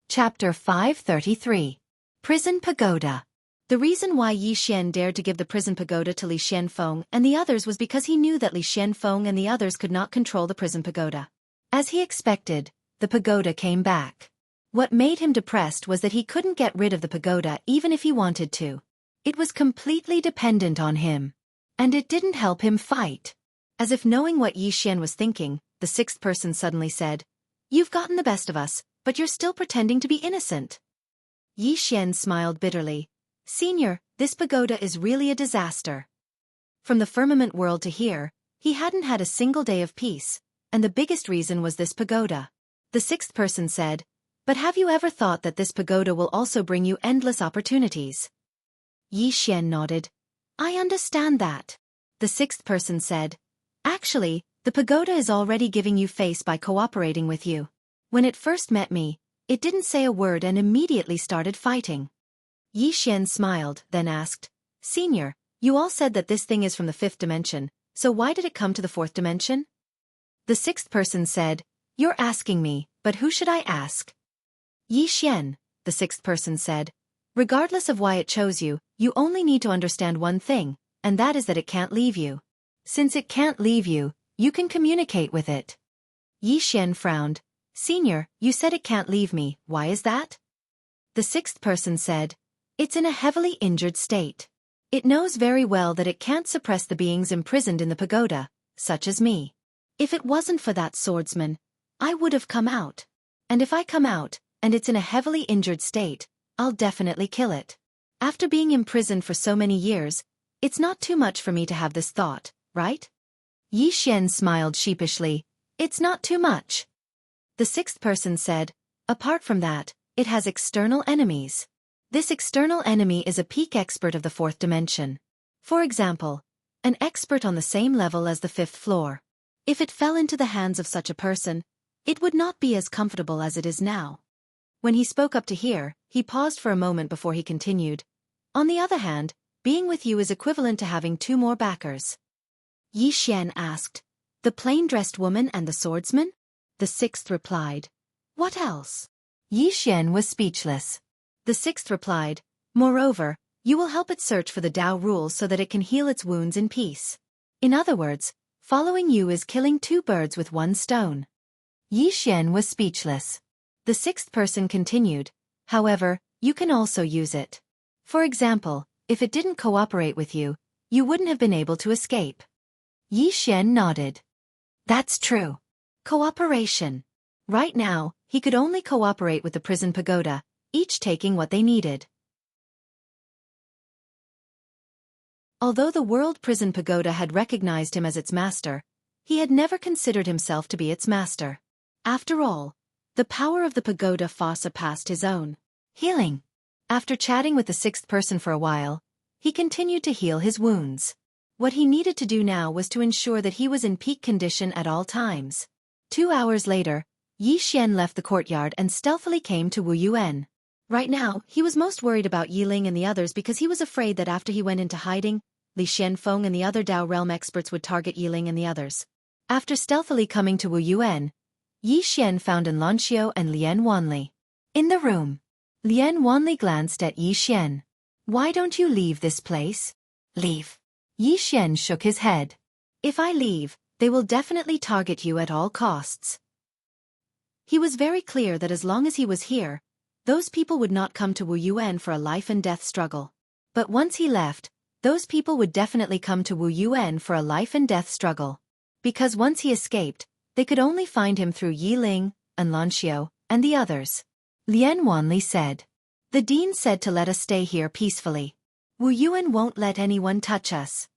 Chapter 533. Prison Pagoda. The reason why Yi Xian dared to give the prison pagoda to Li Xuanfeng and the others was because he knew that Li Xuanfeng and the others could not control the prison pagoda. As he expected, the pagoda came back. What made him depressed was that he couldn't get rid of the pagoda even if he wanted to. It was completely dependent on him. And it didn't help him fight. As if knowing what Yi Xian was thinking, the sixth person suddenly said, "You've gotten the best of us, but you're still pretending to be innocent." Yi Xian smiled bitterly. "Senior, this pagoda is really a disaster." From the firmament world to here, he hadn't had a single day of peace, and the biggest reason was this pagoda. The sixth person said, "But have you ever thought that this pagoda will also bring you endless opportunities?" Yi Xian nodded. "I understand that." The sixth person said, "Actually, the pagoda is already giving you face by cooperating with you. When it first met me, it didn't say a word and immediately started fighting." Yi Xian smiled, then asked, "Senior, you all said that this thing is from the fifth dimension, so why did it come to the fourth dimension?" The sixth person said, "You're asking me, but who should I ask?" "Yi Xian," the sixth person said. "Regardless of why it chose you, you only need to understand one thing, and that is that it can't leave you. Since it can't leave you, you can communicate with it." Yi Xian frowned. "Senior, you said it can't leave me, why is that?" The sixth person said, "It's in a heavily injured state. It knows very well that it can't suppress the beings imprisoned in the pagoda, such as me. If it wasn't for that swordsman, I would have come out. And if I come out, and it's in a heavily injured state, I'll definitely kill it. After being imprisoned for so many years, it's not too much for me to have this thought, right? Yi Xian smiled sheepishly. It's not too much. The sixth person said, apart from that, it has external enemies. This external enemy is a peak expert of the fourth dimension. For example, an expert on the same level as the fifth floor. If it fell into the hands of such a person, it would not be as comfortable as it is now. When he spoke up to here, he paused for a moment before he continued. On the other hand, being with you is equivalent to having 2 more backers. Yi Xian asked, the plain-dressed woman and the swordsman? The sixth replied, what else? Yi Xian was speechless. The sixth replied, moreover, you will help it search for the Tao rules so that it can heal its wounds in peace. In other words, following you is killing 2 birds with 1 stone. Yi Xian was speechless. The sixth person continued, however, you can also use it. For example, if it didn't cooperate with you, you wouldn't have been able to escape. Yi Xian nodded. That's true. Cooperation. Right now, he could only cooperate with the prison pagoda, each taking what they needed. Although the World Prison Pagoda had recognized him as its master, he had never considered himself to be its master. After all, the power of the pagoda far surpassed his own. Healing. After chatting with the sixth person for a while, he continued to heal his wounds. What he needed to do now was to ensure that he was in peak condition at all times. 2 hours later, Yi Xian left the courtyard and stealthily came to Wu Yuan. Right now, he was most worried about Yiling and the others because he was afraid that after he went into hiding, Li Xianfeng and the other Dao realm experts would target Yiling and the others. After stealthily coming to Wu Yuan, Yi Xian found Enlancio and Lian Wanli. In the room, Lian Wanli glanced at Yi Xian. Why don't you leave this place? Leave. Yi Xian shook his head. If I leave, they will definitely target you at all costs. He was very clear that as long as he was here, those people would not come to Wu Yuan for a life and death struggle. But once he left, those people would definitely come to Wu Yuan for a life and death struggle. Because once he escaped, they could only find him through Yiling, Enlancio, and the others. Lian Wanli said. The dean said to let us stay here peacefully. Wu Yuan won't let anyone touch us.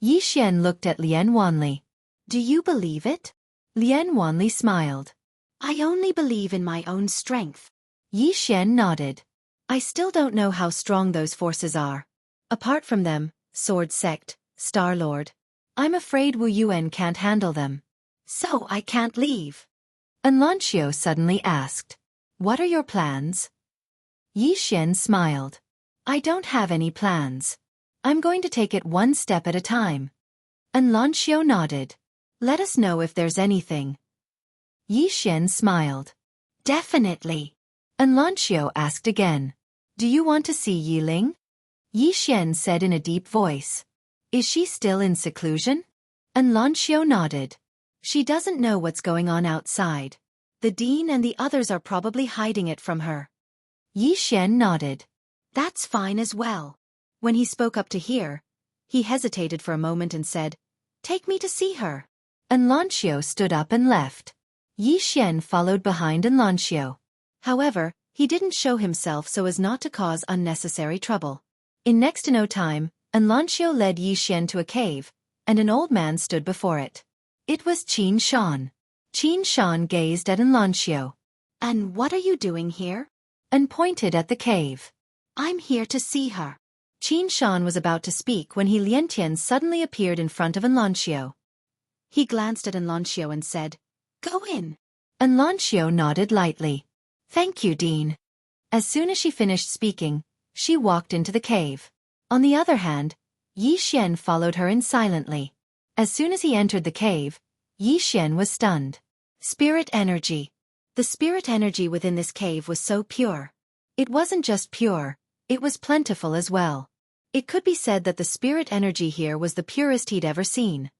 Yi Xian looked at Lian Wanli. Do you believe it? Lian Wanli smiled. I only believe in my own strength. Yi Xian nodded. I still don't know how strong those forces are. Apart from them, Sword Sect, Star Lord. I'm afraid Wu Yuan can't handle them. So I can't leave. Enlancio suddenly asked. What are your plans? Yi Xian smiled. I don't have any plans. I'm going to take it one step at a time. Enlancio nodded. Let us know if there's anything. Yi Xian smiled. Definitely. Enlancio asked again. Do you want to see Yiling? Yi Xian said in a deep voice. Is she still in seclusion? Enlancio nodded. She doesn't know what's going on outside. The dean and the others are probably hiding it from her. Yi Xian nodded. That's fine as well. When he spoke up to here, he hesitated for a moment and said, Take me to see her. Enlancio stood up and left. Yi Xian followed behind Enlancio. However, he didn't show himself so as not to cause unnecessary trouble. In next to no time, Enlancio led Yi Xian to a cave, and an old man stood before it. It was Qin Shan. Qin Shan gazed at Enlancio. And what are you doing here? And pointed at the cave. I'm here to see her. Qin Shan was about to speak when Lientian suddenly appeared in front of Enlancio. He glanced at Enlancio and said, Go in. Enlancio nodded lightly. Thank you, Dean. As soon as she finished speaking, she walked into the cave. On the other hand, Yi Xian followed her in silently. As soon as he entered the cave, Yi Xian was stunned. Spirit energy. The spirit energy within this cave was so pure. It wasn't just pure, it was plentiful as well. It could be said that the spirit energy here was the purest he'd ever seen.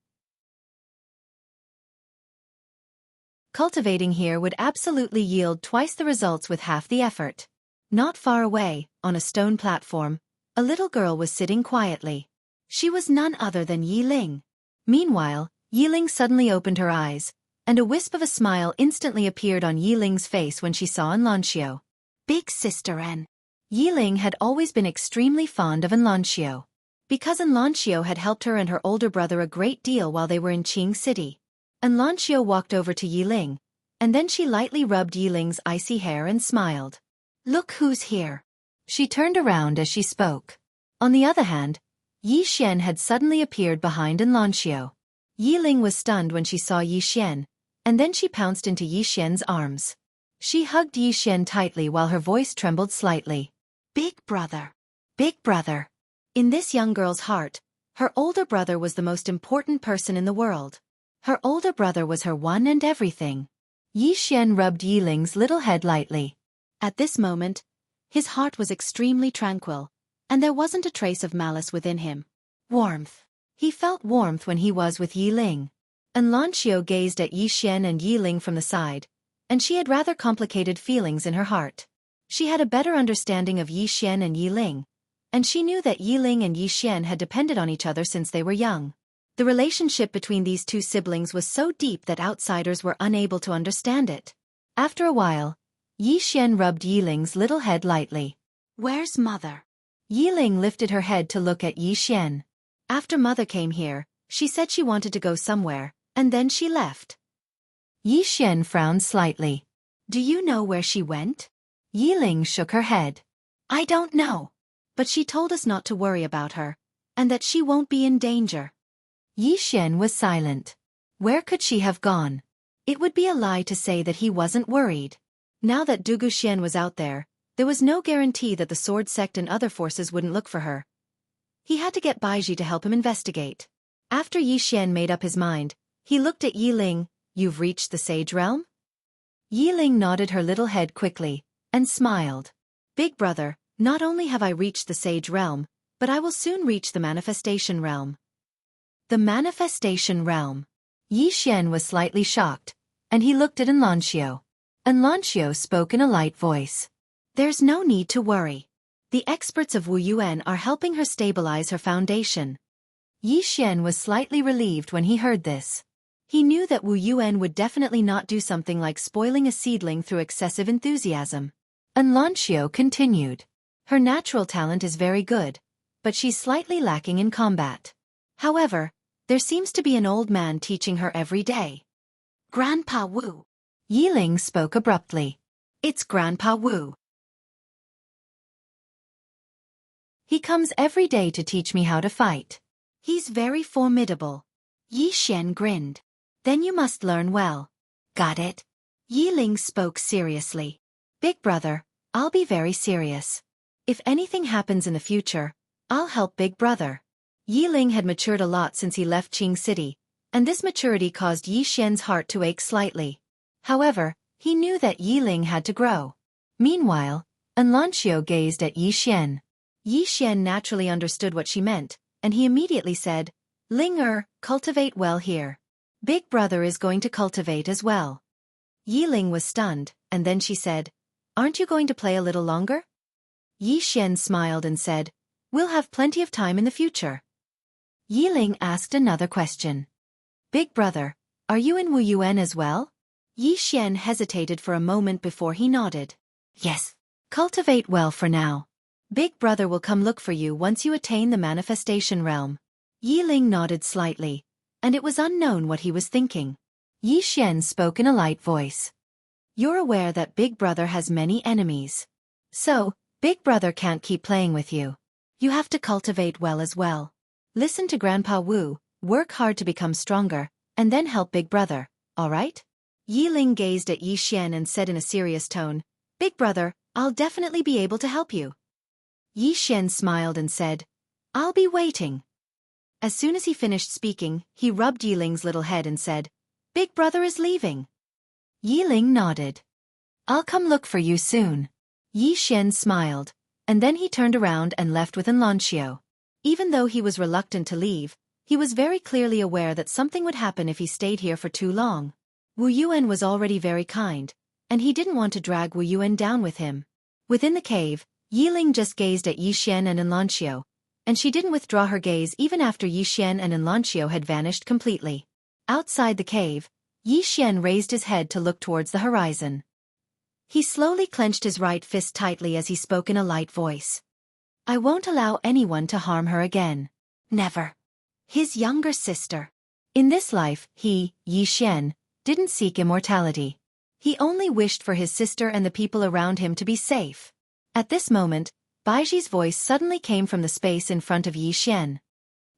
Cultivating here would absolutely yield twice the results with half the effort. Not far away, on a stone platform, a little girl was sitting quietly. She was none other than Yiling. Meanwhile, Yiling suddenly opened her eyes, and a wisp of a smile instantly appeared on Yiling's face when she saw Enlancio. Big sister N. Yiling had always been extremely fond of Enlancio. Because Enlancio had helped her and her older brother a great deal while they were in Qing City. Enlancio walked over to Yiling, and then she lightly rubbed Yiling's icy hair and smiled. Look who's here. She turned around as she spoke. On the other hand, Yi Xian had suddenly appeared behind Enlancio. Yiling was stunned when she saw Yi Xian, and then she pounced into Yi Xian's arms. She hugged Yi Xian tightly while her voice trembled slightly. Big brother. Big brother. In this young girl's heart, her older brother was the most important person in the world. Her older brother was her one and everything. Yi Xian rubbed Yiling's little head lightly. At this moment, his heart was extremely tranquil, and there wasn't a trace of malice within him. Warmth. He felt warmth when he was with Yiling. Enlancio gazed at Yi Xian and Yiling from the side, and she had rather complicated feelings in her heart. She had a better understanding of Yi Xian and Yiling, and she knew that Yiling and Yi Xian had depended on each other since they were young. The relationship between these two siblings was so deep that outsiders were unable to understand it. After a while, Yi Xian rubbed Yiling's little head lightly. Where's mother? Yiling lifted her head to look at Yi Xian. After mother came here, she said she wanted to go somewhere, and then she left. Yi Xian frowned slightly. Do you know where she went? Yiling shook her head. I don't know. But she told us not to worry about her, and that she won't be in danger. Yi Xian was silent. Where could she have gone? It would be a lie to say that he wasn't worried. Now that Dugu Xian was out there was no guarantee that the sword sect and other forces wouldn't look for her. He had to get Baiji to help him investigate. After Yi Xian made up his mind, he looked at Yiling. You've reached the Sage Realm? Yiling nodded her little head quickly, and smiled. Big brother, not only have I reached the Sage Realm, but I will soon reach the Manifestation Realm. The Manifestation Realm. Yi Xian was slightly shocked, and he looked at Enlancio. Enlancio spoke in a light voice. There's no need to worry. The experts of Wu Yuan are helping her stabilize her foundation. Yi Xian was slightly relieved when he heard this. He knew that Wu Yuan would definitely not do something like spoiling a seedling through excessive enthusiasm. Enlancio continued. Her natural talent is very good, but she's slightly lacking in combat. However, there seems to be an old man teaching her every day. Grandpa Wu. Yiling spoke abruptly. It's Grandpa Wu. He comes every day to teach me how to fight. He's very formidable. Yi Xian grinned. Then you must learn well. Got it? Yiling spoke seriously. Big brother, I'll be very serious. If anything happens in the future, I'll help Big brother. Yiling had matured a lot since he left Qing City, and this maturity caused Yi Xian's heart to ache slightly. However, he knew that Yiling had to grow. Meanwhile, Enlancio gazed at Yi Xian. Yi Xian naturally understood what she meant, and he immediately said, Ling cultivate well here. Big brother is going to cultivate as well. Yiling was stunned, and then she said, Aren't you going to play a little longer? Yi Xian smiled and said, We'll have plenty of time in the future. Yiling asked another question. Big brother, are you in Wu Yuan as well? Yi Xian hesitated for a moment before he nodded. Yes. Cultivate well for now. Big brother will come look for you once you attain the Manifestation Realm. Yiling nodded slightly, and it was unknown what he was thinking. Yi Xian spoke in a light voice. You're aware that Big brother has many enemies. So, Big brother can't keep playing with you. You have to cultivate well as well. Listen to Grandpa Wu, work hard to become stronger, and then help Big brother, alright? Yiling gazed at Yi Xian and said in a serious tone, Big brother, I'll definitely be able to help you. Yi Xian smiled and said, I'll be waiting. As soon as he finished speaking, he rubbed Yiling's little head and said, Big brother is leaving. Yiling nodded. I'll come look for you soon. Yi Xian smiled, and then he turned around and left with Enlancio. Even though he was reluctant to leave, he was very clearly aware that something would happen if he stayed here for too long. Wu Yuan was already very kind, and he didn't want to drag Wu Yuan down with him. Within the cave, Yiling just gazed at Yi Xian and Enlancio, and she didn't withdraw her gaze even after Yi Xian and Enlancio had vanished completely. Outside the cave, Yi Xian raised his head to look towards the horizon. He slowly clenched his right fist tightly as he spoke in a light voice. I won't allow anyone to harm her again. Never. His younger sister. In this life, he, Yi Xian, didn't seek immortality. He only wished for his sister and the people around him to be safe. At this moment, Baiji's voice suddenly came from the space in front of Yi Xian.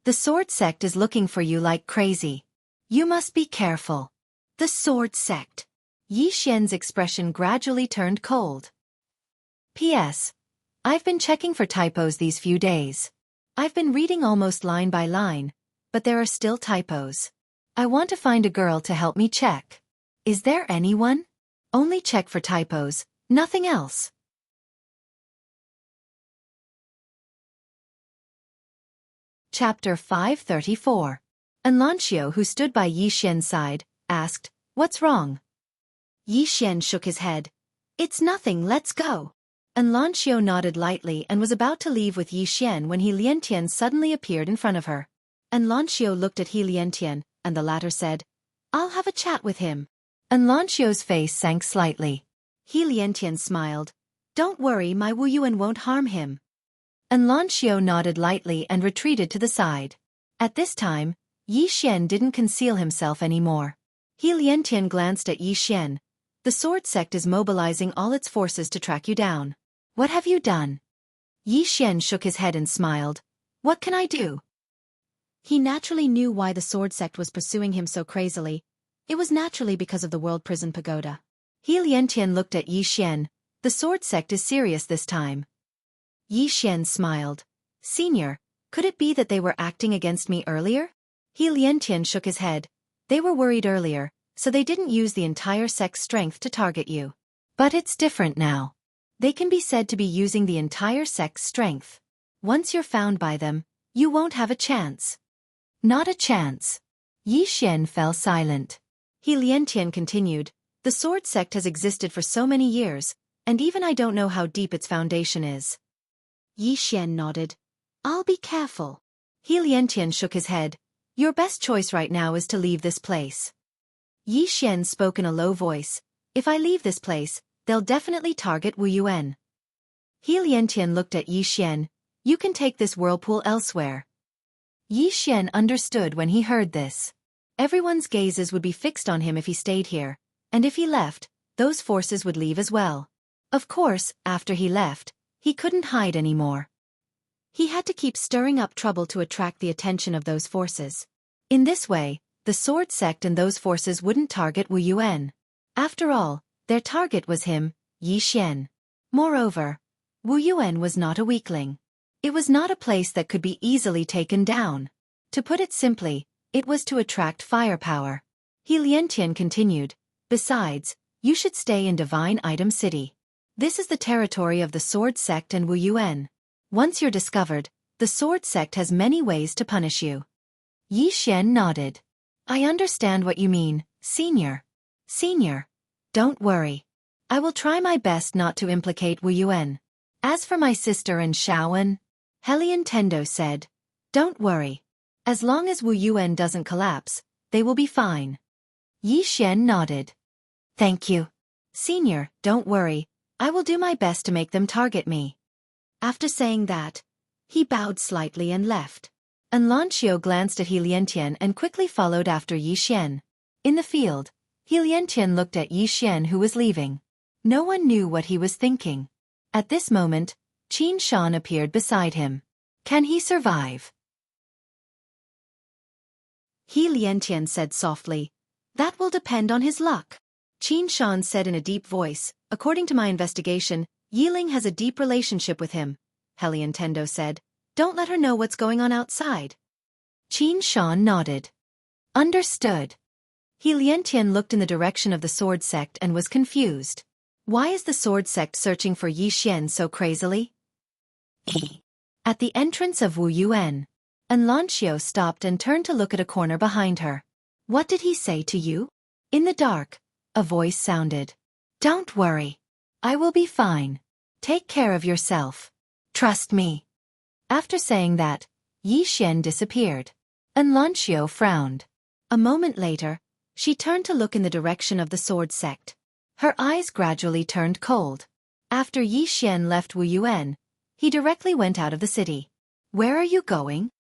The sword sect is looking for you like crazy. You must be careful. The sword sect. Yi Xian's expression gradually turned cold. P.S. I've been checking for typos these few days. I've been reading almost line by line, but there are still typos. I want to find a girl to help me check. Is there anyone? Only check for typos, nothing else. Chapter 534. Enlancio, who stood by Yi Xian's side, asked, What's wrong? Yi Xian shook his head. It's nothing, let's go. Enlancio nodded lightly and was about to leave with Yi Xian when He Liantian suddenly appeared in front of her. Enlancio looked at He Liantian, and the latter said, I'll have a chat with him. Enlancio's face sank slightly. He Liantian smiled. Don't worry, my Wu Yuan won't harm him. Enlancio nodded lightly and retreated to the side. At this time, Yi Xian didn't conceal himself anymore. He Liantian glanced at Yi Xian. The sword sect is mobilizing all its forces to track you down. What have you done? Yi Xian shook his head and smiled. What can I do? He naturally knew why the sword sect was pursuing him so crazily. It was naturally because of the World Prison Pagoda. He Liantian looked at Yi Xian. The sword sect is serious this time. Yi Xian smiled. Senior, could it be that they were acting against me earlier? He Liantian shook his head. They were worried earlier, so they didn't use the entire sect's strength to target you. But it's different now. They can be said to be using the entire sect's strength. Once you're found by them, you won't have a chance. Not a chance. Yi Xian fell silent. He Liantian continued, the sword sect has existed for so many years, and even I don't know how deep its foundation is. Yi Xian nodded. I'll be careful. He Liantian shook his head. Your best choice right now is to leave this place. Yi Xian spoke in a low voice. If I leave this place, they'll definitely target Wu Yuan. He Liantian looked at Yi Xian. You can take this whirlpool elsewhere. Yi Xian understood when he heard this. Everyone's gazes would be fixed on him if he stayed here, and if he left, those forces would leave as well. Of course, after he left, he couldn't hide anymore. He had to keep stirring up trouble to attract the attention of those forces. In this way, the sword sect and those forces wouldn't target Wu Yuan. After all, their target was him, Yi Xian. Moreover, Wu Yuan was not a weakling. It was not a place that could be easily taken down. To put it simply, it was to attract firepower. He Liantian continued, besides, you should stay in Divine Item City. This is the territory of the sword sect and Wu Yuan. Once you're discovered, the sword sect has many ways to punish you. Yi Xian nodded. I understand what you mean, Senior. Senior. Don't worry. I will try my best not to implicate Wu Yuan. As for my sister and Shaoan, Helian Tendo said, don't worry. As long as Wu Yuan doesn't collapse, they will be fine. Yi Xian nodded. Thank you. Senior, don't worry. I will do my best to make them target me. After saying that, he bowed slightly and left. Enlancio glanced at He Liantian and quickly followed after Yi Xian. In the field, He Liantian looked at Yi Xian who was leaving. No one knew what he was thinking. At this moment, Qin Shan appeared beside him. Can he survive? He Liantian said softly. That will depend on his luck. Qin Shan said in a deep voice, according to my investigation, Yiling has a deep relationship with him. Helian Tendo said, don't let her know what's going on outside. Qin Shan nodded. Understood. He Liantian looked in the direction of the sword sect and was confused. Why is the sword sect searching for Yi Xian so crazily? At the entrance of Wu Yuan, Enlancio stopped and turned to look at a corner behind her. What did he say to you? In the dark, a voice sounded. Don't worry. I will be fine. Take care of yourself. Trust me. After saying that, Yi Xian disappeared. Enlancio frowned. A moment later, She turned to look in the direction of the sword sect. Her eyes gradually turned cold. After Yi Xian left Wu Yuan, he directly went out of the city. Where are you going?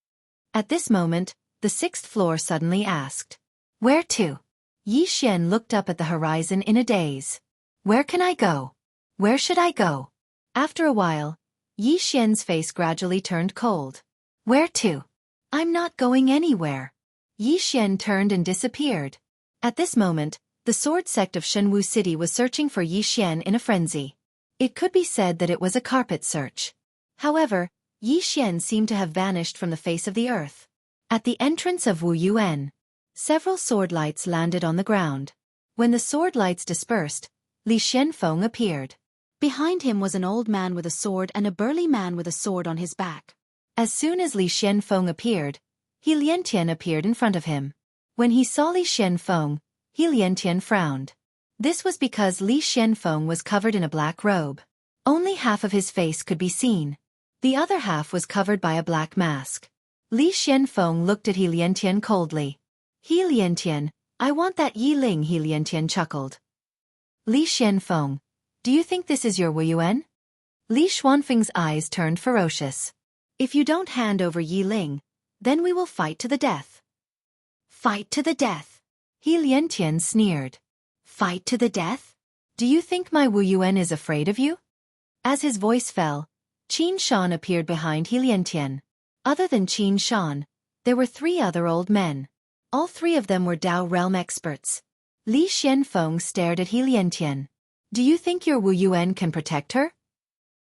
At this moment, the sixth floor suddenly asked. Where to? Yi Xian looked up at the horizon in a daze. Where can I go? Where should I go? After a while, Yi Xian's face gradually turned cold. Where to? I'm not going anywhere. Yi Xian turned and disappeared. At this moment, the sword sect of Shenwu City was searching for Yi Xian in a frenzy. It could be said that it was a carpet search. However, Yi Xian seemed to have vanished from the face of the earth. At the entrance of Wu Yuan, several sword lights landed on the ground. When the sword lights dispersed, Li Xianfeng appeared. Behind him was an old man with a sword and a burly man with a sword on his back. As soon as Li Xianfeng appeared, He Liantian appeared in front of him. When he saw Li Xianfeng, He Liantian frowned. This was because Li Xianfeng was covered in a black robe. Only half of his face could be seen. The other half was covered by a black mask. Li Xianfeng looked at He Liantian coldly. He Liantian, I want that Yi Ling. He Liantian chuckled. Li Xianfeng, do you think this is your Wu Yuan? Li Xuanfeng's eyes turned ferocious. If you don't hand over Yi Ling, then we will fight to the death. Fight to the death. He Liantian sneered. Fight to the death? Do you think my Wu Yuan is afraid of you? As his voice fell, Qin Shan appeared behind He Liantian. Other than Qin Shan, there were 3 other old men. All 3 of them were Dao realm experts. Li Xianfeng stared at He Liantian. Do you think your Wu Yuan can protect her?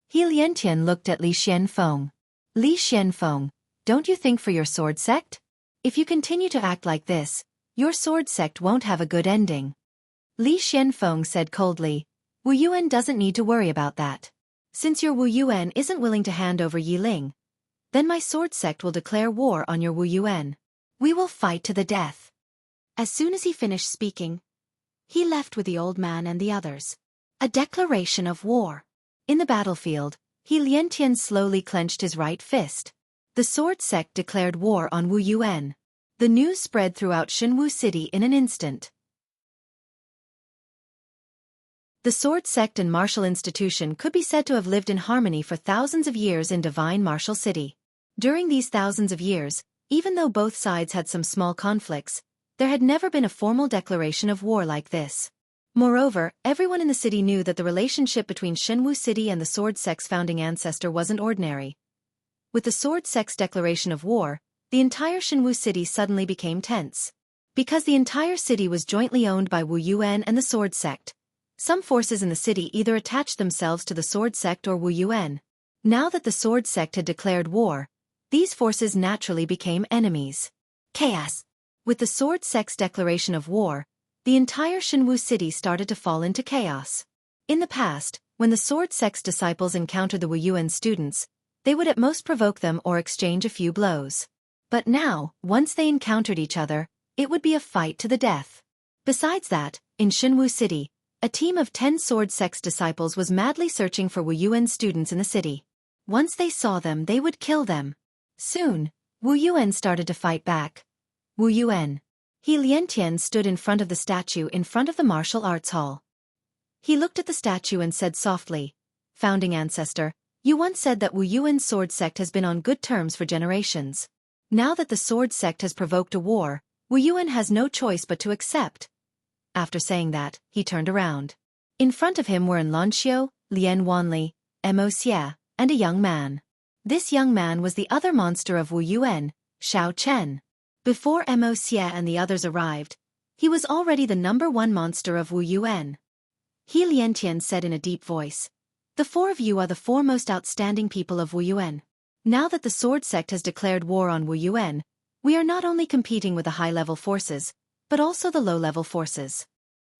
He Liantian looked at Li Xianfeng. Li Xianfeng, don't you think for your sword sect? If you continue to act like this, your sword sect won't have a good ending. Li Xianfeng said coldly, Wu Yuan doesn't need to worry about that. Since your Wu Yuan isn't willing to hand over Yi Ling, then my sword sect will declare war on your Wu Yuan. We will fight to the death. As soon as he finished speaking, he left with the old man and the others. A declaration of war. In the battlefield, He Liantian slowly clenched his right fist. The sword sect declared war on Wu Yuan. The news spread throughout Shenwu City in an instant. The sword sect and martial institution could be said to have lived in harmony for thousands of years in divine martial city. During these thousands of years, even though both sides had some small conflicts, there had never been a formal declaration of war like this. Moreover, everyone in the city knew that the relationship between Shenwu City and the sword sect's founding ancestor wasn't ordinary. With the sword sect's declaration of war, the entire Shenwu City suddenly became tense. Because the entire city was jointly owned by Wu Yuan and the sword sect, some forces in the city either attached themselves to the sword sect or Wu Yuan. Now that the sword sect had declared war, these forces naturally became enemies. Chaos. With the sword sect's declaration of war, the entire Shenwu City started to fall into chaos. In the past, when the sword sect's disciples encountered the Wu Yuan students, they would at most provoke them or exchange a few blows. But now, once they encountered each other, it would be a fight to the death. Besides that, in Shenwu City, a team of 10 sword sect's disciples was madly searching for Wu Yuan students in the city. Once they saw them, they would kill them. Soon, Wu Yuan started to fight back. Wu Yuan. He Liantian stood in front of the statue in front of the martial arts hall. He looked at the statue and said softly, Founding ancestor, you once said that Wu Yuan's sword sect has been on good terms for generations. Now that the sword sect has provoked a war, Wu Yuan has no choice but to accept. After saying that, he turned around. In front of him were Lanxiu, Lian Wanli, Mo Xie, and a young man. This young man was the other monster of Wu Yuan, Xiao Chen. Before Mo Xie and the others arrived, he was already the #1 monster of Wu Yuan. He Liantian said in a deep voice, The 4 of you are the 4 most outstanding people of Wu Yuan. Now that the sword sect has declared war on Wu Yuan, we are not only competing with the high-level forces, but also the low-level forces.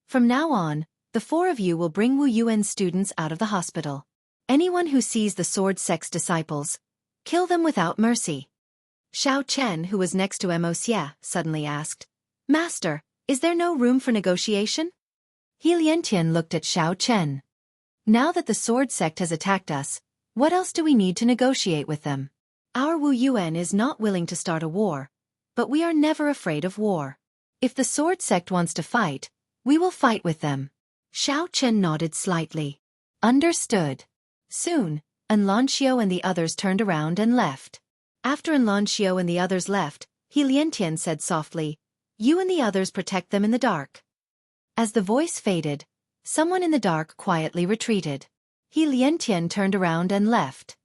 From now on, the 4 of you will bring Wu Yuan students out of the hospital. Anyone who sees the sword sect's disciples, kill them without mercy. Xiao Chen, who was next to Mo Xie, suddenly asked, Master, is there no room for negotiation? He Liantian looked at Xiao Chen. Now that the sword sect has attacked us, what else do we need to negotiate with them? Our Wu Yuan is not willing to start a war, but we are never afraid of war. If the sword sect wants to fight, we will fight with them. Xiao Chen nodded slightly. Understood. Soon, Enlancio and the others turned around and left. After Enlancio and the others left, He Liantian said softly, "You and the others protect them in the dark." As the voice faded, someone in the dark quietly retreated. He Liantian turned around and left.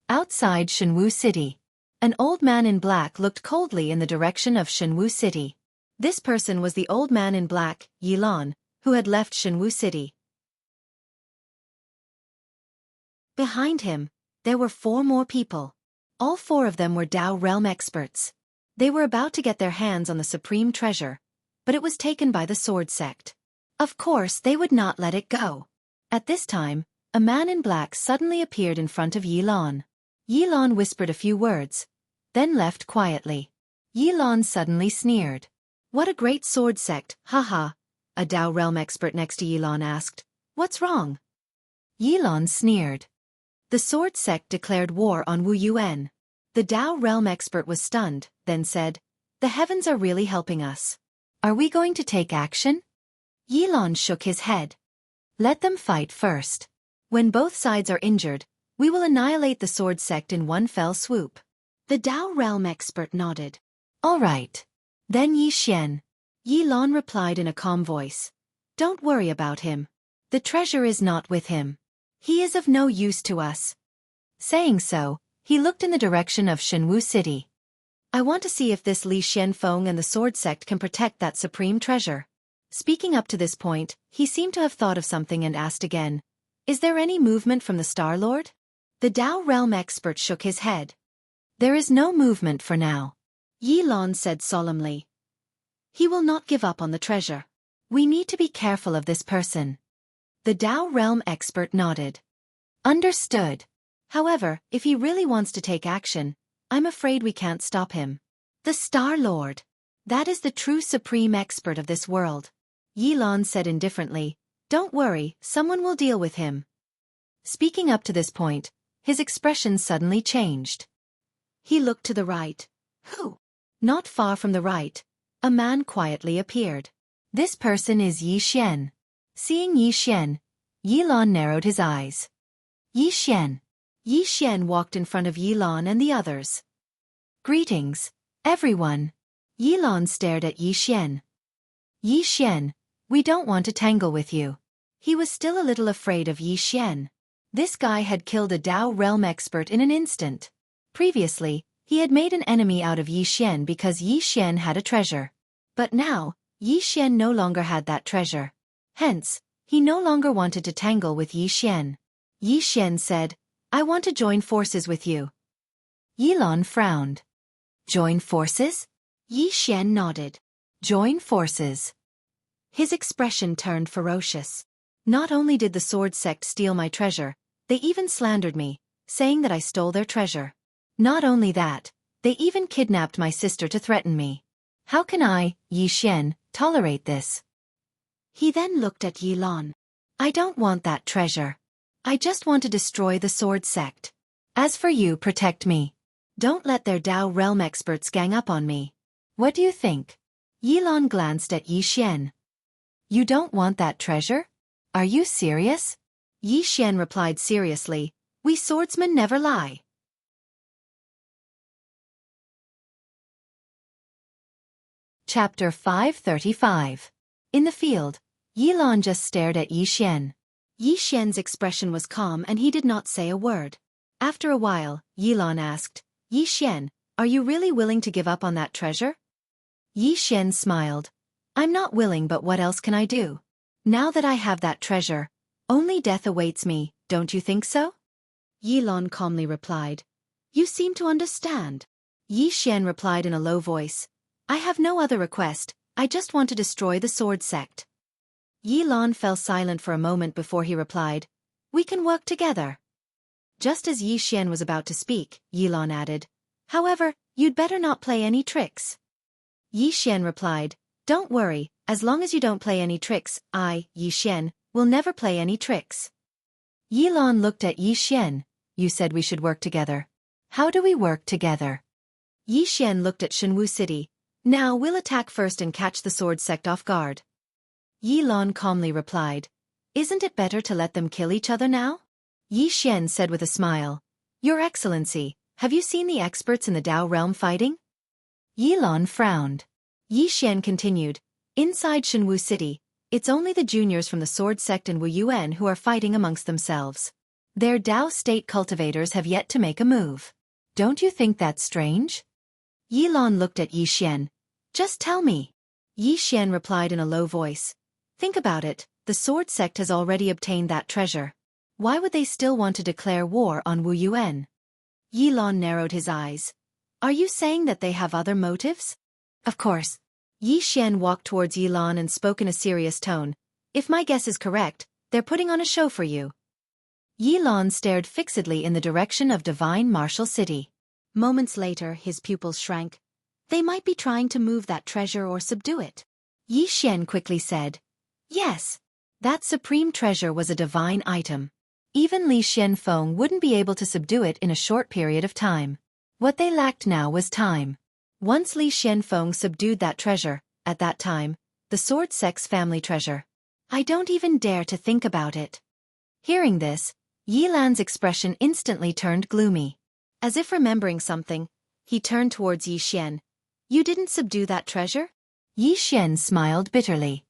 Outside Shenwu City, an old man in black looked coldly in the direction of Shenwu City. This person was the old man in black, Yilan, who had left Shenwu City. Behind him, there were 4 more people. All 4 of them were Dao realm experts. They were about to get their hands on the supreme treasure, but it was taken by the sword sect. Of course they would not let it go. At this time, a man in black suddenly appeared in front of Yilan. Yilan whispered a few words, then left quietly. Yilan suddenly sneered. "What a great sword sect, haha," a Dao realm expert next to Yilan asked. "What's wrong?" Yilan sneered. The sword sect declared war on Wu Yuan. The Dao realm expert was stunned, then said, "The heavens are really helping us. Are we going to take action?" Yilan shook his head. "Let them fight first. When both sides are injured, we will annihilate the sword sect in one fell swoop." The Dao realm expert nodded. "All right. Then Yi Xian." Yilan replied in a calm voice. "Don't worry about him. The treasure is not with him. He is of no use to us." Saying so, he looked in the direction of Shenwu City. "I want to see if this Li Xianfeng and the sword sect can protect that supreme treasure." Speaking up to this point, he seemed to have thought of something and asked again, "Is there any movement from the Star Lord?" The Dao realm expert shook his head. "There is no movement for now." Yilan said solemnly, "He will not give up on the treasure. We need to be careful of this person." The Dao realm expert nodded. "Understood. However, if he really wants to take action, I'm afraid we can't stop him. The Star Lord. That is the true supreme expert of this world." Yilan said indifferently, "Don't worry, someone will deal with him." Speaking up to this point, his expression suddenly changed. He looked to the right. Who? Not far from the right, a man quietly appeared. This person is Yi Xian. Seeing Yi Xian, Yilan narrowed his eyes. Yi Xian. Yi Xian walked in front of Yilan and the others. "Greetings, everyone." Yilan stared at Yi Xian. "Yi Xian, we don't want to tangle with you." He was still a little afraid of Yi Xian. This guy had killed a Dao realm expert in an instant. Previously, he had made an enemy out of Yi Xian because Yi Xian had a treasure. But now, Yi Xian no longer had that treasure. Hence, he no longer wanted to tangle with Yi Xian. Yi Xian said, "I want to join forces with you." Yilan frowned. "Join forces?" Yi Xian nodded. "Join forces." His expression turned ferocious. "Not only did the sword sect steal my treasure, they even slandered me, saying that I stole their treasure. Not only that, they even kidnapped my sister to threaten me. How can I, Yi Xian, tolerate this?" He then looked at Yilan. "I don't want that treasure. I just want to destroy the sword sect. As for you, protect me. Don't let their Dao realm experts gang up on me. What do you think?" Yilan glanced at Yi Xian. "You don't want that treasure? Are you serious?" Yi Xian replied seriously, "We swordsmen never lie." Chapter 535. In the field, Yilan just stared at Yi Xian. Yi Xian's expression was calm and he did not say a word. After a while, Yilan asked, "Yi Xian, are you really willing to give up on that treasure?" Yi Xian smiled. "I'm not willing, but what else can I do? Now that I have that treasure, only death awaits me, don't you think so?" Yilan calmly replied, "You seem to understand." Yi Xian replied in a low voice, "I have no other request, I just want to destroy the sword sect." Yilan fell silent for a moment before he replied, "We can work together." Just as Yi Xian was about to speak, Yilan added, "However, you'd better not play any tricks." Yi Xian replied, "Don't worry, as long as you don't play any tricks, I, Yi Xian, will never play any tricks." Yilan looked at Yi Xian. "You said we should work together. How do we work together?" Yi Xian looked at Shenwu City. Now we'll attack first and catch the sword sect off guard. Yi Lan calmly replied, Isn't it better to let them kill each other now? Yi Xian said with a smile, Your Excellency, have you seen the experts in the Dao realm fighting? Yi Lan frowned. Yi Xian continued, Inside Shenwu City, it's only the juniors from the sword sect and Wu Yuan who are fighting amongst themselves. Their Dao state cultivators have yet to make a move. Don't you think that's strange? Yi Lan looked at Yi Xian. Just tell me. Yi Xian replied in a low voice. Think about it, the sword sect has already obtained that treasure. Why would they still want to declare war on Wu Yuan? Yi Lan narrowed his eyes. Are you saying that they have other motives? Of course. Yi Xian walked towards Yi Lan and spoke in a serious tone. If my guess is correct, they're putting on a show for you. Yi Lan stared fixedly in the direction of Divine Martial City. Moments later, his pupils shrank. They might be trying to move that treasure or subdue it. Yi Xian quickly said, Yes. That supreme treasure was a divine item. Even Li Xianfeng wouldn't be able to subdue it in a short period of time. What they lacked now was time. Once Li Xianfeng subdued that treasure, at that time, the sword sect's family treasure. I don't even dare to think about it. Hearing this, Yi Lan's expression instantly turned gloomy. As if remembering something, he turned towards Yi Xian. You didn't subdue that treasure? Yi Xian smiled bitterly.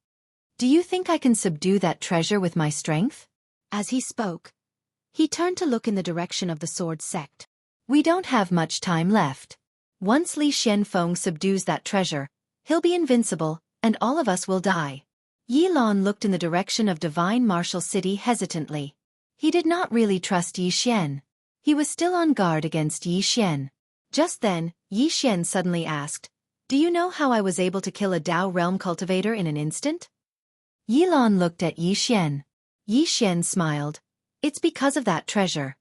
Do you think I can subdue that treasure with my strength? As he spoke, he turned to look in the direction of the sword sect. We don't have much time left. Once Li Xianfeng subdues that treasure, he'll be invincible, and all of us will die. Yi Lan looked in the direction of Divine Martial City hesitantly. He did not really trust Yi Xian. He was still on guard against Yi Xian. Just then, Yi Xian suddenly asked, Do you know how I was able to kill a Dao realm cultivator in an instant? Yi Lan looked at Yi Xian. Yi Xian smiled. It's because of that treasure.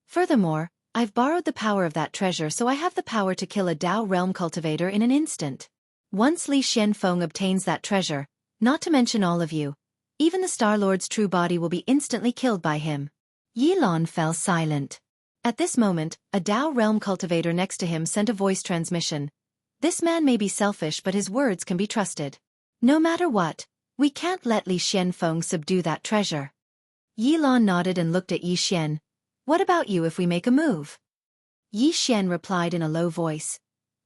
Furthermore, I've borrowed the power of that treasure, so I have the power to kill a Dao realm cultivator in an instant. Once Li Xianfeng obtains that treasure, not to mention all of you, even the Star Lord's true body will be instantly killed by him. Yi Lan fell silent. At this moment, a Dao realm cultivator next to him sent a voice transmission. This man may be selfish, but his words can be trusted. No matter what, we can't let Li Xianfeng subdue that treasure. Yi Lan nodded and looked at Yi Xian. What about you if we make a move? Yi Xian replied in a low voice.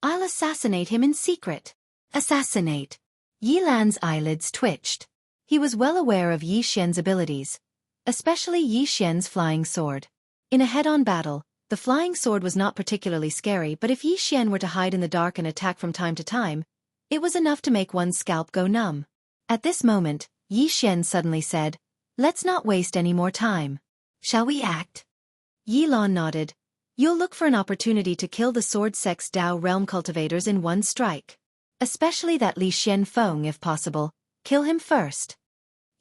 I'll assassinate him in secret. Assassinate. Yi Lan's eyelids twitched. He was well aware of Yi Xian's abilities, especially Yi Xian's flying sword. In a head-on battle, the flying sword was not particularly scary, but if Yi Xian were to hide in the dark and attack from time to time, it was enough to make one's scalp go numb. At this moment, Yi Xian suddenly said, Let's not waste any more time. Shall we act? Yi Lan nodded. You'll look for an opportunity to kill the sword sect's Dao realm cultivators in one strike. Especially that Li Xianfeng if possible. Kill him first.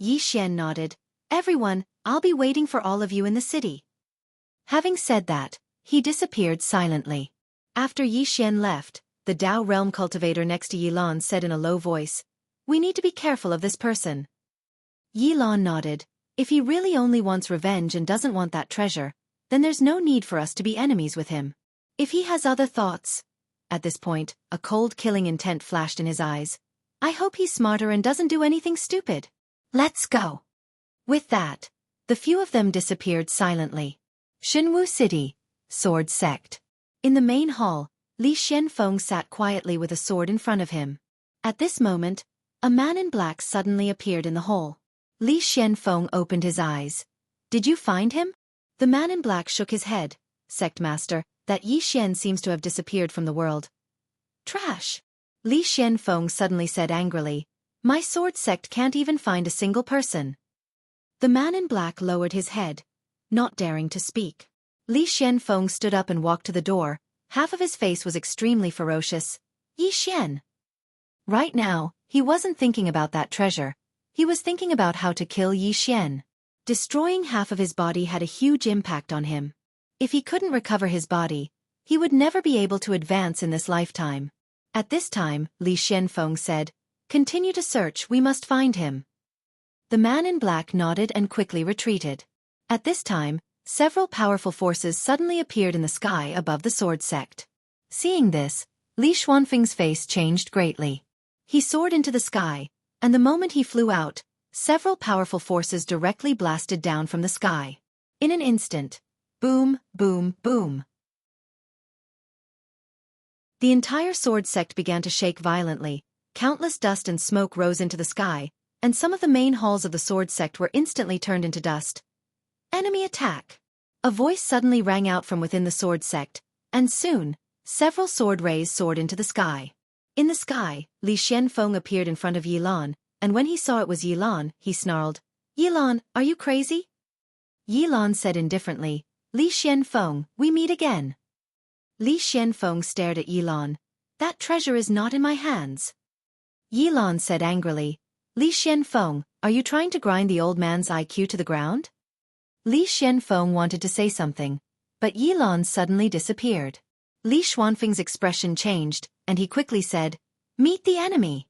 Yi Xian nodded. Everyone, I'll be waiting for all of you in the city. Having said that, he disappeared silently. After Yi Xian left, the Dao realm cultivator next to Yi Lan said in a low voice, We need to be careful of this person. Yi Lan nodded. If he really only wants revenge and doesn't want that treasure, then there's no need for us to be enemies with him. If he has other thoughts. At this point, a cold killing intent flashed in his eyes. I hope he's smarter and doesn't do anything stupid. Let's go. With that, the few of them disappeared silently. Shenwu City, Sword Sect. In the main hall, Li Xianfeng sat quietly with a sword in front of him. At this moment, a man in black suddenly appeared in the hall. Li Xianfeng opened his eyes. Did you find him? The man in black shook his head. Sect Master, that Yi Xian seems to have disappeared from the world. Trash. Li Xianfeng suddenly said angrily. My sword sect can't even find a single person. The man in black lowered his head, not daring to speak. Li Xianfeng stood up and walked to the door. Half of his face was extremely ferocious. Yi Xian. Right now, he wasn't thinking about that treasure. He was thinking about how to kill Yi Xian. Destroying half of his body had a huge impact on him. If he couldn't recover his body, he would never be able to advance in this lifetime. At this time, Li Xianfeng said, Continue to search, we must find him. The man in black nodded and quickly retreated. At this time, several powerful forces suddenly appeared in the sky above the sword sect. Seeing this, Li Xuanfeng's face changed greatly. He soared into the sky, and the moment he flew out, several powerful forces directly blasted down from the sky. In an instant, boom, boom, boom. The entire sword sect began to shake violently, countless dust and smoke rose into the sky, and some of the main halls of the sword sect were instantly turned into dust. Enemy attack! A voice suddenly rang out from within the sword sect, and soon, several sword rays soared into the sky. In the sky, Li Xianfeng appeared in front of Yi Lan, and when he saw it was Yi Lan, he snarled, "Yi Lan, are you crazy?" Yi Lan said indifferently, "Li Xianfeng, we meet again." Li Xianfeng stared at Yi Lan. "That treasure is not in my hands." Yi Lan said angrily, "Li Xianfeng, are you trying to grind the old man's IQ to the ground?" Li Xianfeng wanted to say something, but Yi Lan suddenly disappeared. Li Xuanfeng's expression changed, and he quickly said, "Meet the enemy."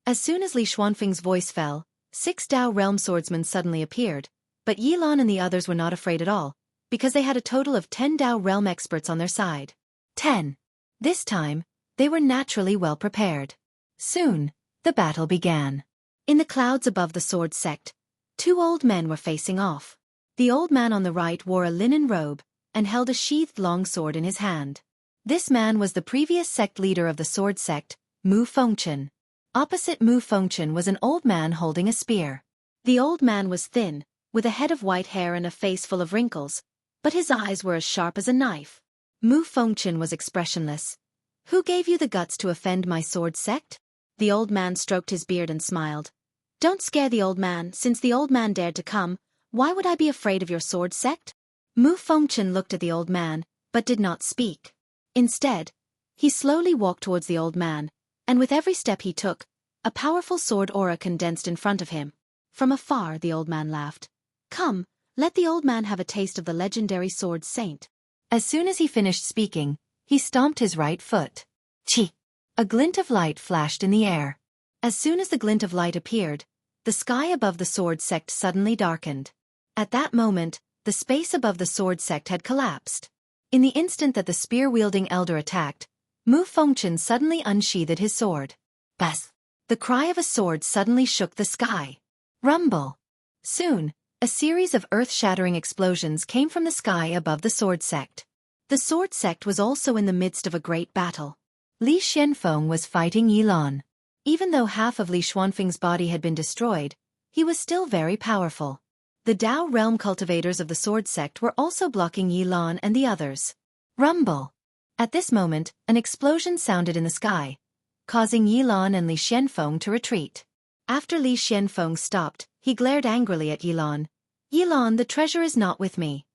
As soon as Li Xuanfeng's voice fell, 6 Dao realm swordsmen suddenly appeared, but Yi Lan and the others were not afraid at all, because they had a total of 10 Dao realm experts on their side. 10. This time, they were naturally well prepared. Soon, the battle began. In the clouds above the sword sect, 2 old men were facing off. The old man on the right wore a linen robe and held a sheathed long sword in his hand. This man was the previous sect leader of the sword sect, Mu Fengchen. Opposite Mu Fengchen was an old man holding a spear. The old man was thin, with a head of white hair and a face full of wrinkles, but his eyes were as sharp as a knife. Mu Fengchen was expressionless. "Who gave you the guts to offend my sword sect?" The old man stroked his beard and smiled. "Don't scare the old man, since the old man dared to come. Why would I be afraid of your sword sect?" Mu Fengchen looked at the old man, but did not speak. Instead, he slowly walked towards the old man, and with every step he took, a powerful sword aura condensed in front of him. From afar, the old man laughed. "Come, let the old man have a taste of the legendary sword saint." As soon as he finished speaking, he stomped his right foot. Chi! A glint of light flashed in the air. As soon as the glint of light appeared, the sky above the sword sect suddenly darkened. At that moment, the space above the sword sect had collapsed. In the instant that the spear-wielding elder attacked, Mu Fengchen suddenly unsheathed his sword. Bas! The cry of a sword suddenly shook the sky. Rumble! Soon, a series of earth-shattering explosions came from the sky above the sword sect. The sword sect was also in the midst of a great battle. Li Xianfeng was fighting Yi Lan. Even though half of Li Xuanfeng's body had been destroyed, he was still very powerful. The Dao realm cultivators of the sword sect were also blocking Yi Lan and the others. Rumble! At this moment, an explosion sounded in the sky, causing Yi Lan and Li Xianfeng to retreat. After Li Xianfeng stopped, he glared angrily at Yi Lan. "Yi Lan, the treasure is not with me."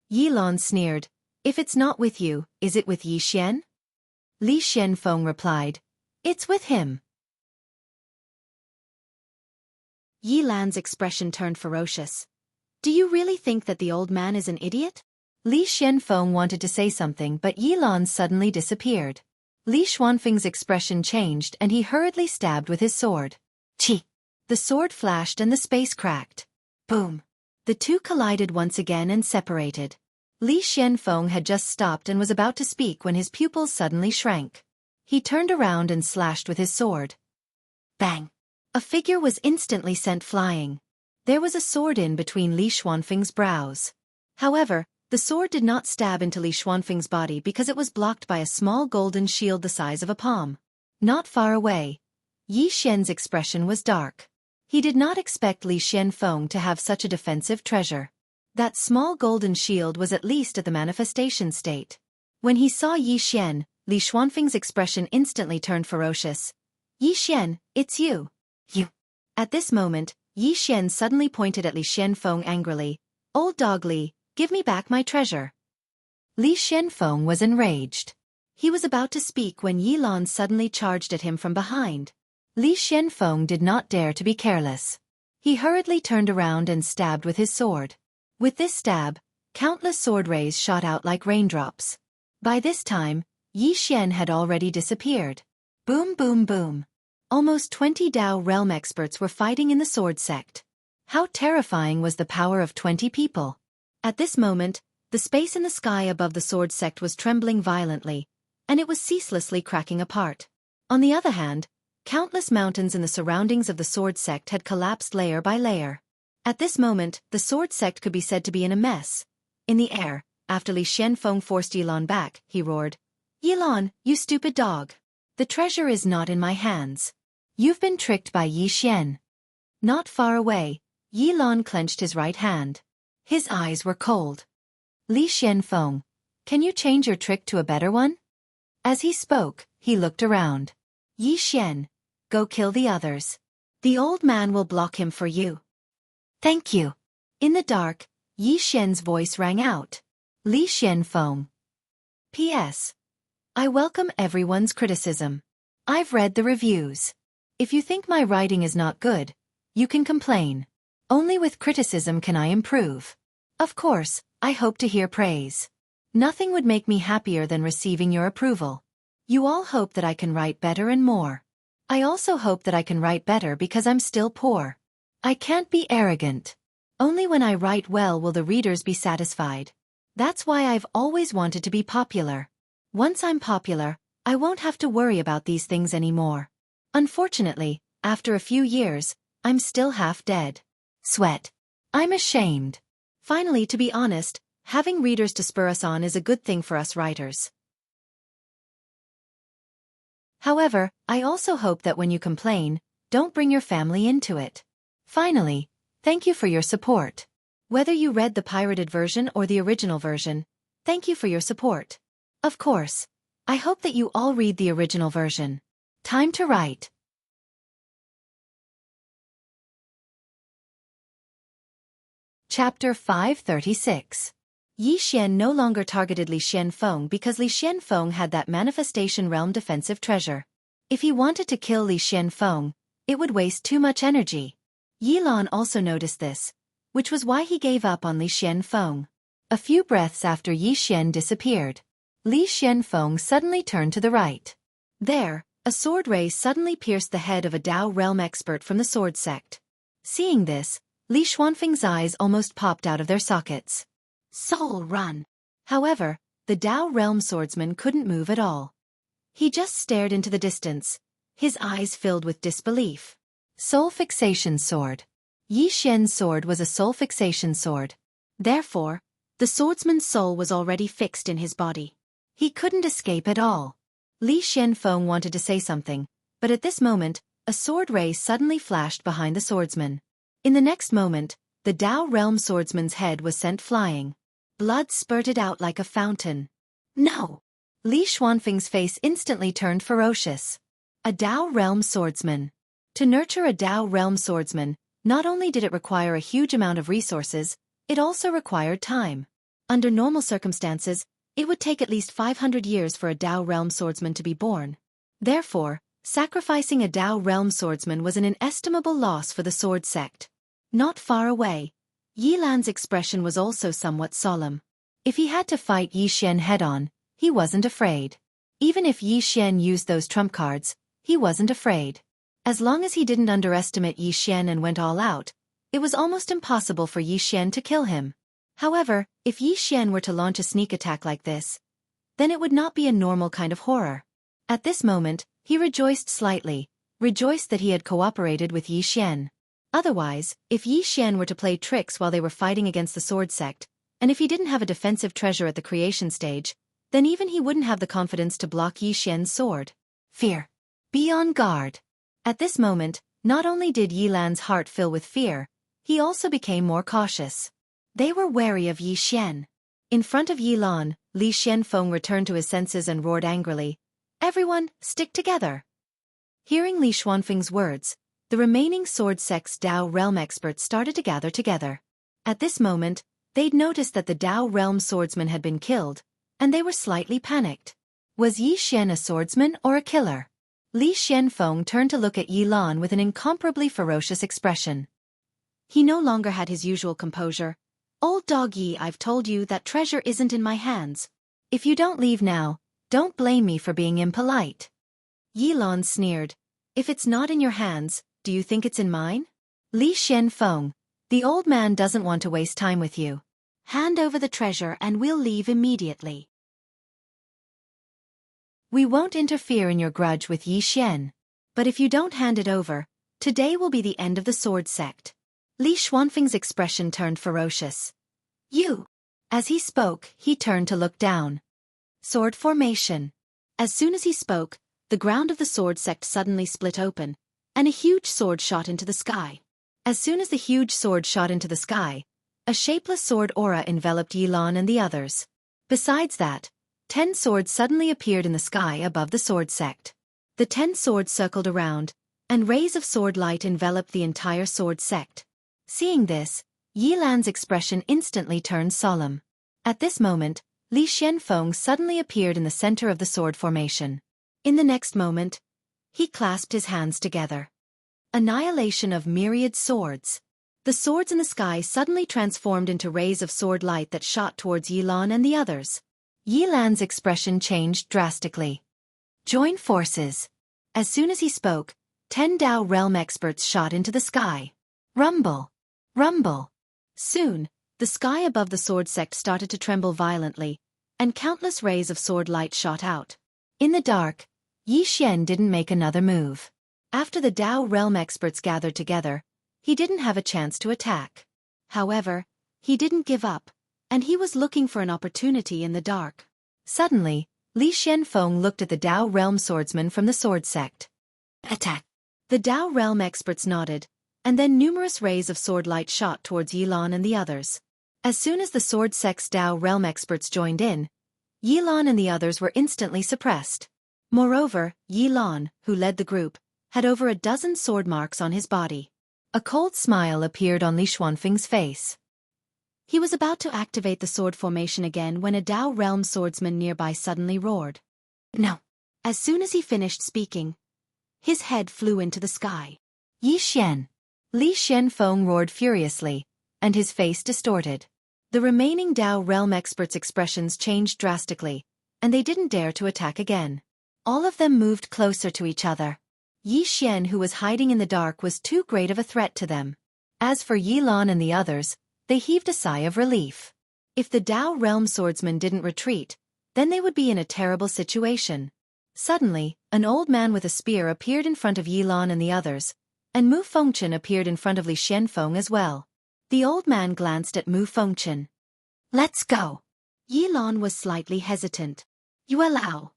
Yi Lan sneered, "If it's not with you, is it with Yi Xian?" Li Xianfeng replied, "It's with him." Yi Lan's expression turned ferocious. "Do you really think that the old man is an idiot?" Li Xianfeng wanted to say something, but Yi Lan suddenly disappeared. Li Xuanfeng's expression changed and he hurriedly stabbed with his sword. Chi! The sword flashed and the space cracked. Boom! The two collided once again and separated. Li Xianfeng had just stopped and was about to speak when his pupils suddenly shrank. He turned around and slashed with his sword. Bang! A figure was instantly sent flying. There was a sword in between Li Xuanfeng's brows. However, the sword did not stab into Li Xuanfeng's body because it was blocked by a small golden shield the size of a palm. Not far away, Yi Xian's expression was dark. He did not expect Li Xianfeng to have such a defensive treasure. That small golden shield was at least at the manifestation state. When he saw Yi Xian, Li Xuanfeng's expression instantly turned ferocious. "Yi Xian, it's you." "You." At this moment, Yi Xian suddenly pointed at Li Xianfeng angrily. "Old dog Li, give me back my treasure." Li Xianfeng was enraged. He was about to speak when Yi Lan suddenly charged at him from behind. Li Xianfeng did not dare to be careless. He hurriedly turned around and stabbed with his sword. With this stab, countless sword rays shot out like raindrops. By this time, Yi Xian had already disappeared. Boom boom boom. Almost 20 Dao realm experts were fighting in the sword sect. How terrifying was the power of 20 people! At this moment, the space in the sky above the sword sect was trembling violently, and it was ceaselessly cracking apart. On the other hand, countless mountains in the surroundings of the sword sect had collapsed layer by layer. At this moment, the sword sect could be said to be in a mess. In the air, after Li Xianfeng forced Yilan back, he roared, "Yilan, you stupid dog! The treasure is not in my hands. You've been tricked by Yi Xian." Not far away, Yilan clenched his right hand. His eyes were cold. "Li Xianfeng, can you change your trick to a better one?" As he spoke, he looked around. "Yi Xian, go kill the others. The old man will block him for you." "Thank you." In the dark, Yi Xian's voice rang out. "Li Xianfeng. P.S. I welcome everyone's criticism. I've read the reviews. If you think my writing is not good, you can complain. Only with criticism can I improve. Of course, I hope to hear praise. Nothing would make me happier than receiving your approval. You all hope that I can write better and more. I also hope that I can write better because I'm still poor. I can't be arrogant. Only when I write well will the readers be satisfied. That's why I've always wanted to be popular. Once I'm popular, I won't have to worry about these things anymore. Unfortunately, after a few years, I'm still half dead. Sweat. I'm ashamed." Finally, to be honest, having readers to spur us on is a good thing for us writers. However, I also hope that when you complain, don't bring your family into it. Finally, thank you for your support. Whether you read the pirated version or the original version, thank you for your support. Of course, I hope that you all read the original version. Time to write. Chapter 536. Yi Xian no longer targeted Li Xianfeng because Li Xianfeng had that manifestation realm defensive treasure. If he wanted to kill Li Xianfeng, it would waste too much energy. Yilan also noticed this, which was why he gave up on Li Xianfeng. A few breaths after Yi Xian disappeared, Li Xianfeng suddenly turned to the right. There, a sword ray suddenly pierced the head of a Dao realm expert from the sword sect. Seeing this, Li Xuanfeng's eyes almost popped out of their sockets. Soul run! However, the Dao realm swordsman couldn't move at all. He just stared into the distance, his eyes filled with disbelief. Soul fixation sword. Yi Xian's sword was a soul fixation sword. Therefore, the swordsman's soul was already fixed in his body. He couldn't escape at all. Li Xianfeng wanted to say something, but at this moment, a sword ray suddenly flashed behind the swordsman. In the next moment, the Dao realm swordsman's head was sent flying. Blood spurted out like a fountain. No! Li Xuanfeng's face instantly turned ferocious. A Dao realm swordsman. To nurture a Dao realm swordsman, not only did it require a huge amount of resources, it also required time. Under normal circumstances, it would take at least 500 years for a Dao realm swordsman to be born. Therefore, sacrificing a Dao realm swordsman was an inestimable loss for the sword sect. Not far away, Yilan's expression was also somewhat solemn. If he had to fight Yi Xian head-on, he wasn't afraid. Even if Yi Xian used those trump cards, he wasn't afraid. As long as he didn't underestimate Yi Xian and went all out, it was almost impossible for Yi Xian to kill him. However, if Yi Xian were to launch a sneak attack like this, then it would not be a normal kind of horror. At this moment, he rejoiced slightly, rejoiced that he had cooperated with Yi Xian. Otherwise, if Yi Xian were to play tricks while they were fighting against the sword sect, and if he didn't have a defensive treasure at the creation stage, then even he wouldn't have the confidence to block Yi Xian's sword. Fear. Be on guard. At this moment, not only did Yilan's heart fill with fear, he also became more cautious. They were wary of Yi Xian. In front of Yilan, Li Xianfeng returned to his senses and roared angrily, "Everyone, stick together!" Hearing Li Xuanfeng's words, the remaining sword sect's Dao realm experts started to gather together. At this moment, they'd noticed that the Dao realm swordsman had been killed, and they were slightly panicked. Was Yi Xian a swordsman or a killer? Li Xianfeng turned to look at Yilan with an incomparably ferocious expression. He no longer had his usual composure. "Old dog Yi, I've told you that treasure isn't in my hands. If you don't leave now, don't blame me for being impolite." Yilan sneered. "If it's not in your hands, do you think it's in mine?" Li Xianfeng, the old man doesn't want to waste time with you. Hand over the treasure and we'll leave immediately. We won't interfere in your grudge with Yi Xian. But if you don't hand it over, today will be the end of the sword sect. Li Xuanfeng's expression turned ferocious. You! As he spoke, he turned to look down. Sword formation. As soon as he spoke, the ground of the sword sect suddenly split open, and a huge sword shot into the sky. As soon as the huge sword shot into the sky, a shapeless sword aura enveloped Yilan and the others. Besides that, 10 swords suddenly appeared in the sky above the sword sect. The 10 swords circled around, and rays of sword light enveloped the entire sword sect. Seeing this, Yilan's expression instantly turned solemn. At this moment, Li Xianfeng suddenly appeared in the center of the sword formation. In the next moment, he clasped his hands together. Annihilation of myriad swords. The swords in the sky suddenly transformed into rays of sword light that shot towards Yilan and the others. Yilan's expression changed drastically. Join forces. As soon as he spoke, 10 Dao realm experts shot into the sky. Rumble. Rumble. Soon, the sky above the sword sect started to tremble violently, and countless rays of sword light shot out. In the dark, Yi Xian didn't make another move. After the Dao realm experts gathered together, he didn't have a chance to attack. However, he didn't give up, and he was looking for an opportunity in the dark. Suddenly, Li Xianfeng looked at the Dao realm swordsman from the sword sect. Attack! The Dao realm experts nodded, and then numerous rays of sword light shot towards Yilan and the others. As soon as the sword sect's Dao realm experts joined in, Yilan and the others were instantly suppressed. Moreover, Yilan, who led the group, had over a dozen sword marks on his body. A cold smile appeared on Li Xuanfeng's face. He was about to activate the sword formation again when a Dao realm swordsman nearby suddenly roared. No! As soon as he finished speaking, his head flew into the sky. Yi Xian! Li Xianfeng roared furiously, and his face distorted. The remaining Dao realm experts' expressions changed drastically, and they didn't dare to attack again. All of them moved closer to each other. Yi Xian, who was hiding in the dark, was too great of a threat to them. As for Yilan and the others, they heaved a sigh of relief. If the Dao realm swordsman didn't retreat, then they would be in a terrible situation. Suddenly, an old man with a spear appeared in front of Yilan and the others, and Mu Fengchen appeared in front of Li Xianfeng as well. The old man glanced at Mu Fengchen. Let's go. Yilan was slightly hesitant. You allow.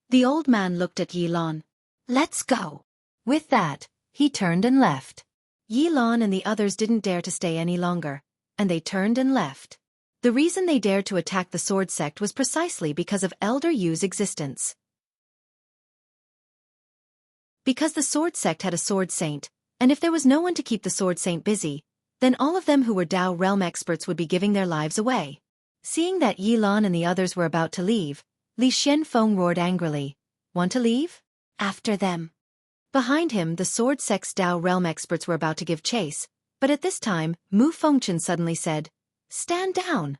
The old man looked at Yilan. Let's go. With that, he turned and left. Yilan and the others didn't dare to stay any longer, and they turned and left. The reason they dared to attack the sword sect was precisely because of Elder Yu's existence. Because the sword sect had a sword saint, and if there was no one to keep the sword saint busy, then all of them who were Dao realm experts would be giving their lives away. Seeing that Yilan and the others were about to leave, Li Xianfeng roared angrily. Want to leave? After them. Behind him, the sword sect's Dao realm experts were about to give chase, but at this time, Mu Fengchen suddenly said, Stand down.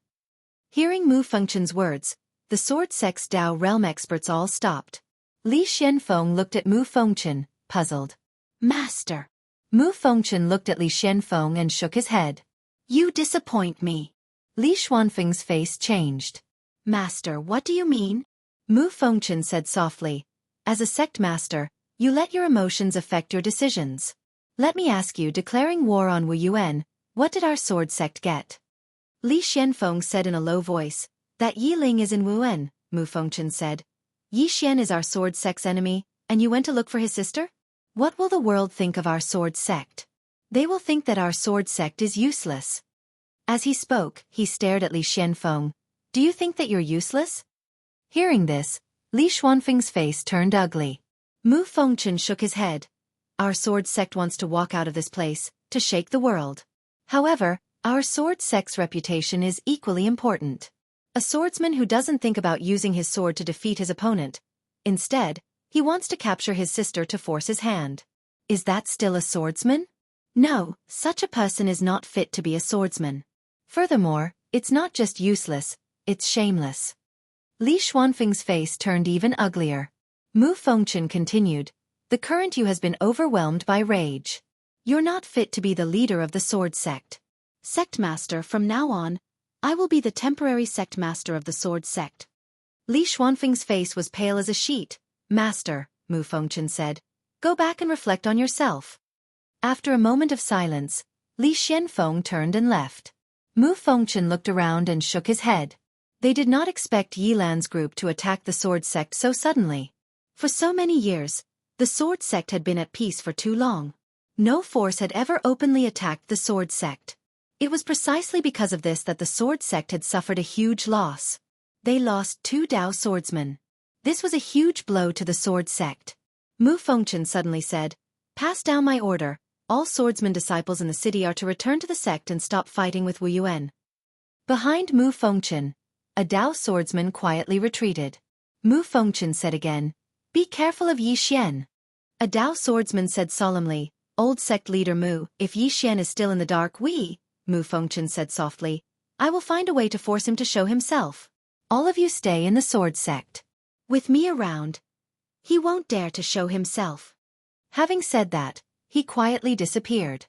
Hearing Mu Fengchen's words, the sword sect's Dao realm experts all stopped. Li Xianfeng looked at Mu Fengchen, puzzled. Master. Mu Fengchen looked at Li Xianfeng and shook his head. You disappoint me. Li Xuanfeng's face changed. Master, what do you mean? Mu Fengchen said softly. As a sect master, you let your emotions affect your decisions. Let me ask you, declaring war on Wu Yuan, what did our sword sect get? Li Xianfeng said in a low voice. That Yi Ling is in Wuan, Mu Fengchen said. Yi Xian is our sword sect's enemy, and you went to look for his sister? What will the world think of our sword sect? They will think that our sword sect is useless. As he spoke, he stared at Li Xianfeng. Do you think that you're useless? Hearing this, Li Xuanfeng's face turned ugly. Mu Fengchen shook his head. Our sword sect wants to walk out of this place, to shake the world. However, our sword sect's reputation is equally important. A swordsman who doesn't think about using his sword to defeat his opponent. Instead, he wants to capture his sister to force his hand. Is that still a swordsman? No, such a person is not fit to be a swordsman. Furthermore, it's not just useless, it's shameless. Li Xuanfeng's face turned even uglier. Mu Fengchen continued, the current Yu has been overwhelmed by rage. You're not fit to be the leader of the sword sect. Sect master, from now on, I will be the temporary sect master of the sword sect. Li Xuanfeng's face was pale as a sheet, Master, Mu Fengchen said, go back and reflect on yourself. After a moment of silence, Li Xianfeng turned and left. Mu Fengchen looked around and shook his head. They did not expect Yi Lan's group to attack the sword sect so suddenly. For so many years, the sword sect had been at peace for too long. No force had ever openly attacked the sword sect. It was precisely because of this that the sword sect had suffered a huge loss. They lost 2 Dao swordsmen. This was a huge blow to the sword sect. Mu Fengchen suddenly said, pass down my order. All swordsman disciples in the city are to return to the sect and stop fighting with Wu Yuan. Behind Mu Fengchen, a Dao swordsman quietly retreated. Mu Fengchen said again, be careful of Yi Xian. A Dao swordsman said solemnly, old sect leader Mu, if Yi Xian is still in the dark Mu Fengchen said softly, I will find a way to force him to show himself. All of you stay in the sword sect. With me around, he won't dare to show himself. Having said that, he quietly disappeared.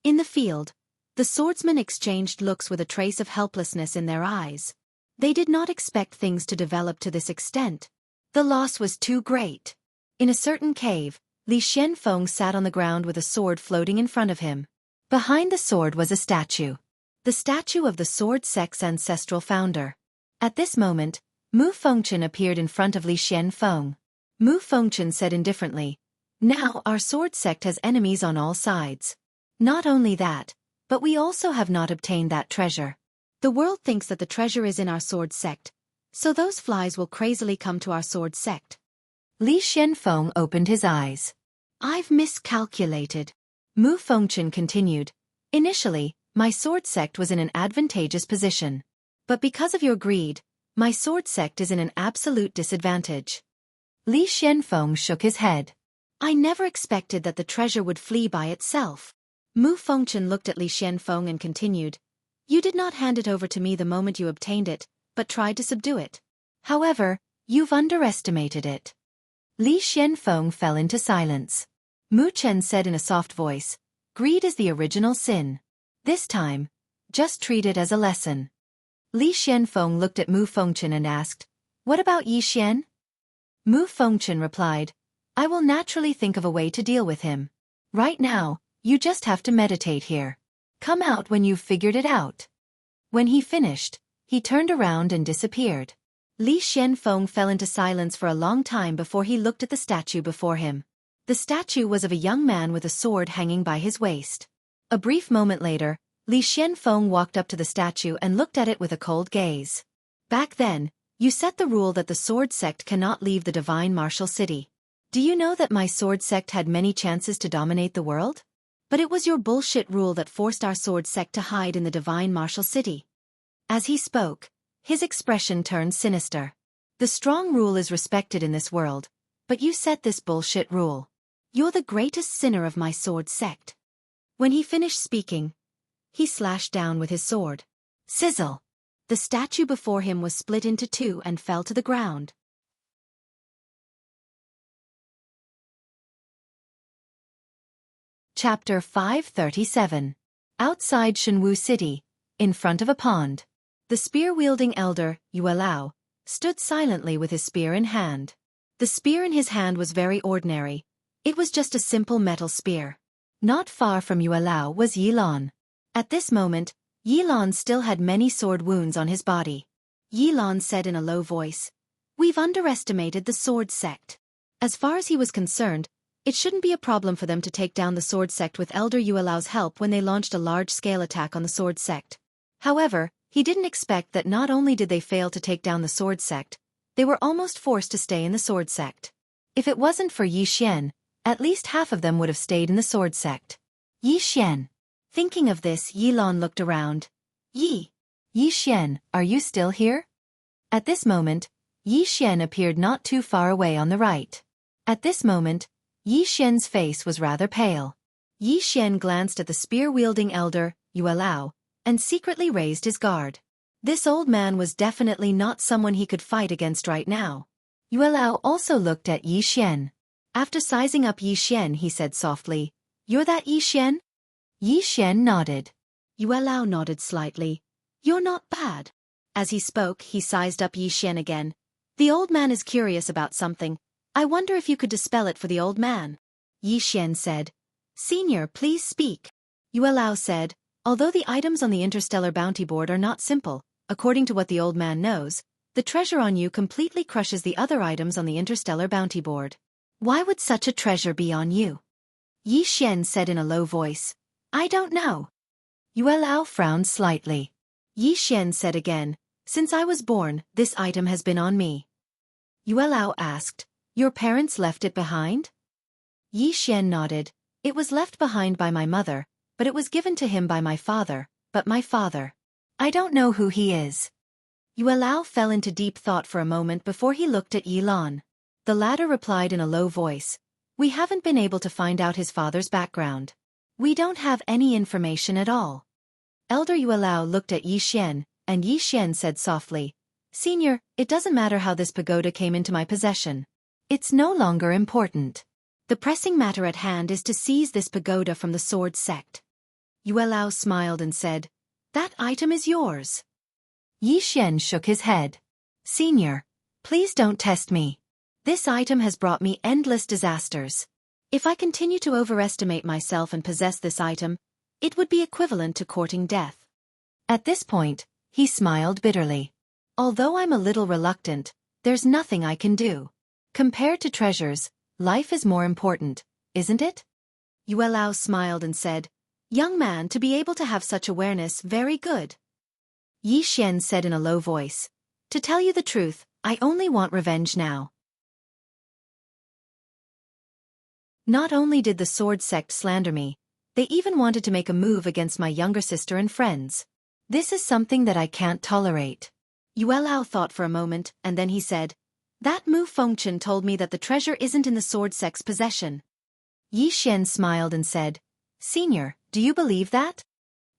In the field, the swordsmen exchanged looks with a trace of helplessness in their eyes. They did not expect things to develop to this extent. The loss was too great. In a certain cave, Li Xianfeng sat on the ground with a sword floating in front of him. Behind the sword was a statue. The statue of the sword sect's ancestral founder. At this moment, Mu Fengchen appeared in front of Li Xianfeng. Mu Fengchen said indifferently, now our sword sect has enemies on all sides. Not only that, but we also have not obtained that treasure. The world thinks that the treasure is in our sword sect, so those flies will crazily come to our sword sect. Li Xianfeng opened his eyes. I've miscalculated. Mu Fengchen continued, initially, my sword sect was in an advantageous position. But because of your greed, my sword sect is in an absolute disadvantage. Li Xianfeng shook his head. I never expected that the treasure would flee by itself. Mu Fengchen looked at Li Xianfeng and continued, you did not hand it over to me the moment you obtained it, but tried to subdue it. However, you've underestimated it. Li Xianfeng fell into silence. Mu Chen said in a soft voice, greed is the original sin. This time, just treat it as a lesson. Li Xianfeng looked at Mu Fengchen and asked, what about Yi Xian? Mu Fengchen replied, I will naturally think of a way to deal with him. Right now, you just have to meditate here. Come out when you've figured it out. When he finished, he turned around and disappeared. Li Xianfeng fell into silence for a long time before he looked at the statue before him. The statue was of a young man with a sword hanging by his waist. A brief moment later, Li Xianfeng walked up to the statue and looked at it with a cold gaze. Back then, you set the rule that the sword sect cannot leave the divine martial city. Do you know that my sword sect had many chances to dominate the world? But it was your bullshit rule that forced our sword sect to hide in the divine martial city. As he spoke, his expression turned sinister. The strong rule is respected in this world, but you set this bullshit rule. You're the greatest sinner of my sword sect. When he finished speaking, he slashed down with his sword. Sizzle! The statue before him was split into 2 and fell to the ground. Chapter 537. Outside Shenwu City, in front of a pond. The spear-wielding elder, Yuelao, stood silently with his spear in hand. The spear in his hand was very ordinary. It was just a simple metal spear. Not far from Yuelao was Yilan. At this moment, Yilan still had many sword wounds on his body. Yilan said in a low voice, we've underestimated the sword sect. As far as he was concerned, it shouldn't be a problem for them to take down the sword sect with Elder Yuelao's help when they launched a large-scale attack on the sword sect. However, he didn't expect that not only did they fail to take down the sword sect, they were almost forced to stay in the sword sect. If it wasn't for Yi Xian, at least half of them would have stayed in the sword sect. Yi Xian. Thinking of this, Yilan looked around. Yi Xian, are you still here? At this moment, Yi Xian appeared not too far away on the right. At this moment, Yi Xian's face was rather pale. Yi Xian glanced at the spear-wielding elder, Yuelao, and secretly raised his guard. This old man was definitely not someone he could fight against right now. Yuelao also looked at Yi Xian. After sizing up Yi Xian, he said softly, you're that Yi Xian? Yi Xian nodded. Yuelao nodded slightly. You're not bad. As he spoke, he sized up Yi Xian again. The old man is curious about something. I wonder if you could dispel it for the old man. Yi Xian said. Senior, please speak. Yue Lao said, although the items on the interstellar bounty board are not simple, according to what the old man knows, the treasure on you completely crushes the other items on the interstellar bounty board. Why would such a treasure be on you? Yi Xian said in a low voice. I don't know. Yue Lao frowned slightly. Yi Xian said again, since I was born, this item has been on me. Yue Lao asked, your parents left it behind? Yi Xian nodded. It was left behind by my mother, but it was given to him by my father, but my father. I don't know who he is. Yue Lao fell into deep thought for a moment before he looked at Yi Lan. The latter replied in a low voice, we haven't been able to find out his father's background. We don't have any information at all. Elder Yue Lao looked at Yi Xian, and Yi Xian said softly, Senior, it doesn't matter how this pagoda came into my possession. It's no longer important. The pressing matter at hand is to seize this pagoda from the sword sect. Yue Lao smiled and said, that item is yours. Yi Xian shook his head. Senior, please don't test me. This item has brought me endless disasters. If I continue to overestimate myself and possess this item, it would be equivalent to courting death. At this point, he smiled bitterly. Although I'm a little reluctant, there's nothing I can do. Compared to treasures, life is more important, isn't it? Yue Lao smiled and said, young man, to be able to have such awareness, very good. Yi Xian said in a low voice, to tell you the truth, I only want revenge now. Not only did the sword sect slander me, they even wanted to make a move against my younger sister and friends. This is something that I can't tolerate. Yue Lao thought for a moment, and then he said, that Mu Fengchen told me that the treasure isn't in the sword sect's possession. Yi Xian smiled and said, Senior, do you believe that?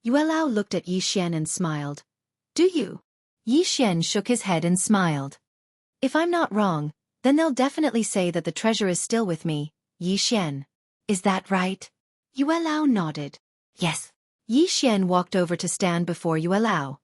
Yue Lao looked at Yi Xian and smiled. Do you? Yi Xian shook his head and smiled. If I'm not wrong, then they'll definitely say that the treasure is still with me, Yi Xian. Is that right? Yue Lao nodded. Yes. Yi Xian walked over to stand before Yue Lao.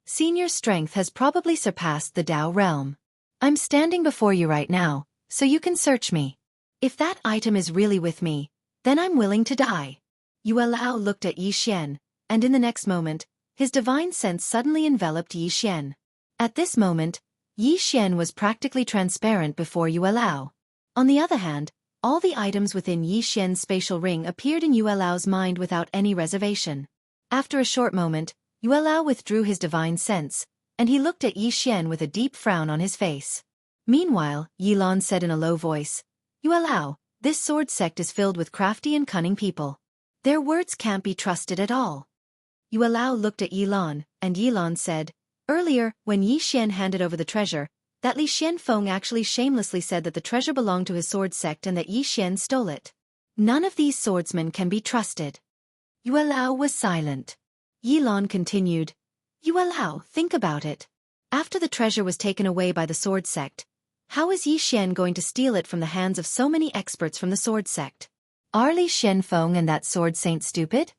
Senior's strength has probably surpassed the Dao realm. I'm standing before you right now, so you can search me. If that item is really with me, then I'm willing to die. Yue Lao looked at Yi Xian, and in the next moment, his divine sense suddenly enveloped Yi Xian. At this moment, Yi Xian was practically transparent before Yue Lao. On the other hand, all the items within Yi Xian's spatial ring appeared in Yue Lao's mind without any reservation. After a short moment, Yue Lao withdrew his divine sense, and he looked at Yi Xian with a deep frown on his face. Meanwhile, Yi Lan said in a low voice, Yue Lao, this sword sect is filled with crafty and cunning people. Their words can't be trusted at all. Yue Lao looked at Yi Lan, and Yi Lan said, earlier, when Yi Xian handed over the treasure, that Li Xianfeng actually shamelessly said that the treasure belonged to his sword sect and that Yi Xian stole it. None of these swordsmen can be trusted. Yue Lao was silent. Yi Lan continued, Yue Lao, think about it. After the treasure was taken away by the sword sect, how is Yi Xian going to steal it from the hands of so many experts from the sword sect? Are Li Xianfeng and that sword saint stupid?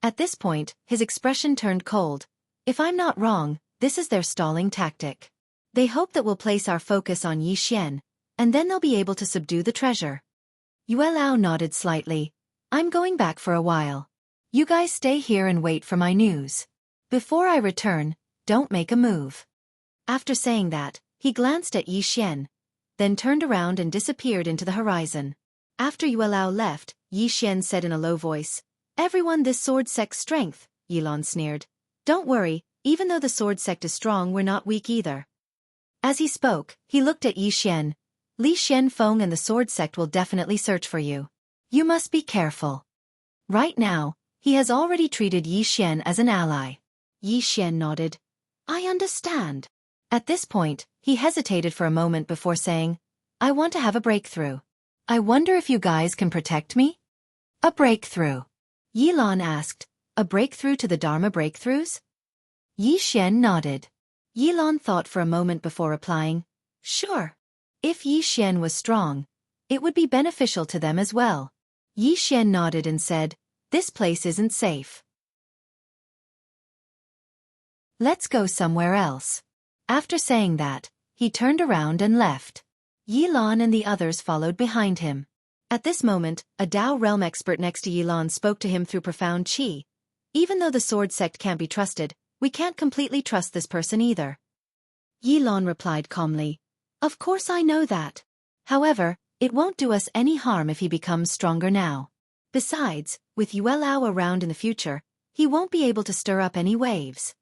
At this point, his expression turned cold. If I'm not wrong, this is their stalling tactic. They hope that we'll place our focus on Yi Xian, and then they'll be able to subdue the treasure. Yue Lao nodded slightly. I'm going back for a while. You guys stay here and wait for my news. Before I return, don't make a move. After saying that, he glanced at Yi Xian, then turned around and disappeared into the horizon. After Yue Lao left, Yi Xian said in a low voice, Everyone, this sword sect's strength, Yi Lan sneered. Don't worry, even though the sword sect is strong, we're not weak either. As he spoke, he looked at Yi Xian. Li Xianfeng and the sword sect will definitely search for you. You must be careful. Right now, he has already treated Yi Xian as an ally. Yi Xian nodded. I understand. At this point, he hesitated for a moment before saying, I want to have a breakthrough. I wonder if you guys can protect me? A breakthrough? Yi Lan asked. A breakthrough to the Dharma breakthroughs? Yi Xian nodded. Yi Lan thought for a moment before replying, Sure. If Yi Xian was strong, it would be beneficial to them as well. Yi Xian nodded and said, This place isn't safe. Let's go somewhere else. After saying that, he turned around and left. Yilan and the others followed behind him. At this moment, a Dao realm expert next to Yilan spoke to him through profound qi. Even though the sword sect can't be trusted, we can't completely trust this person either. Yilan replied calmly, "Of course I know that. However, it won't do us any harm if he becomes stronger now. Besides, with Yuelao around in the future, he won't be able to stir up any waves."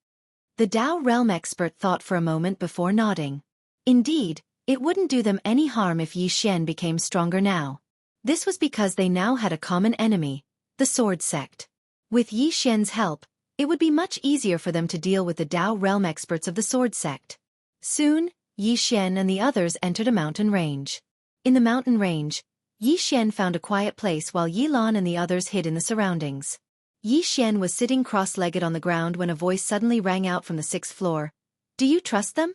The Dao realm expert thought for a moment before nodding. Indeed, it wouldn't do them any harm if Yi Xian became stronger now. This was because they now had a common enemy, the sword sect. With Yi Xian's help, it would be much easier for them to deal with the Dao realm experts of the sword sect. Soon, Yi Xian and the others entered a mountain range. In the mountain range, Yi Xian found a quiet place while Yilan and the others hid in the surroundings. Yi Xian was sitting cross-legged on the ground when a voice suddenly rang out from the 6th floor. "Do you trust them?"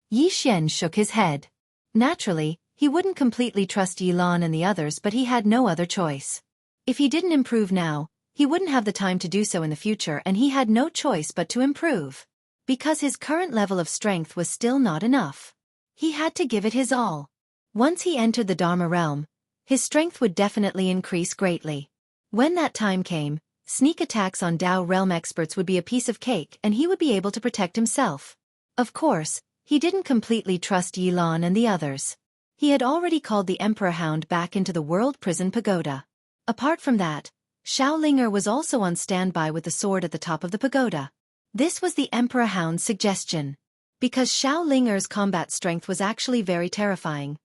Yi Xian shook his head. Naturally, he wouldn't completely trust Yilan and the others, but he had no other choice. If he didn't improve now, he wouldn't have the time to do so in the future, and he had no choice but to improve. Because his current level of strength was still not enough. He had to give it his all. Once he entered the Dharma realm, his strength would definitely increase greatly. When that time came, sneak attacks on Dao realm experts would be a piece of cake and he would be able to protect himself. Of course, he didn't completely trust Yilan and the others. He had already called the Emperor Hound back into the World Prison Pagoda. Apart from that, Xiaolinger was also on standby with the sword at the top of the pagoda. This was the Emperor Hound's suggestion. Because Xiaolinger's combat strength was actually very terrifying.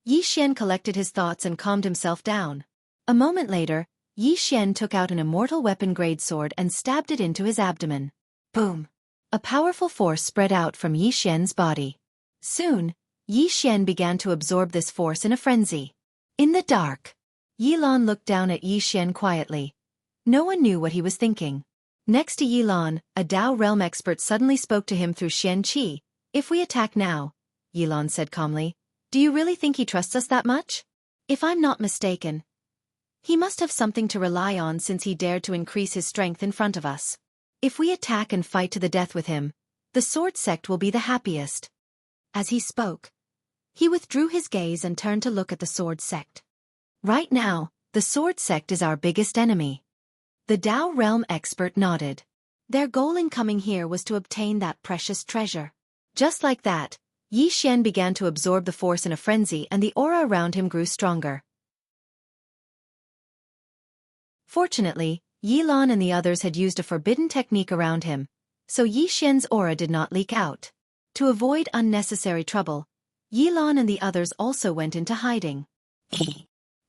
Yi Xian collected his thoughts and calmed himself down. A moment later, Yi Xian took out an immortal weapon-grade sword and stabbed it into his abdomen. Boom! A powerful force spread out from Yi Xian's body. Soon, Yi Xian began to absorb this force in a frenzy. In the dark, Yilan looked down at Yi Xian quietly. No one knew what he was thinking. Next to Yilan, a Dao realm expert suddenly spoke to him through Xian Qi. "If we attack now," Yilan said calmly, "do you really think he trusts us that much? If I'm not mistaken, he must have something to rely on since he dared to increase his strength in front of us. If we attack and fight to the death with him, the sword sect will be the happiest." As he spoke, he withdrew his gaze and turned to look at the sword sect. "Right now, the sword sect is our biggest enemy." The Dao realm expert nodded. Their goal in coming here was to obtain that precious treasure. Just like that, Yi Xian began to absorb the force in a frenzy and the aura around him grew stronger. Fortunately, Yilan and the others had used a forbidden technique around him, so Yi Xian's aura did not leak out. To avoid unnecessary trouble, Yilan and the others also went into hiding.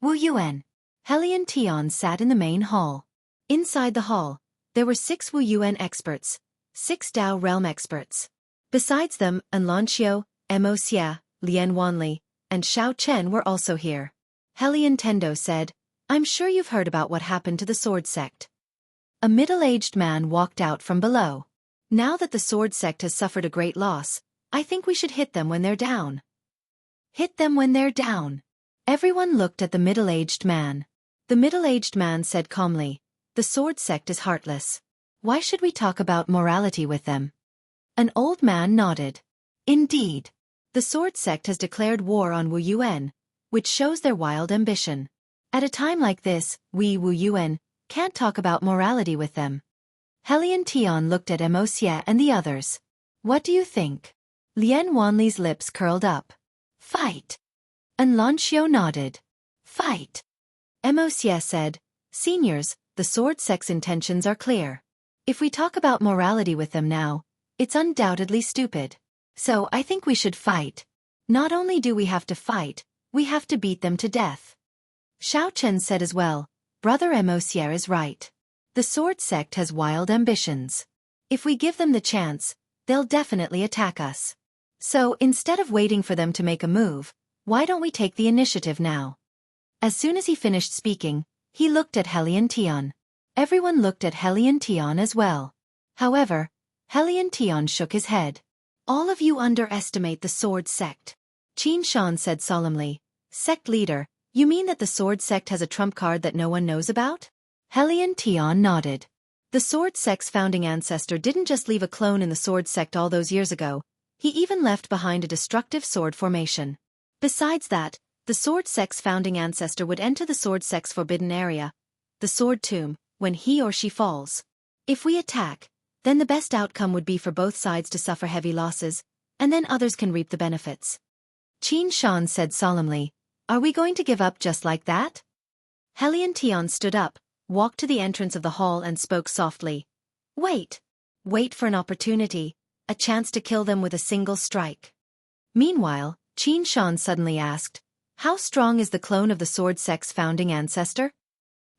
Wu Yuan. Helian Tian sat in the main hall. Inside the hall, there were 6 Wu Yuan experts, 6 Dao realm experts. Besides them, Anlan Xiu, Mo Xia, Lian Wanli, and Xiao Chen were also here. Helian Tendo said, "I'm sure you've heard about what happened to the sword sect." A middle-aged man walked out from below. "Now that the sword sect has suffered a great loss, I think we should hit them when they're down." Hit them when they're down. Everyone looked at the middle-aged man. The middle-aged man said calmly, "The sword sect is heartless. Why should we talk about morality with them?" An old man nodded. "Indeed. The sword sect has declared war on Wu Yuan, which shows their wild ambition. At a time like this, we Wu Yuan can't talk about morality with them." Helian Tian looked at Mo Xia and the others. "What do you think?" Lian Wanli's lips curled up. "Fight." Anlan Xiu nodded. "Fight." Mo Xia said, "Seniors, the sword sect's intentions are clear. If we talk about morality with them now, it's undoubtedly stupid. So I think we should fight. Not only do we have to fight, we have to beat them to death." Xiao Chen said as well, "Brother Mo Xia is right. The sword sect has wild ambitions. If we give them the chance, they'll definitely attack us. So instead of waiting for them to make a move, why don't we take the initiative now?" As soon as he finished speaking, he looked at Helian Tian. Everyone looked at Helian Tian as well. However, Helian Tian shook his head. "All of you underestimate the sword sect." Qin Shan said solemnly, "Sect leader, you mean that the sword sect has a trump card that no one knows about?" Helian Tian nodded. The sword sect's founding ancestor didn't just leave a clone in the sword sect all those years ago, He even left behind a destructive sword formation. Besides that, the sword sex founding ancestor would enter the sword sex forbidden area, the sword tomb, when he or she falls. If we attack, then the best outcome would be for both sides to suffer heavy losses, and then others can reap the benefits. Qin Shan said solemnly, "Are we going to give up just like that?" Helian Tian stood up, walked to the entrance of the hall and spoke softly. "Wait. Wait for an opportunity, a chance to kill them with a single strike." Meanwhile, Qin Shan suddenly asked, "How strong is the clone of the sword sex founding ancestor?"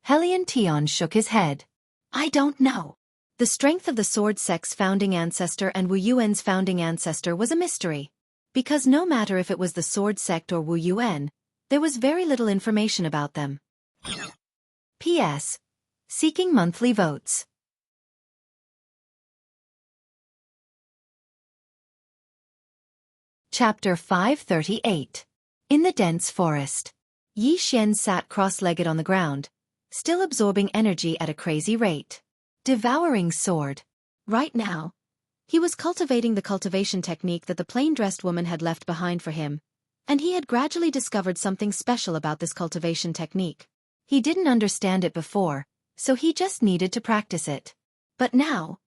Helian Tian shook his head. "I don't know." The strength of the sword sex founding ancestor and Wu Yuan's founding ancestor was a mystery. Because no matter if it was the sword sect or Wu Yuan, there was very little information about them. P.S. Seeking monthly votes. Chapter 538. In the dense forest. Yi Xian sat cross-legged on the ground, still absorbing energy at a crazy rate. Devouring sword. Right now, he was cultivating the cultivation technique that the plain-dressed woman had left behind for him, and he had gradually discovered something special about this cultivation technique. He didn't understand it before, so he just needed to practice it. But now,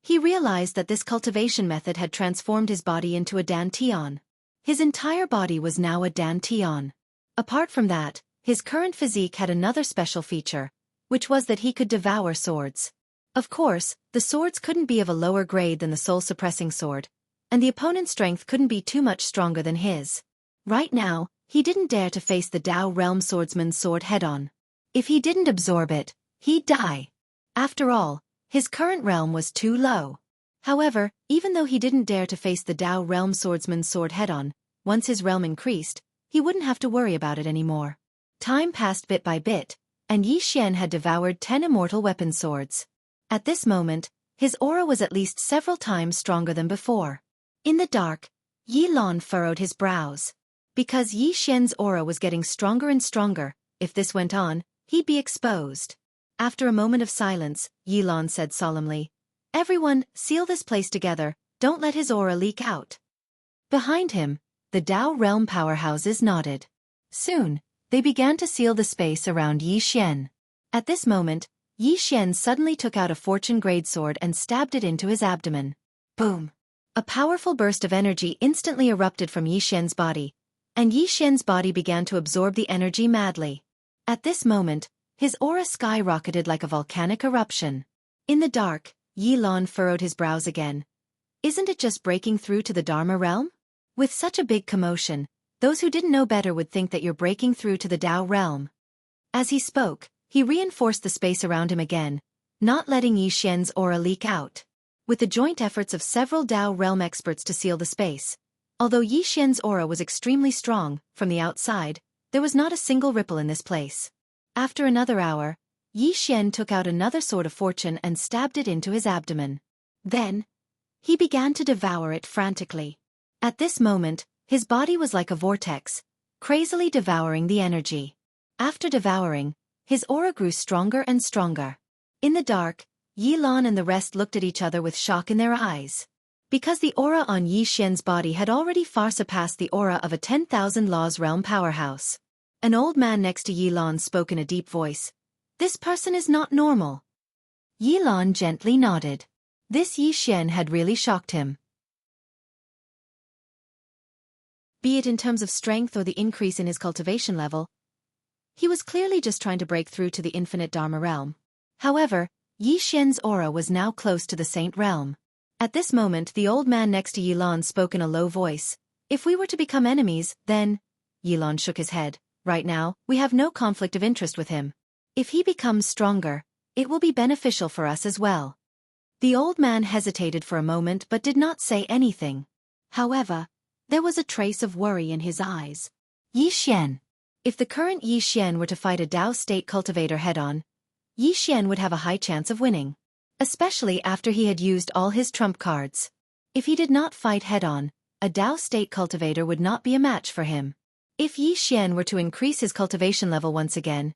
he realized that this cultivation method had transformed his body into a dantian. His entire body was now a dantian. Apart from that, his current physique had another special feature, which was that he could devour swords. Of course, the swords couldn't be of a lower grade than the soul-suppressing sword, and the opponent's strength couldn't be too much stronger than his. Right now, he didn't dare to face the Dao Realm swordsman's sword head-on. If he didn't absorb it, he'd die. After all, his current realm was too low. However, even though he didn't dare to face the Dao Realm swordsman's sword head-on, once his realm increased, he wouldn't have to worry about it anymore. Time passed bit by bit, and Yi Xian had devoured 10 immortal weapon swords. At this moment, his aura was at least several times stronger than before. In the dark, Yi Lan furrowed his brows. Because Yi Xian's aura was getting stronger and stronger, if this went on, he'd be exposed. After a moment of silence, Yi Lan said solemnly, "Everyone, seal this place together, don't let his aura leak out." Behind him, the Dao Realm powerhouses nodded. Soon, they began to seal the space around Yi Xian. At this moment, Yi Xian suddenly took out a fortune-grade sword and stabbed it into his abdomen. Boom! A powerful burst of energy instantly erupted from Yi Xian's body, and Yi Xian's body began to absorb the energy madly. At this moment, his aura skyrocketed like a volcanic eruption. In the dark, Yi Lan furrowed his brows again. Isn't it just breaking through to the Dharma realm? With such a big commotion, those who didn't know better would think that you're breaking through to the Dao realm. As he spoke, he reinforced the space around him again, not letting Yi Xian's aura leak out. With the joint efforts of several Dao Realm experts to seal the space, although Yi Xian's aura was extremely strong, from the outside, there was not a single ripple in this place. After another hour, Yi Xian took out another sword of fortune and stabbed it into his abdomen. Then, he began to devour it frantically. At this moment, his body was like a vortex, crazily devouring the energy. After devouring, his aura grew stronger and stronger. In the dark, Yi Lan and the rest looked at each other with shock in their eyes. Because the aura on Yi Xian's body had already far surpassed the aura of a 10,000 Laws realm powerhouse. An old man next to Yi Lan spoke in a deep voice. "This person is not normal." Yi Lan gently nodded. This Yi Xian had really shocked him. Be it in terms of strength or the increase in his cultivation level, he was clearly just trying to break through to the infinite Dharma realm. However, Yi Xian's aura was now close to the Saint realm. At this moment the old man next to Yi Lan spoke in a low voice. "If we were to become enemies, then—" Yi Lan shook his head. "Right now, we have no conflict of interest with him. If he becomes stronger, it will be beneficial for us as well." The old man hesitated for a moment but did not say anything. However, there was a trace of worry in his eyes. Yi Xian. If the current Yi Xian were to fight a Dao state cultivator head-on, Yi Xian would have a high chance of winning. Especially after he had used all his trump cards. If he did not fight head-on, a Dao state cultivator would not be a match for him. If Yi Xian were to increase his cultivation level once again,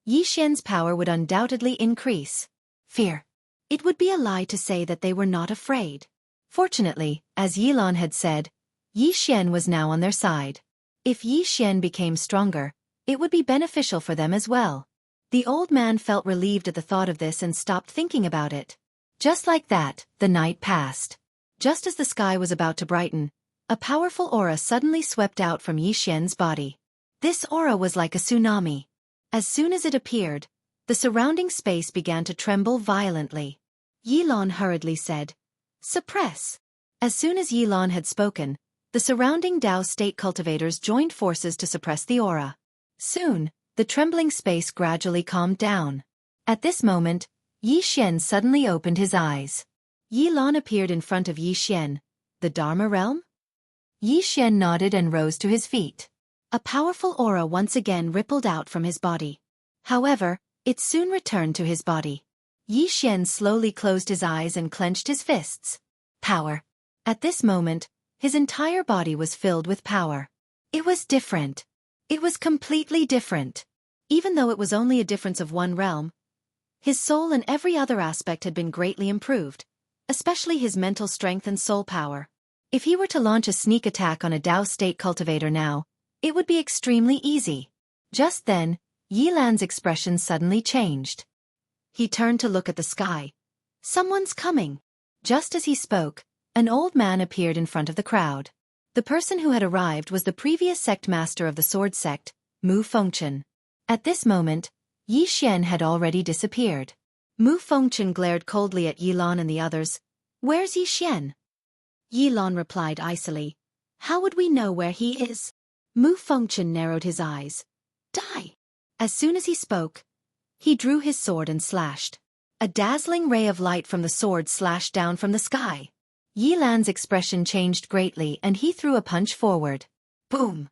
Yi Xian's power would undoubtedly increase. Fear. It would be a lie to say that they were not afraid. Fortunately, as Yilan had said, Yi Xian was now on their side. If Yi Xian became stronger, it would be beneficial for them as well. The old man felt relieved at the thought of this and stopped thinking about it. Just like that, the night passed. Just as the sky was about to brighten, a powerful aura suddenly swept out from Yi Xian's body. This aura was like a tsunami. As soon as it appeared, the surrounding space began to tremble violently. Yilan hurriedly said, "Suppress." As soon as Yilan had spoken, the surrounding Dao state cultivators joined forces to suppress the aura. Soon, the trembling space gradually calmed down. At this moment, Yi Xian suddenly opened his eyes. Yilan appeared in front of Yi Xian. The Dharma realm? Yi Xian nodded and rose to his feet. A powerful aura once again rippled out from his body. However, it soon returned to his body. Yi Xian slowly closed his eyes and clenched his fists. Power. At this moment, his entire body was filled with power. It was different. It was completely different. Even though it was only a difference of one realm, his soul and every other aspect had been greatly improved, especially his mental strength and soul power. If he were to launch a sneak attack on a Dao state cultivator now, it would be extremely easy. Just then, Yilan's expression suddenly changed. He turned to look at the sky. Someone's coming. Just as he spoke, an old man appeared in front of the crowd. The person who had arrived was the previous sect master of the sword sect, Mu Fengchen. At this moment, Yi Xian had already disappeared. Mu Fengchen glared coldly at Yilan and the others. "Where's Yi Xian?" Yilan replied icily. "How would we know where he is?" Mu Fengchen narrowed his eyes. "Die!" As soon as he spoke, he drew his sword and slashed. A dazzling ray of light from the sword slashed down from the sky. Yilan's expression changed greatly and he threw a punch forward. Boom!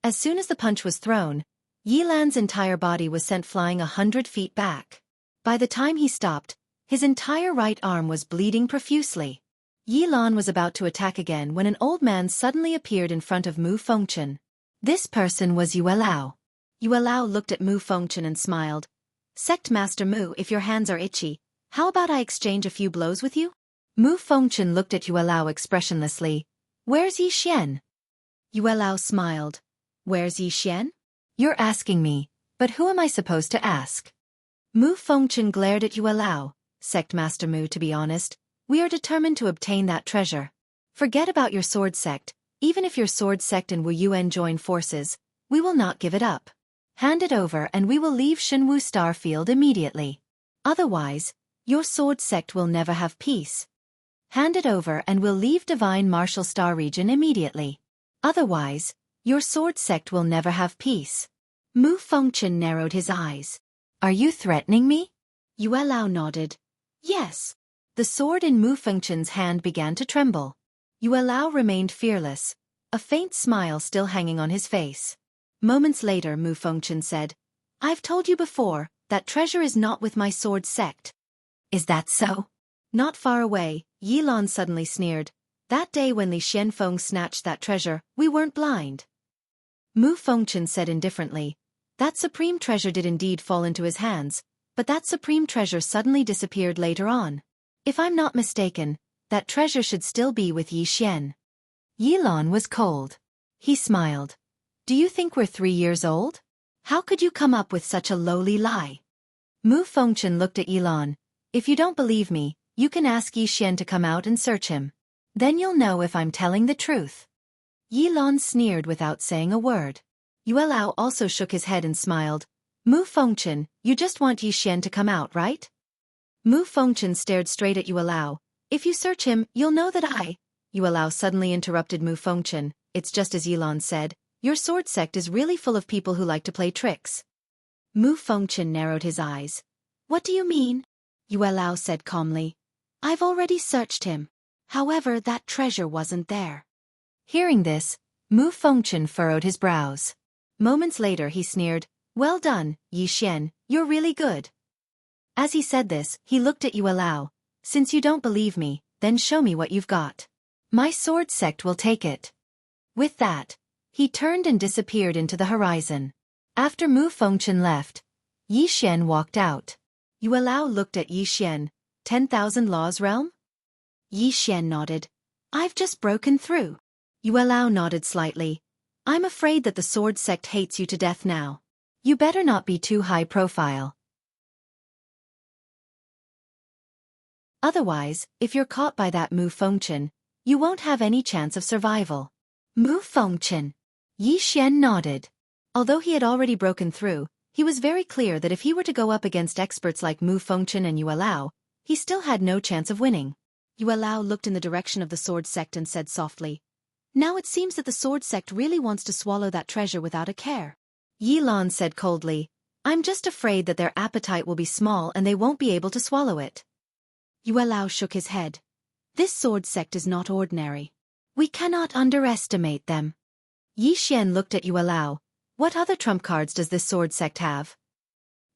As soon as the punch was thrown, Yilan's entire body was sent flying 100 feet back. By the time he stopped, his entire right arm was bleeding profusely. Yilan was about to attack again when an old man suddenly appeared in front of Mu Fengchen. This person was Yuelao. Yuelao looked at Mu Fengchen and smiled. "Sect Master Mu, if your hands are itchy, how about I exchange a few blows with you?" Mu Fengchen looked at Yuelao expressionlessly. "Where's Yi Xian?" Yuelao smiled. "Where's Yi Xian? You're asking me, but who am I supposed to ask?" Mu Fengchen glared at Yuelao. "Sect Master Mu, to be honest, we are determined to obtain that treasure. Forget about your sword sect, even if your sword sect and Wu Yuan join forces, we will not give it up. Hand it over and we will leave Shenwu Star Field immediately. Otherwise, your sword sect will never have peace. Hand it over and we'll leave Divine Martial Star Region immediately. Otherwise, your sword sect will never have peace." Mu Fengchen narrowed his eyes. "Are you threatening me?" Yuelao nodded. "Yes." The sword in Mu Fengchen's hand began to tremble. Yuelao remained fearless, a faint smile still hanging on his face. Moments later Mu Fengchen said, "I've told you before, that treasure is not with my sword sect." "Is that so?" Not far away, Yilan suddenly sneered. "That day when Li Xianfeng snatched that treasure, we weren't blind." Mu Fengchen said indifferently, "That supreme treasure did indeed fall into his hands, but that supreme treasure suddenly disappeared later on. If I'm not mistaken, that treasure should still be with Yi Xian." Yilan was cold. He smiled. "Do you think we're 3 years old? How could you come up with such a lowly lie?" Mu Fengchen looked at Yilan. "If you don't believe me, you can ask Yi Xian to come out and search him. Then you'll know if I'm telling the truth." Yilan sneered without saying a word. Yuelao also shook his head and smiled. "Mu Fengchen, you just want Yi Xian to come out, right?" Mu Fengchen stared straight at Yuelao. "If you search him, you'll know that I—" Yuelao suddenly interrupted Mu Fengchen. "It's just as Yilan said, your sword sect is really full of people who like to play tricks." Mu Fengchen narrowed his eyes. "What do you mean?" Yuelao said calmly. "I've already searched him. However, that treasure wasn't there." Hearing this, Mu Fengchen furrowed his brows. Moments later he sneered, "Well done, Yi Xian, you're really good." As he said this, he looked at Yuelao. "Since you don't believe me, then show me what you've got. My sword sect will take it." With that, he turned and disappeared into the horizon. After Mu Fengchen left, Yi Xian walked out. Yuelao looked at Yi Xian. 10,000 Laws Realm? Yi Xian nodded. I've just broken through. Yuelao nodded slightly. I'm afraid that the sword sect hates you to death now. You better not be too high profile. Otherwise, if you're caught by that Mu Fengchen, you won't have any chance of survival. Mu Fengchen. Yi Xian nodded. Although he had already broken through, he was very clear that if he were to go up against experts like Mu Fengchen and Yuelao, he still had no chance of winning. Yuelao looked in the direction of the sword sect and said softly, Now it seems that the sword sect really wants to swallow that treasure without a care. Yi Lan said coldly, I'm just afraid that their appetite will be small and they won't be able to swallow it. Yuelao shook his head. This sword sect is not ordinary. We cannot underestimate them. Yi Xian looked at Yuelao. What other trump cards does this sword sect have?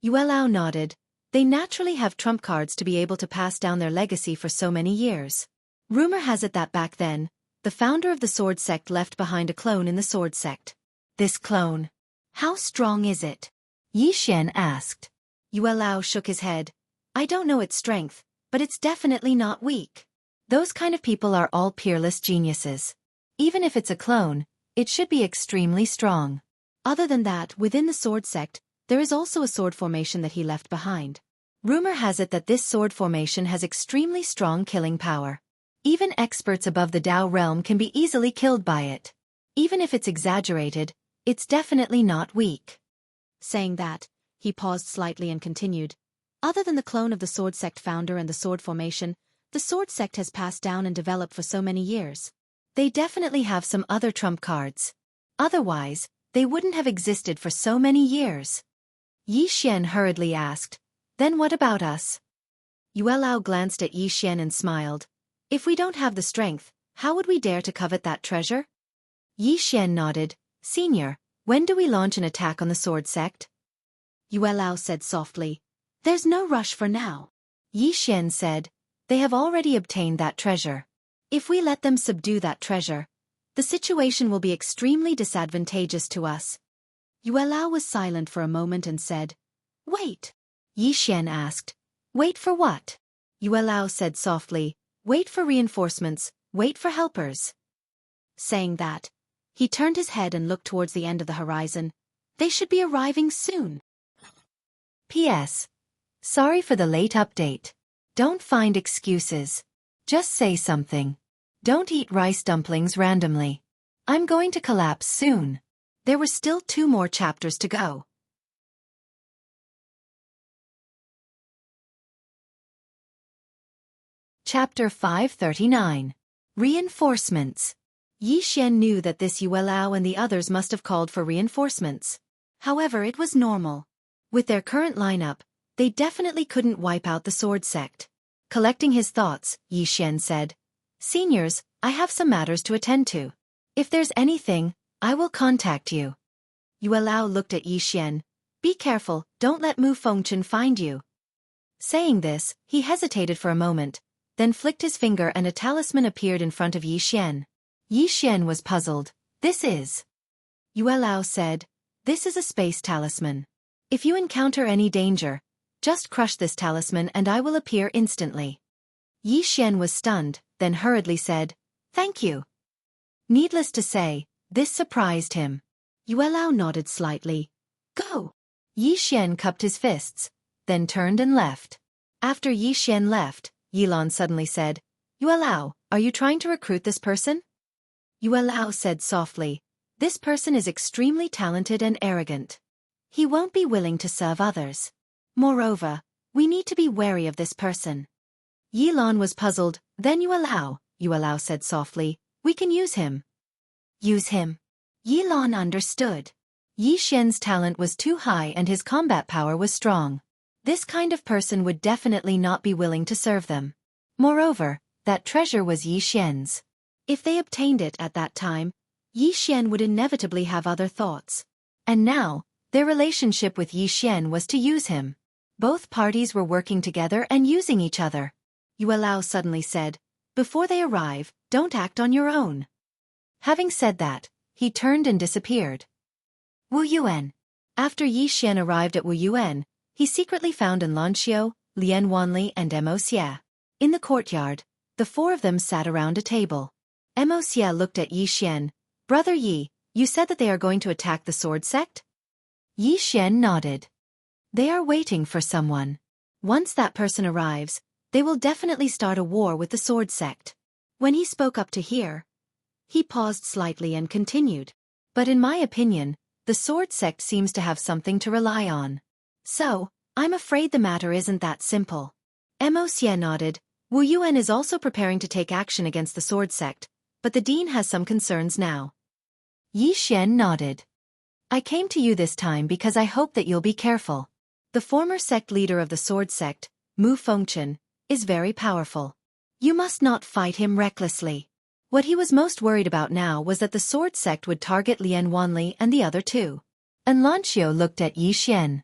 Yuelao nodded. They naturally have trump cards to be able to pass down their legacy for so many years. Rumor has it that back then, the founder of the sword sect left behind a clone in the sword sect. This clone. How strong is it? Yi Xian asked. Yuelao shook his head. I don't know its strength, but it's definitely not weak. Those kind of people are all peerless geniuses. Even if it's a clone, it should be extremely strong. Other than that, within the sword sect, there is also a sword formation that he left behind. Rumor has it that this sword formation has extremely strong killing power. Even experts above the Dao realm can be easily killed by it. Even if it's exaggerated, it's definitely not weak. Saying that, he paused slightly and continued. Other than the clone of the sword sect founder and the sword formation, the sword sect has passed down and developed for so many years. They definitely have some other trump cards. Otherwise, they wouldn't have existed for so many years. Yi Xian hurriedly asked, Then what about us? Yuelao glanced at Yi Xian and smiled. If we don't have the strength, how would we dare to covet that treasure? Yi Xian nodded. Senior, when do we launch an attack on the sword sect? Yuelao said softly. There's no rush for now. Yi Xian said. They have already obtained that treasure. If we let them subdue that treasure, the situation will be extremely disadvantageous to us. Yuelao was silent for a moment and said, Wait. Yi Xian asked, Wait for what? Yuelao said softly, Wait for reinforcements, wait for helpers. Saying that, he turned his head and looked towards the end of the horizon. They should be arriving soon. P.S. Sorry for the late update. Don't find excuses. Just say something. Don't eat rice dumplings randomly. I'm going to collapse soon. There were still 2 more chapters to go. Chapter 539. Reinforcements. Yi Xian knew that this Yuelao and the others must have called for reinforcements. However, it was normal. With their current lineup, they definitely couldn't wipe out the sword sect. Collecting his thoughts, Yi Xian said, Seniors, I have some matters to attend to. If there's anything, I will contact you. Yuelao looked at Yi Xian. Be careful, don't let Mu Fengchen find you. Saying this, he hesitated for a moment, then flicked his finger and a talisman appeared in front of Yi Xian. Yi Xian was puzzled. This is. Yuelao said, This is a space talisman. If you encounter any danger, just crush this talisman and I will appear instantly. Yi Xian was stunned, then hurriedly said, Thank you. Needless to say, this surprised him. Yuelao nodded slightly. Go. Yi Xian cupped his fists, then turned and left. After Yi Xian left, Yilan suddenly said, Yuelao, are you trying to recruit this person? Yuelao said softly, This person is extremely talented and arrogant. He won't be willing to serve others. Moreover, we need to be wary of this person. Yilan was puzzled. Then Yuelao said softly, We can use him. Use him. Yilan understood. Yi Xian's talent was too high and his combat power was strong. This kind of person would definitely not be willing to serve them. Moreover, that treasure was Yi Xian's. If they obtained it at that time, Yi Xian would inevitably have other thoughts. And now, their relationship with Yi Xian was to use him. Both parties were working together and using each other. Yuelao suddenly said, Before they arrive, don't act on your own. Having said that, he turned and disappeared. Wu Yuan. After Yi Xian arrived at Wu Yuan, he secretly found An Lanxiu, Lian Wanli and Mo Xie. In the courtyard, the four of them sat around a table. Mo Xie looked at Yi Xian. Brother Yi, you said that they are going to attack the sword sect? Yi Xian nodded. They are waiting for someone. Once that person arrives, they will definitely start a war with the sword sect. When he spoke up to hear, he paused slightly and continued. But in my opinion, the sword sect seems to have something to rely on. So, I'm afraid the matter isn't that simple. Mo Xie nodded. Wu Yuan is also preparing to take action against the sword sect, but the dean has some concerns now. Yi Xian nodded. I came to you this time because I hope that you'll be careful. The former sect leader of the sword sect, Mu Fengchen, is very powerful. You must not fight him recklessly. What he was most worried about now was that the sword sect would target Lian Wanli and the other two. And Lanxiu looked at Yi Xian.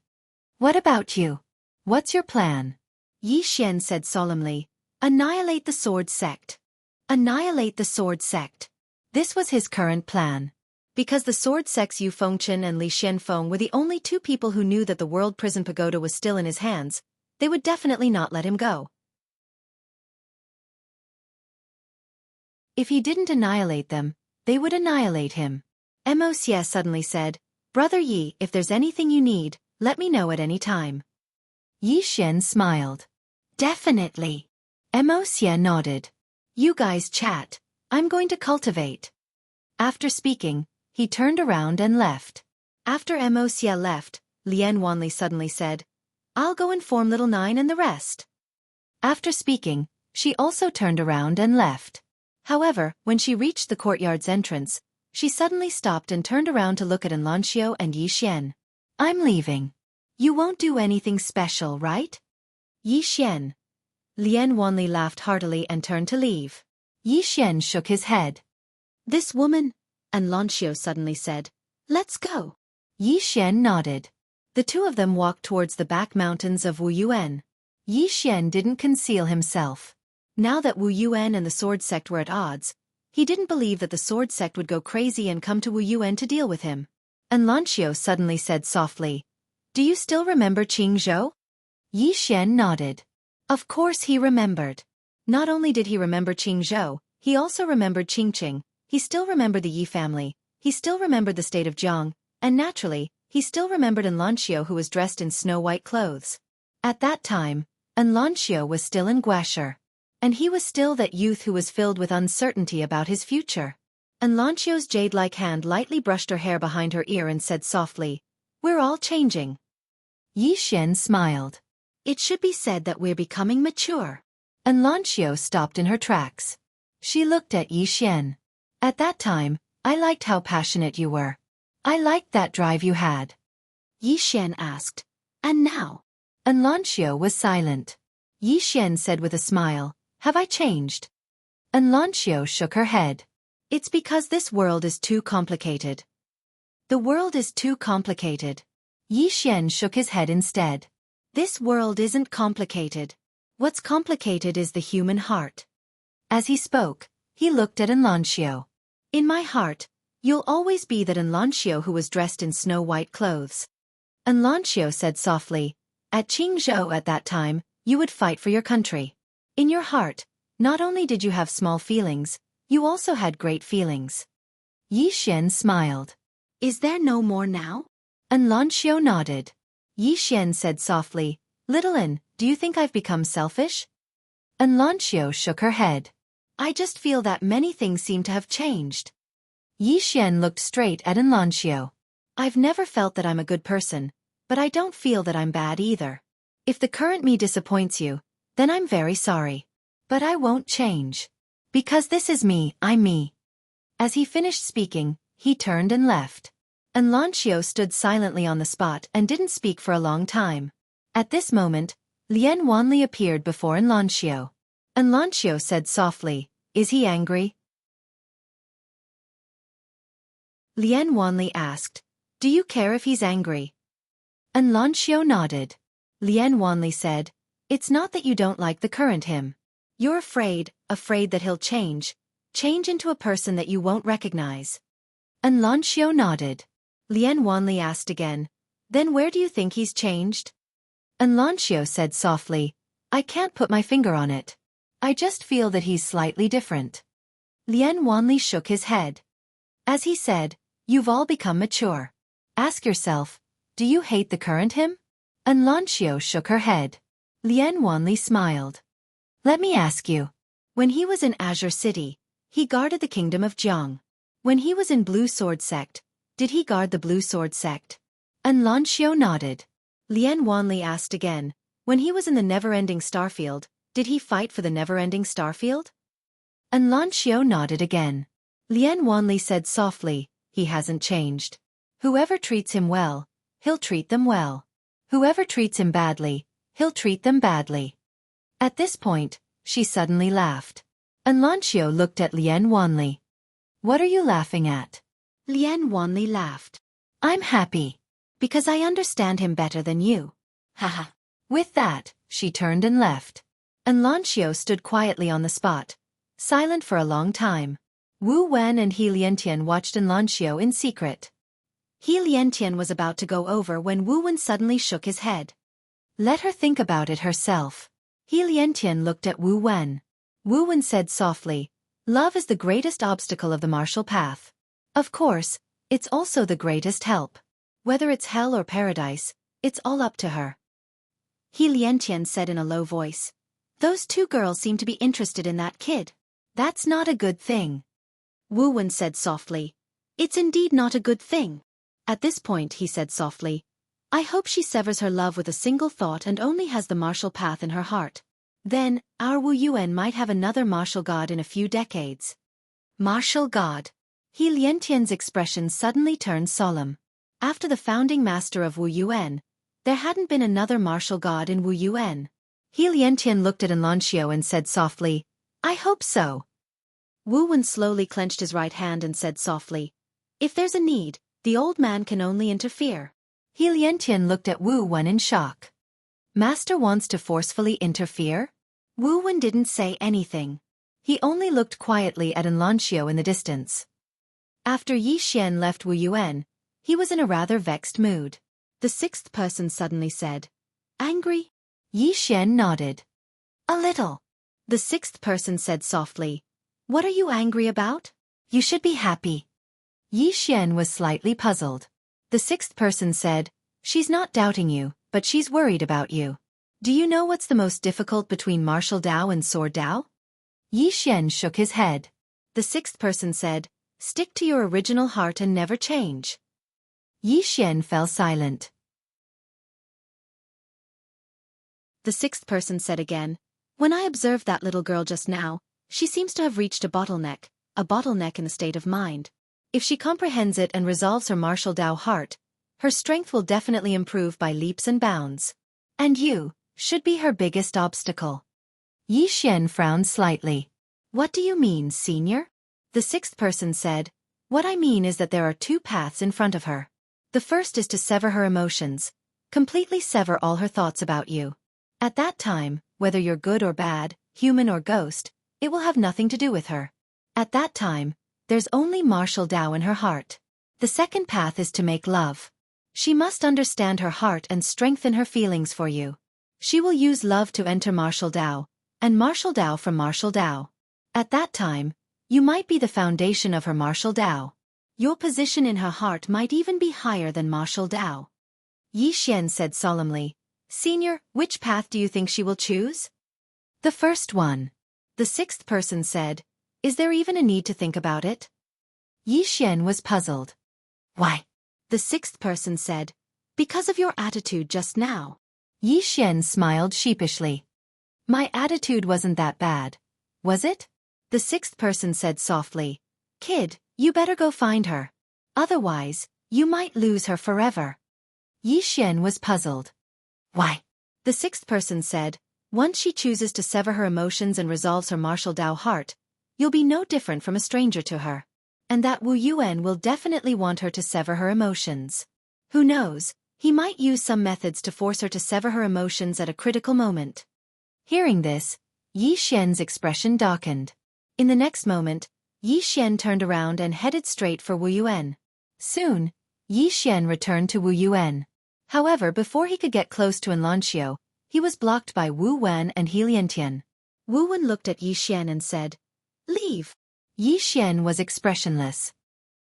What about you? What's your plan? Yi Xian said solemnly, annihilate the sword sect. Annihilate the sword sect. This was his current plan. Because the sword sect's Yu Fengchen and Li Xianfeng were the only two people who knew that the World Prison Pagoda was still in his hands, they would definitely not let him go. If he didn't annihilate them, they would annihilate him. Mo Xie suddenly said, Brother Yi, if there's anything you need, let me know at any time. Yi Xian smiled. Definitely. Mo Xie nodded. You guys chat. I'm going to cultivate. After speaking, he turned around and left. After Mo Xie left, Lian Wanli suddenly said, I'll go inform little Nine and the rest. After speaking, she also turned around and left. However, when she reached the courtyard's entrance, she suddenly stopped and turned around to look at Lanxiu and Yi Xian. I'm leaving. You won't do anything special, right? Yi Xian. Lian Wanli laughed heartily and turned to leave. Yi Xian shook his head. This woman? And Lanxiu suddenly said, Let's go. Yi Xian nodded. The two of them walked towards the back mountains of Wu Yuan. Yi Xian didn't conceal himself. Now that Wu Yuan and the sword sect were at odds, he didn't believe that the sword sect would go crazy and come to Wu Yuan to deal with him. And Lanxiu suddenly said softly, Do you still remember Qing Zhou? Yi Xian nodded. Of course he remembered. Not only did he remember Qing Zhou, he also remembered Qingqing. He still remembered the Yi family, he still remembered the state of Jiang, and naturally, he still remembered Lanxiu who was dressed in snow-white clothes. At that time, Lanxiu was still in Guasher. And he was still that youth who was filled with uncertainty about his future. Lanxiu's jade-like hand lightly brushed her hair behind her ear and said softly, We're all changing. Yi Xian smiled. It should be said that we're becoming mature. Lanxiu stopped in her tracks. She looked at Yi Xian. At that time, I liked how passionate you were. I liked that drive you had. Yi Xian asked, And now? Lanxiu was silent. Yi Xian said with a smile, Have I changed? Lanxiu shook her head. It's because this world is too complicated. The world is too complicated. Yi Xian shook his head instead. This world isn't complicated. What's complicated is the human heart. As he spoke, he looked at Lanxiu. In my heart, you'll always be that Lanxiu who was dressed in snow-white clothes. Lanxiu said softly, At Qingzhou at that time, you would fight for your country. In your heart, not only did you have small feelings, you also had great feelings. Yi Xian smiled. Is there no more now? Lanxiu nodded. Yi Xian said softly, Little An, do you think I've become selfish? Lanxiu shook her head. I just feel that many things seem to have changed. Yi Xian looked straight at Lanxiu. I've never felt that I'm a good person, but I don't feel that I'm bad either. If the current me disappoints you, then I'm very sorry. But I won't change. Because this is me, I'm me. As he finished speaking, he turned and left. Lanxiu stood silently on the spot and didn't speak for a long time. At this moment, Lian Wanli appeared before Lanxiu. Lanxiu said softly, Is he angry? Lian Wanli asked, Do you care if he's angry? Lanxiu nodded. Lian Wanli said, It's not that you don't like the current him. You're afraid that he'll change into a person that you won't recognize. Lanxiu nodded. Lian Wanli asked again, Then where do you think he's changed? Lanxiu said softly, I can't put my finger on it. I just feel that he's slightly different. Lian Wanli shook his head. As he said, you've all become mature. Ask yourself, do you hate the current him? And Lanxiu shook her head. Lian Wanli smiled. Let me ask you. When he was in Azure City, he guarded the kingdom of Jiang. When he was in Blue Sword Sect, did he guard the Blue Sword Sect? And Lanxiu nodded. Lian Wanli asked again, when he was in the never-ending Starfield, did he fight for the never-ending Starfield? And Lanxiu nodded again. Lian Wanli said softly, he hasn't changed. Whoever treats him well, he'll treat them well. Whoever treats him badly, he'll treat them badly. At this point, she suddenly laughed. And Lanxiu looked at Lian Wanli. What are you laughing at? Lian Wanli laughed. I'm happy. Because I understand him better than you. Haha. With that, she turned and left. And Lanxiu stood quietly on the spot, silent for a long time. Wu Wen and He Liantian watched Lanxiu in secret. He Liantian was about to go over when Wu Wen suddenly shook his head. Let her think about it herself. He Liantian looked at Wu Wen. Wu Wen said softly, love is the greatest obstacle of the martial path. Of course, it's also the greatest help. Whether it's hell or paradise, it's all up to her. He Liantian said in a low voice. Those two girls seem to be interested in that kid. That's not a good thing. Wu Wen said softly. It's indeed not a good thing. At this point he said softly. I hope she severs her love with a single thought and only has the martial path in her heart. Then, our Wu Yuan might have another martial god in a few decades. Martial god. He Liantian's expression suddenly turned solemn. After the founding master of Wu Yuan, there hadn't been another martial god in Wu Yuan. He Liantian looked at Lanxiu and said softly, I hope so. Wu Wen slowly clenched his right hand and said softly, if there's a need, the old man can only interfere. He Liantian looked at Wu Wen in shock. Master wants to forcefully interfere? Wu Wen didn't say anything. He only looked quietly at Lanxiu in the distance. After Yi Xian left Wu Yuan, he was in a rather vexed mood. The sixth person suddenly said, angry? Yi Xian nodded. A little. The sixth person said softly, what are you angry about? You should be happy. Yi Xian was slightly puzzled. The sixth person said, she's not doubting you, but she's worried about you. Do you know what's the most difficult between martial Dao and sword Dao? Yi Xian shook his head. The sixth person said, stick to your original heart and never change. Yi Xian fell silent. The sixth person said again, when I observed that little girl just now, she seems to have reached a bottleneck in the state of mind. If she comprehends it and resolves her martial Dao heart, her strength will definitely improve by leaps and bounds. And you should be her biggest obstacle. Yi Xian frowned slightly. What do you mean, senior? The sixth person said, what I mean is that there are two paths in front of her. The first is to sever her emotions, completely sever all her thoughts about you. At that time, whether you're good or bad, human or ghost, it will have nothing to do with her. At that time, there's only martial Dao in her heart. The second path is to make love. She must understand her heart and strengthen her feelings for you. She will use love to enter martial Dao, and martial Dao from martial Dao. At that time, you might be the foundation of her martial Dao. Your position in her heart might even be higher than martial Dao. Yi Xian said solemnly, Senior, which path do you think she will choose? The first one. The sixth person said, is there even a need to think about it? Yi Xian was puzzled. Why? The sixth person said, because of your attitude just now. Yi Xian smiled sheepishly. My attitude wasn't that bad, was it? The sixth person said softly, Kid, you better go find her. Otherwise, you might lose her forever. Yi Xian was puzzled. Why? The sixth person said, once she chooses to sever her emotions and resolves her martial Dao heart, you'll be no different from a stranger to her. And that Wu Yuan will definitely want her to sever her emotions. Who knows, he might use some methods to force her to sever her emotions at a critical moment. Hearing this, Yi Xian's expression darkened. In the next moment, Yi Xian turned around and headed straight for Wu Yuan. Soon, Yi Xian returned to Wu Yuan. However, before he could get close to Lanxiu, He was blocked by Wu Wen and He Liantian. Wu Wen looked at Yi Xian and said, "Leave." Yi Xian was expressionless.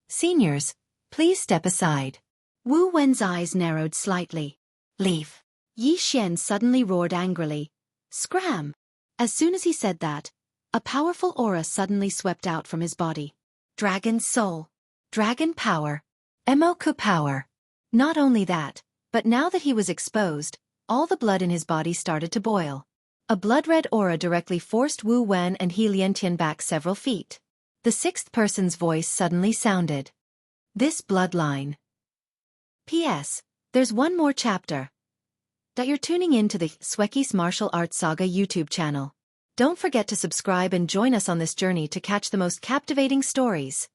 "Seniors, please step aside." Wu Wen's eyes narrowed slightly. "Leave." Yi Xian suddenly roared angrily. "Scram!" As soon as he said that, a powerful aura suddenly swept out from his body. Dragon soul. Dragon power. Emoku power. Not only that, but now that he was exposed, all the blood in his body started to boil. A blood-red aura directly forced Wu Wen and He Liantian back several feet. The sixth person's voice suddenly sounded. "This bloodline. P.S. There's one more chapter. You're tuning in to the Xueqi's Martial Arts Saga YouTube channel. Don't forget to subscribe and join us on this journey to catch the most captivating stories.